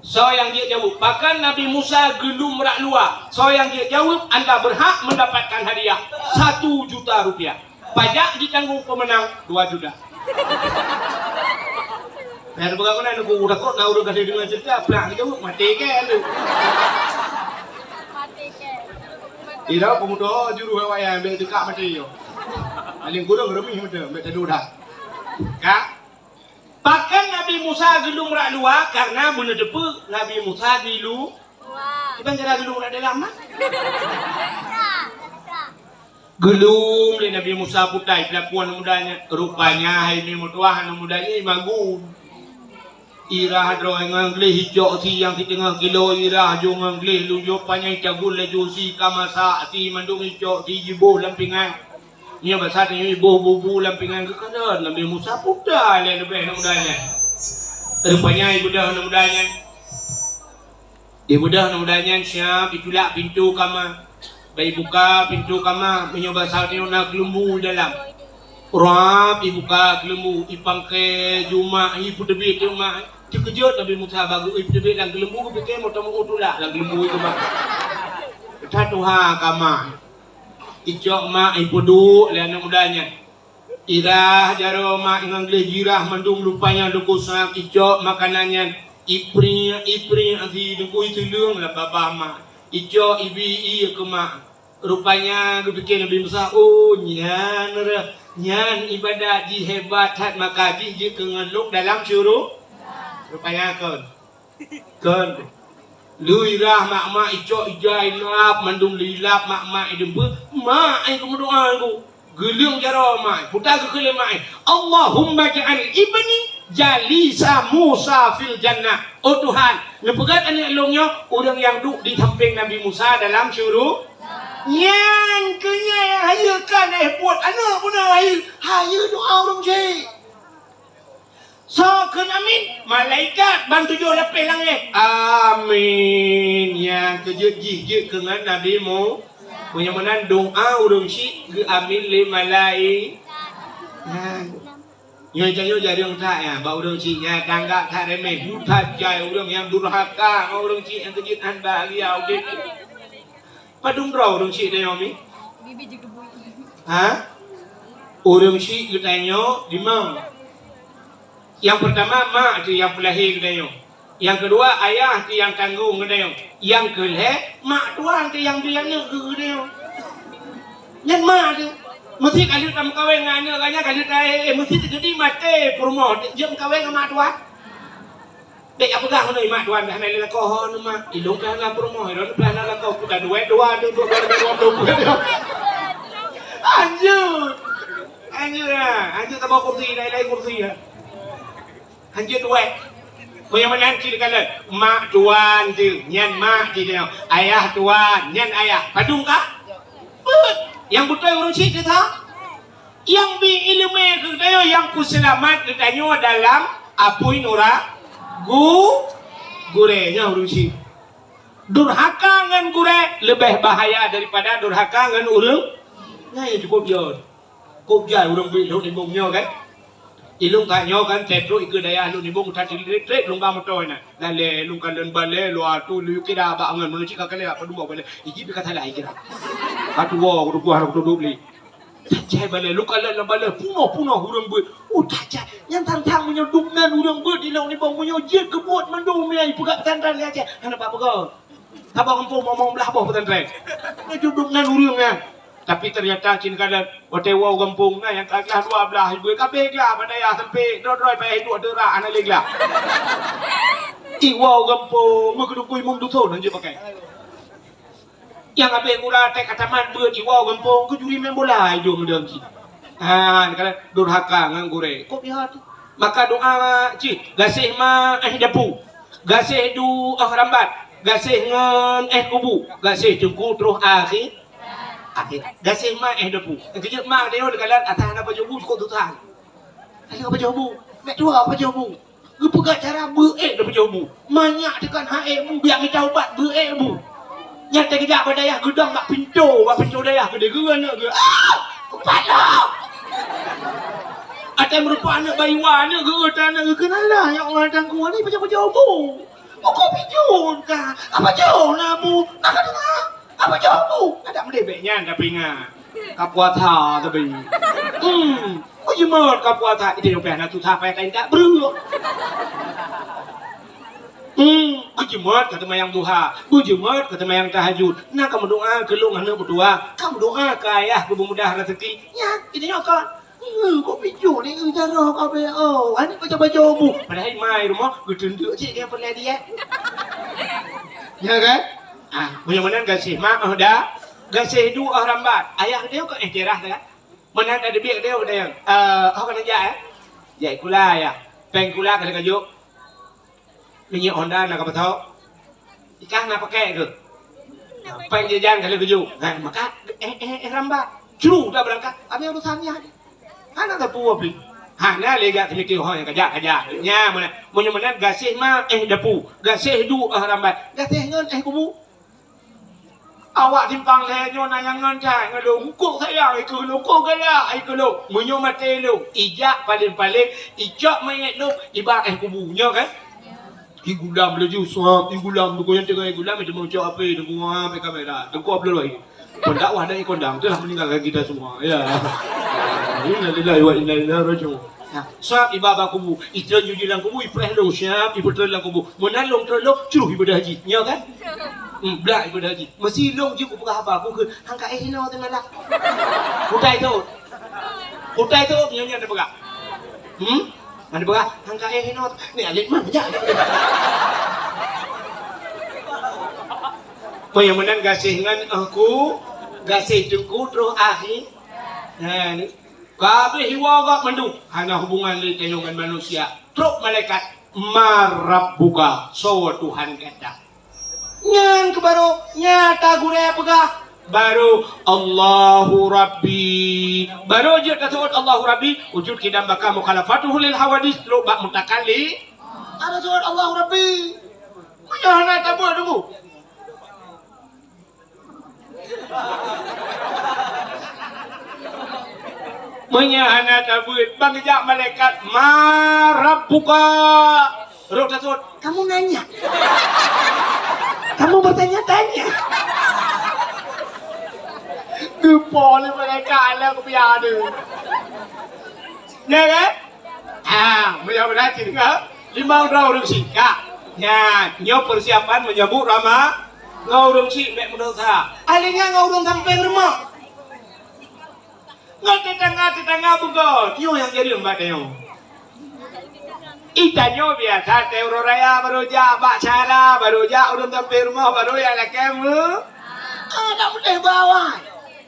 So yang dia jawab, bahkan Nabi Musa gelum merak luar. So yang dia jawab, anda berhak mendapatkan hadiah 1 juta rupiah. Pajak ditanggung pemenang 2 juta. Nah, bagaimana nak udah kok nak udah kasih dengan cerita, pelang jawab mati kan tu. Mati kan. Tidak pemuda juru hewan yang ambil dekat mati yo. Aling kurang remih macam, ambil tadu dah. Kak. Bahkan Nabi Musa gelum merak luar karena bunuh depu Nabi Musa gilu. Kita cara gelum merak dalam mah. Gelum le Nabi Musa putai pelakuan mudanya. Rupanya ini mutuah anak mudanya imagun. Irah droi ngangli hijau si yang di tengah kilo irah jo ngangli lu jo panjang cabul le jo si kamasa si mandung hijau si jibo lampingan. Nya bahasa ni ibu bubu lampingan ke kanan Nabi Musa puda le lebih mudanya. Rupanya ibu dah mudanya. Ibu dah mudanya siap ditulak pintu kamar. Bayi buka pintu kamar menyoba saat ni nak lembu dalam. Rap dibuka lembu ipang ke juma ibu debit juma. Terkejut Nabi Musa bagu ibu debit dan lembu ke fikir mau tamu utula dan lembu itu mak. Tatuha kamar. Icok mak ibu du le anak mudanya. Irah jaro mak ingang le jirah mandung lupanya duku sak icok makanannya ipri anti duku itu lung lah baba mak. Ijo ibi ke mak rupanya gue pikir Nabi Musa oh nyan ibadah ji hebat hat maka ji kengeluk dalam syuruk rupanya kon luirah mak ijo ijai lap mandung lilap mak idembe mak ai ku doa aku gelung jaro mak putar ke kele mak Allahumma ja'al ibni jalisa Musa fil jannah. Oh Tuhan, lepegat anak elongnya orang yang duduk di samping Nabi Musa dalam syuruk. Yang kenya hayakan buat anak pun haya doa orang cik. So ken amin, malaikat bantu jo lepeh langit. Amin. Yang kejejih dengan Nabi Mu. Punya menan doa orang cik ke amin le malaikat. Nyoy jadi orang tak ya, bau orang cik ya tangga tak remeh, buta jai orang yang durhaka, orang cik yang kejut anda liau dek. Padung draw orang cik dia ni. Bibi juga bui. Ha? Orang cik katanya di mana? Yang pertama mak tu yang pelahir katanya. Yang kedua ayah tu yang tanggung katanya. Yang kelih mak tuan tu yang dia nak katanya. Yang mak tu mesti kali tam kawin nganya kanya kali mesti jadi mate promo jam kawin sama tuan. Dek aku dah mana mak tuan dah nai lakoh nu mak ilung dah la promo ron plan la lakoh ku dah dua tu anjur tak bawa kursi lain kursi ya. Anjur dua. Punya mana ciri kalian mak tuan tu nyan mak dia ayah tuan nyan ayah padung kah? Yang betul orang cik kita yang bi ilmu kita yang ku selamat ditanya dalam apui nura gurenya orang cik durhaka ngan gure lebih bahaya daripada durhaka ngan orang nah cukup jauh orang bi lu ni bungnya kan ilung tanya kan tetro ikut daya lu ni bung tadi retret lungga motor na lale lungkan dan bale lu atu lu kira ba ngan mun cik kale apa dua bale iki bi kata lai kira atu wo aku harap duduk beli tajai bale lu kala la bale puno hurang ber tajai yang tantang punya duknan hurang ber di laut ni bang punya je kebut mandung ni ai pegat tantang ni aja ana apa kau abang kampung ngomong belah bawah pesantren ni duknan hurang ya tapi ternyata cin kada hotewa kampung na yang kagah dua belah ibu kabeh lah bandaya sampai droi pai dua dera ana leglah iwa kampung mengkudukui mung dusun anje pakai yang abe kura tek kataman beut iwa kampung ku juri main bola hidung deung ci kala durhaka ngan gure kok lihat maka doa ci gasih ma dapu gasih du rambat gasih ngan kubu gasih jengku terus akhir gasih mak depu kejut mak dia dekat atas apa jobu kok tutan ada apa jobu mek dua apa jobu gue pegat cara beek depu jobu banyak dekat hae mu biar kita ubat beek mu nyata kejap badaya gedang mak pintu daya gede geun ge ubat lah ada merupa anak bayiwan ge tanah ge kenalah yang orang tangku ni apa jobu kok pinjun ka apa jobu namu nak apa jawabu? Ada mendebeknya ada pinga. Kapuata tapi. Kau jemur kapuata itu yang pernah tu sampai kain tak beru. Kau jemur kata mayang duha, kau jemur kata mayang tahajud. Nah kamu doa ke lu anak berdua, kamu doa ke ayah ke mudah rezeki. Ya, ini kan. Kau pinjau ni cara kau be. Oh, ani kau coba jawabu. Padahal mai rumah kau tunduk cik dia pernah dia. Ya kan? Mudah-mudahan gasih mak dah gasih dua rambat ayah dia kok cerah tak mana ada biak dia udah yang kau kena jai jai kula ya peng kula kena kajuk minyak Honda nak apa tahu ikan nak pakai ke penjajan kali keju nah maka ramba curu dah berangkat apa urusannya anak tak puas beli hana lega mikir yang kajak nya mana gasih mah dapu gasih du ramba gasih ngan kubu awak timpang lehnyo nayangan cai ngelung kok saya itu lu kok gala itu lu munyo mate lu ijak paling ijak mayat lu iba kubunya kan igulam leju suap igulam tu yang tengah igulam itu mau cak apa itu gua kamera tengku upload lagi kondak wah dari kondang tu lah meninggalkan kita semua ya inna lillahi wa inna ilaihi raji'un suap iba kubu itu jujulan kubu ipreh lu siap ibu terlang kubu menalung terlok curuh ibadah haji ya kan belak ibadah haji mesti long je ku apa aku ke hangka hino tengah lah hutai tu nyonya ada pegak ada pegak hangka hino ni alik mana aja Payamanan gasih ngan aku gasih tungku terus akhir ni kabeh hiwa gak mandu hana hubungan li dengan manusia truk malaikat marab buka sawa Tuhan kata nyan ke baru nyata gure pegah baru Allahu Rabbi baru je kata Allahu Rabbi wujud kidam baka mukhalafatuhu lil hawadis lu bak mutakalli ada surat Allahu Rabbi mana tabu tunggu menyahana tabut bangja malaikat marab buka roh tasut kamu nanya kamu bertanya-tanya gepol malaikat lah aku biar ada ya kan biar berhati dengar 5 orang sikap ya nyo persiapan menyambut Rama ngau si mek mendosa alingnya ngau sampai rumah ngati tengah bugo tio yang jadi mbak teo itanyo biasa teuro raya baru ja bacara baru ja urun sampai rumah baru ya lekemu ada boleh bawa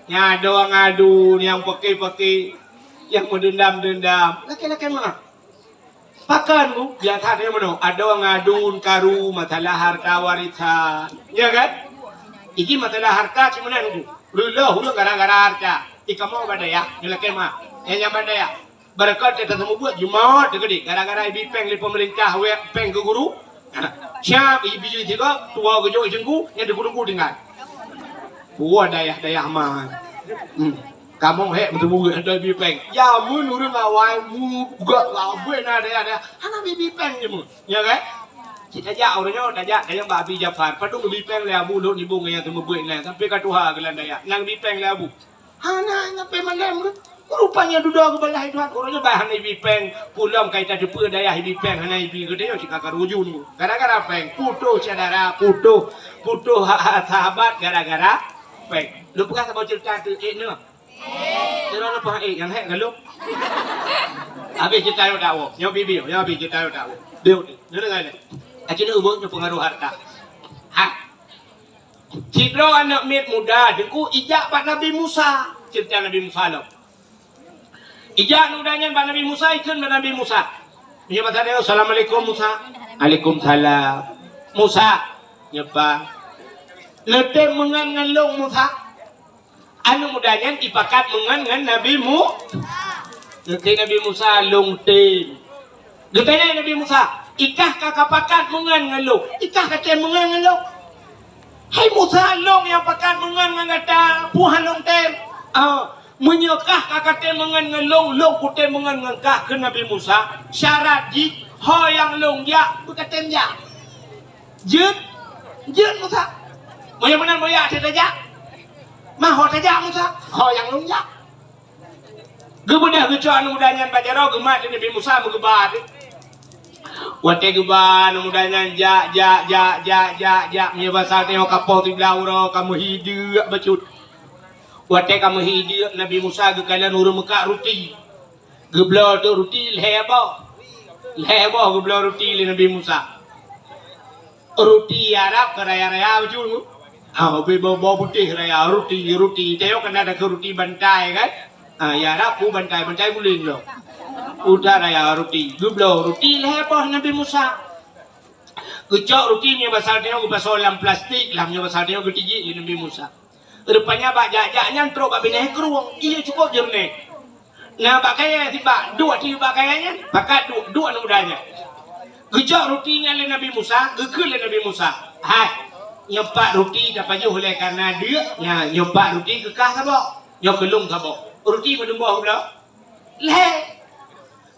ya doang ngadu yang pakai yang mendendam laki-laki mana pakan bu biasa dia mana ada orang ngadun karu masalah harta warisan ya kan iki masalah harta cuma nunggu lu gara-gara harta ikamu badaya laki mah yang badaya berkat kita semua buat jumaat gede gara-gara ibu peng di pemerintah peng ke guru siap ibu juga tua gejo jengku yang di guru tinggal buat dayah mah kamu betul buat ada ibu peng ya mun urang awal mu gak lawe na daya hana ibu peng je mu ya kan kita jauh orangnya daya yang babi Jafar padung ibu peng le abu lu ibu ngaya semua buat le sampai ka tuha gelan daya nang ibu peng le abu hana ngape mandem rupanya duduk ke belah Tuhan orangnya bahan ibu peng pulang kaitan depa daya ibu peng hana ibu gede yo cika karuju ni gara-gara peng putu saudara putu sahabat gara-gara peng lu pernah sama cerita tu ni Kira apa yang hek galuk. Habis kita yo dawo, yo bibi, yo habis kita yo dawo. Deu ni, dengar ni. Acina umur yo pengaruh harta. Cidro anak mit muda, deku ijak pak Nabi Musa, cerita Nabi Musa lo. Ijak nudanya pak Nabi Musa ikut Nabi Musa. Dia kata dia Assalamualaikum Musa. Waalaikumsalam. Musa, nyepa. Letem mengangalung Musa. Anu mudanya dipakat mengan Nabi Musa longtem. Getanya Nabi Musa, ikah kakak pakat mengan ngalung. Ikah kata mengan ngalung. Hai Musa long yang pakat mengan ngata puhan longtem. Menyekah kakak te mengan ngalung, long kute mengan ngangkah ke Nabi Musa. Syarat di ho yang long ya, bukatem ya. Jet Musa. Moya benar moya ada aja. Mah ho saja Musa, ho yang lunjak. Gebedah gecuan mudanya bajaro gemat Nabi Musa mengebat. Wate geban mudanya ja nya bahasa teh kapau ti blauro kamu hidu bacut. Wate kamu hidu Nabi Musa gekalan urang meka roti. Geblo tu roti lebo geblo roti le Nabi Musa. Roti Arab keraya-raya bacul. Bawa putih raya roti tengok kan ada ke roti bantai kan ya rapu bantai guling lo udah raya roti gublo roti lepoh Nabi Musa Kecok roti punya basal dia ke pasal dalam plastik lah punya basal dia ke tiji li Nabi Musa. Rupanya bak jak-jaknya teruk bak bineh keruang. Ia cukup jernih. Nah bak kaya tiba dua tiba bak kayanya pakat dua mudanya. Kecok rotinya li Nabi Musa, gekul li Nabi Musa. Hai, nyepak roti dapat je oleh karena dia nyepak roti kekah sabak. Nyok kelung sabak. Roti pada bawah pula. Leh.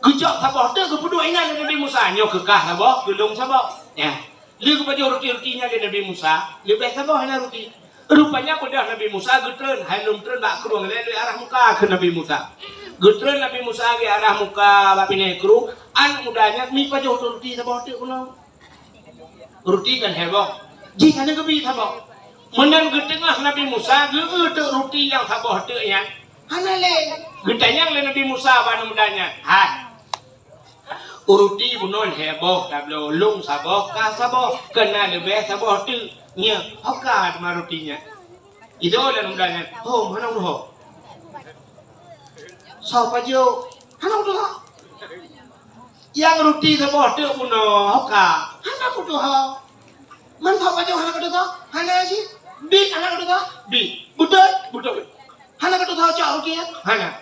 Kecok sabak tu kepuduk ingat li Nabi Musa. Nyok kekah sabak, kelung sabak. Ya, dia kepada roti-rotinya dari Nabi Musa, lebih sabah hanya roti. Rupanya pada Nabi Musa getren, halum tren bak keruang dari arah muka ke Nabi Musa. Getren Nabi Musa ke arah muka bak pineh keruang, an mudanya mi pada roti sabah tu kuno. Roti kan heboh. Jika ada kebi sabah. Menang getengah Nabi Musa, geut roti yang sabah tu yang. Hanale, getanya Nabi Musa ban mudanya. Hai. Uruti bunon heboh tablo lung saboh ka saboh kena lebih saboh tu nya hoka marutinya itu dan mudanya oh mana udah siapa jo mana udah yang ruti saboh tu buno hoka mana udah man siapa jo mana udah mana sih bi mana udah bi betul mana udah cak ruti mana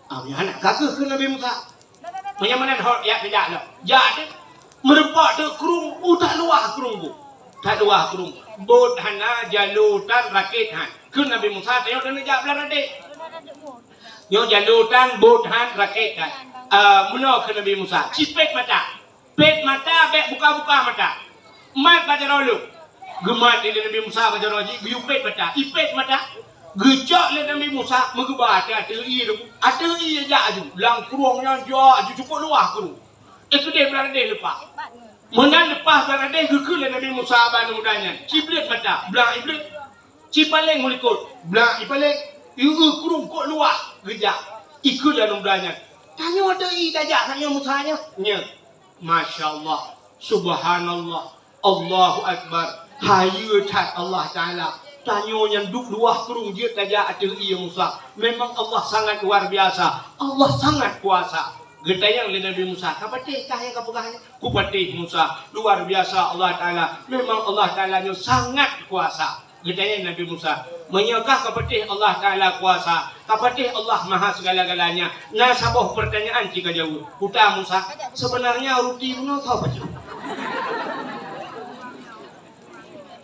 mana kakek ke Nabi Musa menyamanan hot ya tidak lah. Jadi merupak tu kerung, tak luah kerung bu, tak luah kerung. Bot hana jalutan rakit han. Kun Nabi Musa tengok dan jawab belah adik. Yo jalutan bot han rakit han. Muno ke Nabi Musa. Cipet mata bek buka mata. Mat baca dulu. Gemat di Nabi Musa baca roji. Biupet mata, ipet mata. Gejak le Nabi Musa mengebar ada i aja aju lang keruangnya aju cukup luah keru itu dia berada lepas menang lepas berada gekul le Nabi Musa ban mudanya ciblet mata belang iblet cipaleng mulikut belang ipaleng iu kurung kok luah gejak ikut dan mudanya tanya ada i dajak tanya Musanya nya masyaallah subhanallah Allahu akbar hayu tat Allah taala. Tanyo yang duk luah kerung dia tajak ada iya Musa. Memang Allah sangat luar biasa. Allah sangat kuasa. Getayang le Nabi Musa. Kapatih kah yang kapugahnya? Kupatih Musa. Luar biasa Allah Ta'ala. Memang Allah Ta'ala sangat kuasa. Getayang Nabi Musa. Menyakah kapatih Allah Ta'ala kuasa. Kapatih Allah maha segala-galanya. Nah sabuh pertanyaan jika jauh. Kuta Musa. Sebenarnya ruti mana tahu apa jauh?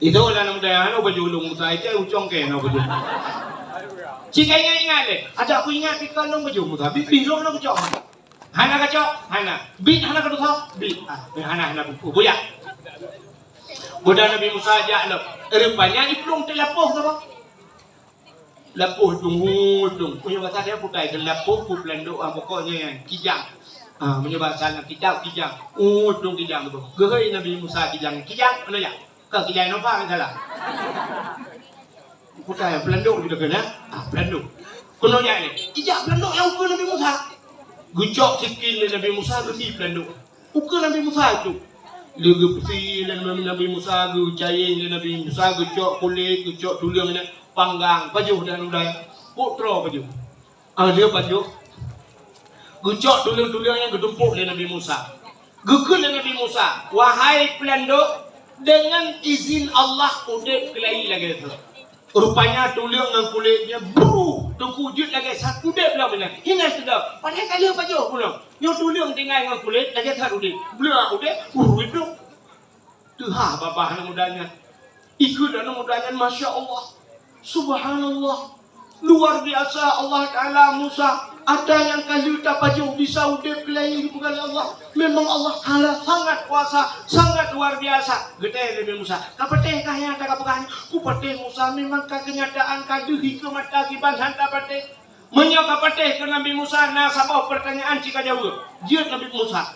Itu lah nama dia, ano baju ulung Musa itu ucong ke, ano baju. Jika ingat le, ada aku ingat kita long baju Musa, bibi long nak ucong. Hana kacau, hana, bi hana kau tahu, bi, hana buku, buya. Budak Nabi Musa aja lo, rupanya iplong telapuh apa? Lapuh dung, punya bahasa dia putai, telapuh pelenduk, pokoknya yang kijang. Punya bahasa yang kijang, dung kijang tu. Gerai Nabi Musa kijang, mana ya? Kau kijang nampak kan salah? Putai pelenduk juga kena, pelenduk. Kuno ya ni, kijang pelenduk yang ukur Nabi Musa. Gujok sikit Nabi Musa beri pelenduk. Ukur Nabi Musa tu. Lega peti Nabi Musa, gucain Nabi Musa, gujok kulit, gujok tulang ni, panggang, pajuh dan udai, putra pajuh. Dia pajuh. Gujok tulang-tulang yang ketumpuk Nabi Musa. Gugul Nabi Musa, wahai pelenduk, dengan izin Allah udip kelai lagi tu. Rupanya tulang dan kulitnya buru, terkujud lagi satu udip lah benar. Hingga sudah, padahal kali apa jauh pulang. Yang tulang tinggal dengan kulit lagi satu udip. Belah udip, hidup. Tuhan bapa anak mudanya. Ikut anak mudanya, Masya Allah. Subhanallah. Luar biasa Allah Ta'ala Musa. Ada yang kali tak jauh bisa udip kelai bukan Allah. Memang Allah Ta'ala sangat kuasa, sangat luar biasa. Gede Nabi Musa. Kapateh kah yang tak kapakahnya? Kupateh Musa memang kah kenyataan kaduhi ke mata kiban hantar pateh. Menyok kapateh ke Nabi Musa. Nah sabah pertanyaan jika jauh. Dia Nabi Musa.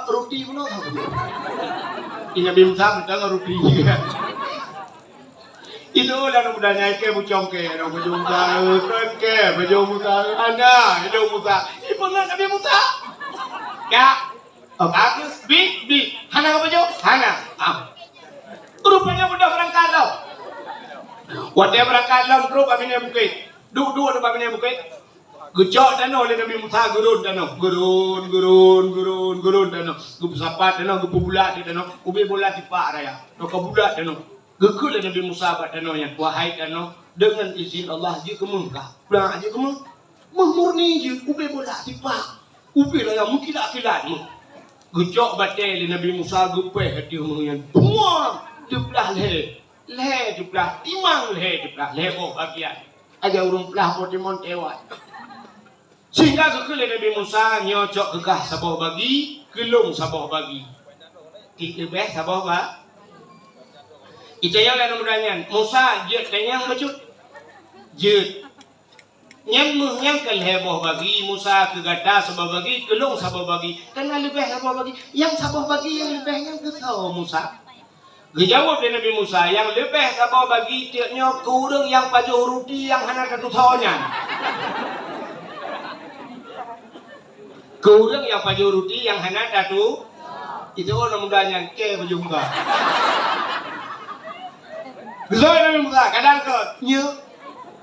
Roti mana tahu? Nabi Musa betul roti. Itu lah mudanya ke bucong ke, nak bujung tahu ke, bujung Musa, ada, bujung Musa. Ini pernah Nabi Musa. Ya, aku bi, hana apa bujung? Hana. Rupanya mudah berangkat lau. Waktu berangkat lau, terus kami ni bukit. Dua ada kami ni bukit. Gecok dano le Nabi Musa gurun dano. Gurun dano. Gup sapat dano, gup bulat dano. Ube bola tipak raya. Noka bulat dano. Gekul le Nabi Musa bat dano yang wahai dano dengan izin Allah je kemung kah. Pulang aja kemung. Murni je ube bola tipak. Ube lah yang mungkin akilat mu. Gecok batai le Nabi Musa gupeh hati mu yang buang diplah le. Le diplah timang le diplah le oh bagian. Aja urung plah potimon tewat. Sehingga kekele Nabi Musa nyocok kekah sabah bagi, kelung sabah bagi. Tiga beh sabah ba. Ijayang dan mudanyan. Musa jet kenyang bacut. Jet. Nyam kelheboh bagi Musa kegata sabah bagi, kelung sabah bagi. Kena lebih sabah bagi. Yang sabah bagi yang lebihnya kesau Musa. Dijawab dari Nabi Musa yang lebih sabah bagi tiaknya kurang yang pajuh ruti yang hana satu tahunnya. Kurang yang pajuh ruti yang hana satu itu orang mudanya ke berjumpa. Besar Nabi Musa kadang ke nyu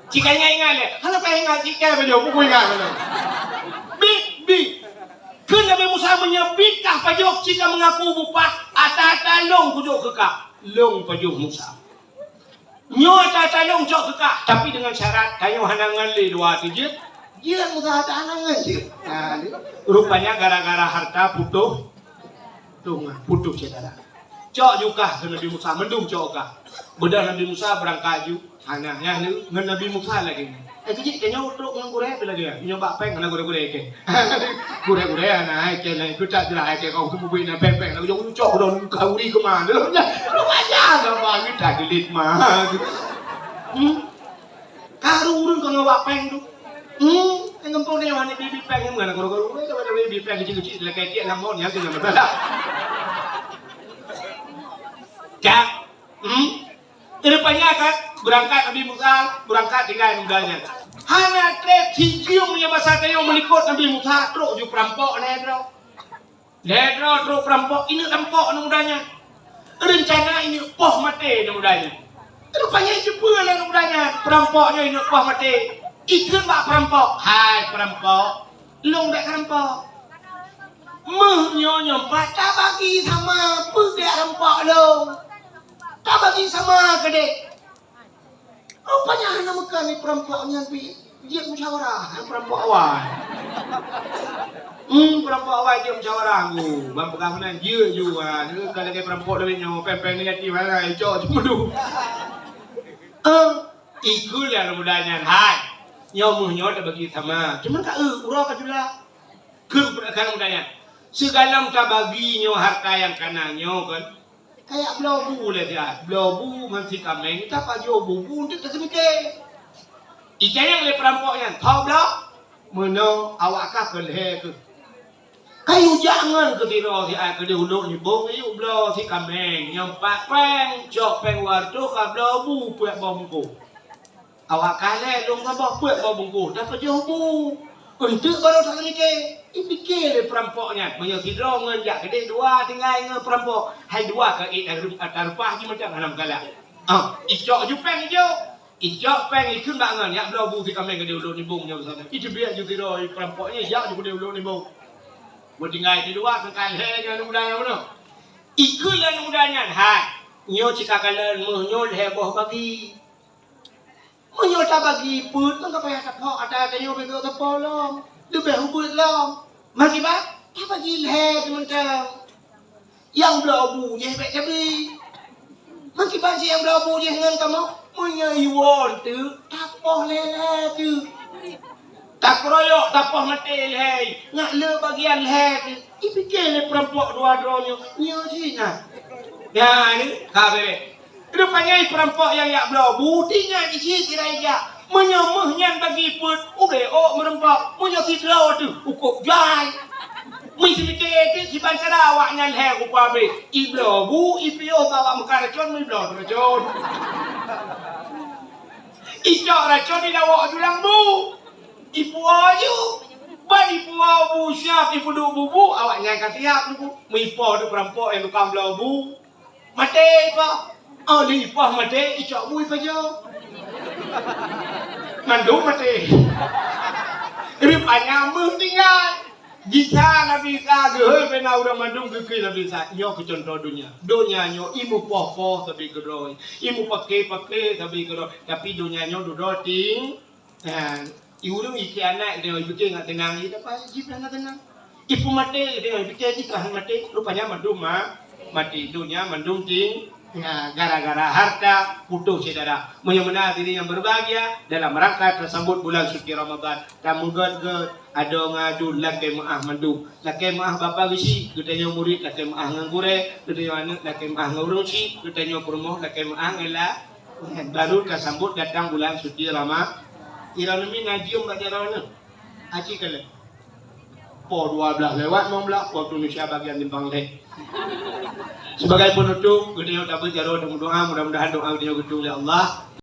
cikanya ingat le, hana pa ingat cikai berjumpa buku ingat le. Bi Kun Nabi Musa menyebikah pajuh jika mengaku bupah ata long kujuk kekah long pajuh Musa. Nyu ata long jok kekah tapi dengan syarat kayu hanangan le dua tijit. Dia Musa ada hanangan je. Nah, rupanya gara-gara harta putuh saudara. Cok juga ke Nabi Musa mendung cok kah. Bedah Nabi Musa berangkat ju. Hananya dengan Nabi Musa lagi. Jadi kayaknya untuk ngure bila dia nyoba peng karena gure ke. Gure anak ke lain kita jelah ke kau tu bubuin peng lalu jauh cok don kauri ke mana. Rupanya enggak banget dah gelit mah. Karurun kau nyoba peng tu. Yang ngempong ni mana bibi peng yang mana guru ada bibi peng kecil-kecil lah kayak dia lamon yang kena betul. Cak. Rupanya kan berangkat Nabi Musa berangkat dengan mudanya. Hanya trek cium yang bahasa tayo melikut Nabi Musa truk ju perampok ledro truk perampok ini perampok mudanya. Rencana ini poh mati mudanya. Rupanya itu pula mudanya perampoknya ini poh mati. Ikut bak perampok. Hai perampok, long dak perampok. Menyonya tak bagi sama pedak rampok long. Tak bagi sama ke dek. Rupanya hanya muka ni perampoknya pi. Dia musyawarah perampok awal. Perampok awal dia musyawarah aku. Bang pegangan dia juga. Dia kalau dia perampok lebih nyawa pempeng negatif mana hijau cuma tu. Ikutlah mudanya. Hai. Nyamuh tak bagi sama. Cuma tak urang kajulah. Kan mudanya. Segala tak bagi nyawa harta yang kanannya kan. Kayak blobu lah dia. Blobu masih kameng. Kita pajuh bubu untuk tersemikir. Ikan yang le perampoknya. Tahu blok? Mana awak kah kelih ke? Kayu jangan ke tiro si ai ke dihuluk ni bong. Iu blok si kameng. Nyampak peng. Cok peng wartu ka blobu puak bongku. Awak kalah dong sabah puak bongku. Dapat jauh bu. Untuk baru tak mikir. Fikir le perampoknya. Banyak sidro ngenjak gede dua tinggal nge perampok. Hai dua ke atar rupah je macam hanam galak. Icok je peng je. Icok peng ikut bangan yak blobu si kameng gede uluk ni bong nya sana. Itu biar je sidro perampoknya yak je gede uluk ni bong. Buat tinggal di dua ke kalah dengan mudanya mana. Ikutlah mudanya. Hai. Nyo cika kalian menyo heboh bagi. Menyo tak bagi pun tak payah tapok ada kayu bego tapolong. Lebih hubut long. Mari ba? Tak bagi leh macam. Yang blobu je baik tapi. Mari ba yang blobu je dengan kamu. Menyo iwon tu tapoh leh tu. Tak keroyok tapoh mati leh. Nak le bagian leh tu. Dipikir le perampok dua-duanya. Nyo sina. Ya ni kabeh. Rupanya perampok yang yak blobu tinggal di sini tirai jak. Menyemehnya bagi pun ubeo merempak. Menyokitlau tu ukuk jai. Mesti mikir tu si pancara awaknya leh upabe. Iblobu ipio bawa mekaracon iblo racun. Icok racun di dawak julang bu. Ipu ayu. Ban ipu bu siap ipu duk bubu awaknya kan siap tu. Mipo tu perampok yang tukang blobu. Mati pak. Oh ni pah mati icok bui pajo. Mandu mati. Ini panyamu tinggal. Jika Nabi ka gehe pena udah mandung ke Nabi sa nyo ke contoh dunia. Dunia nyo imu popo tapi geroi. Imu pakai tapi geroi. Tapi dunia nyo duduk ting. Iurung iki anak dia bikin nggak tenang. Itu apa sih nggak tenang. Ibu mati dia bikin jika mati rupanya mandung mati dunia mandung ting. Ya, gara-gara harta putus saudara. Mudah-mudahan diri yang berbahagia dalam rangka tersambut bulan suci Ramadan. Kamu god ada ngadu laki maah mandu. Laki maah bapa bisi, katanya murid laki maah ngangure, katanya anak laki maah ngurusi, katanya promoh laki maah ngela. Baru tersambut datang bulan suci Ramadan. Irau nami ngaji baca rawana. Aci kale. Po 12 lewat 16 waktu Indonesia bagian timbang leh. Sebagai penutup, kita dapat jarum doa, mudah-mudahan doa kita gedung ya Allah.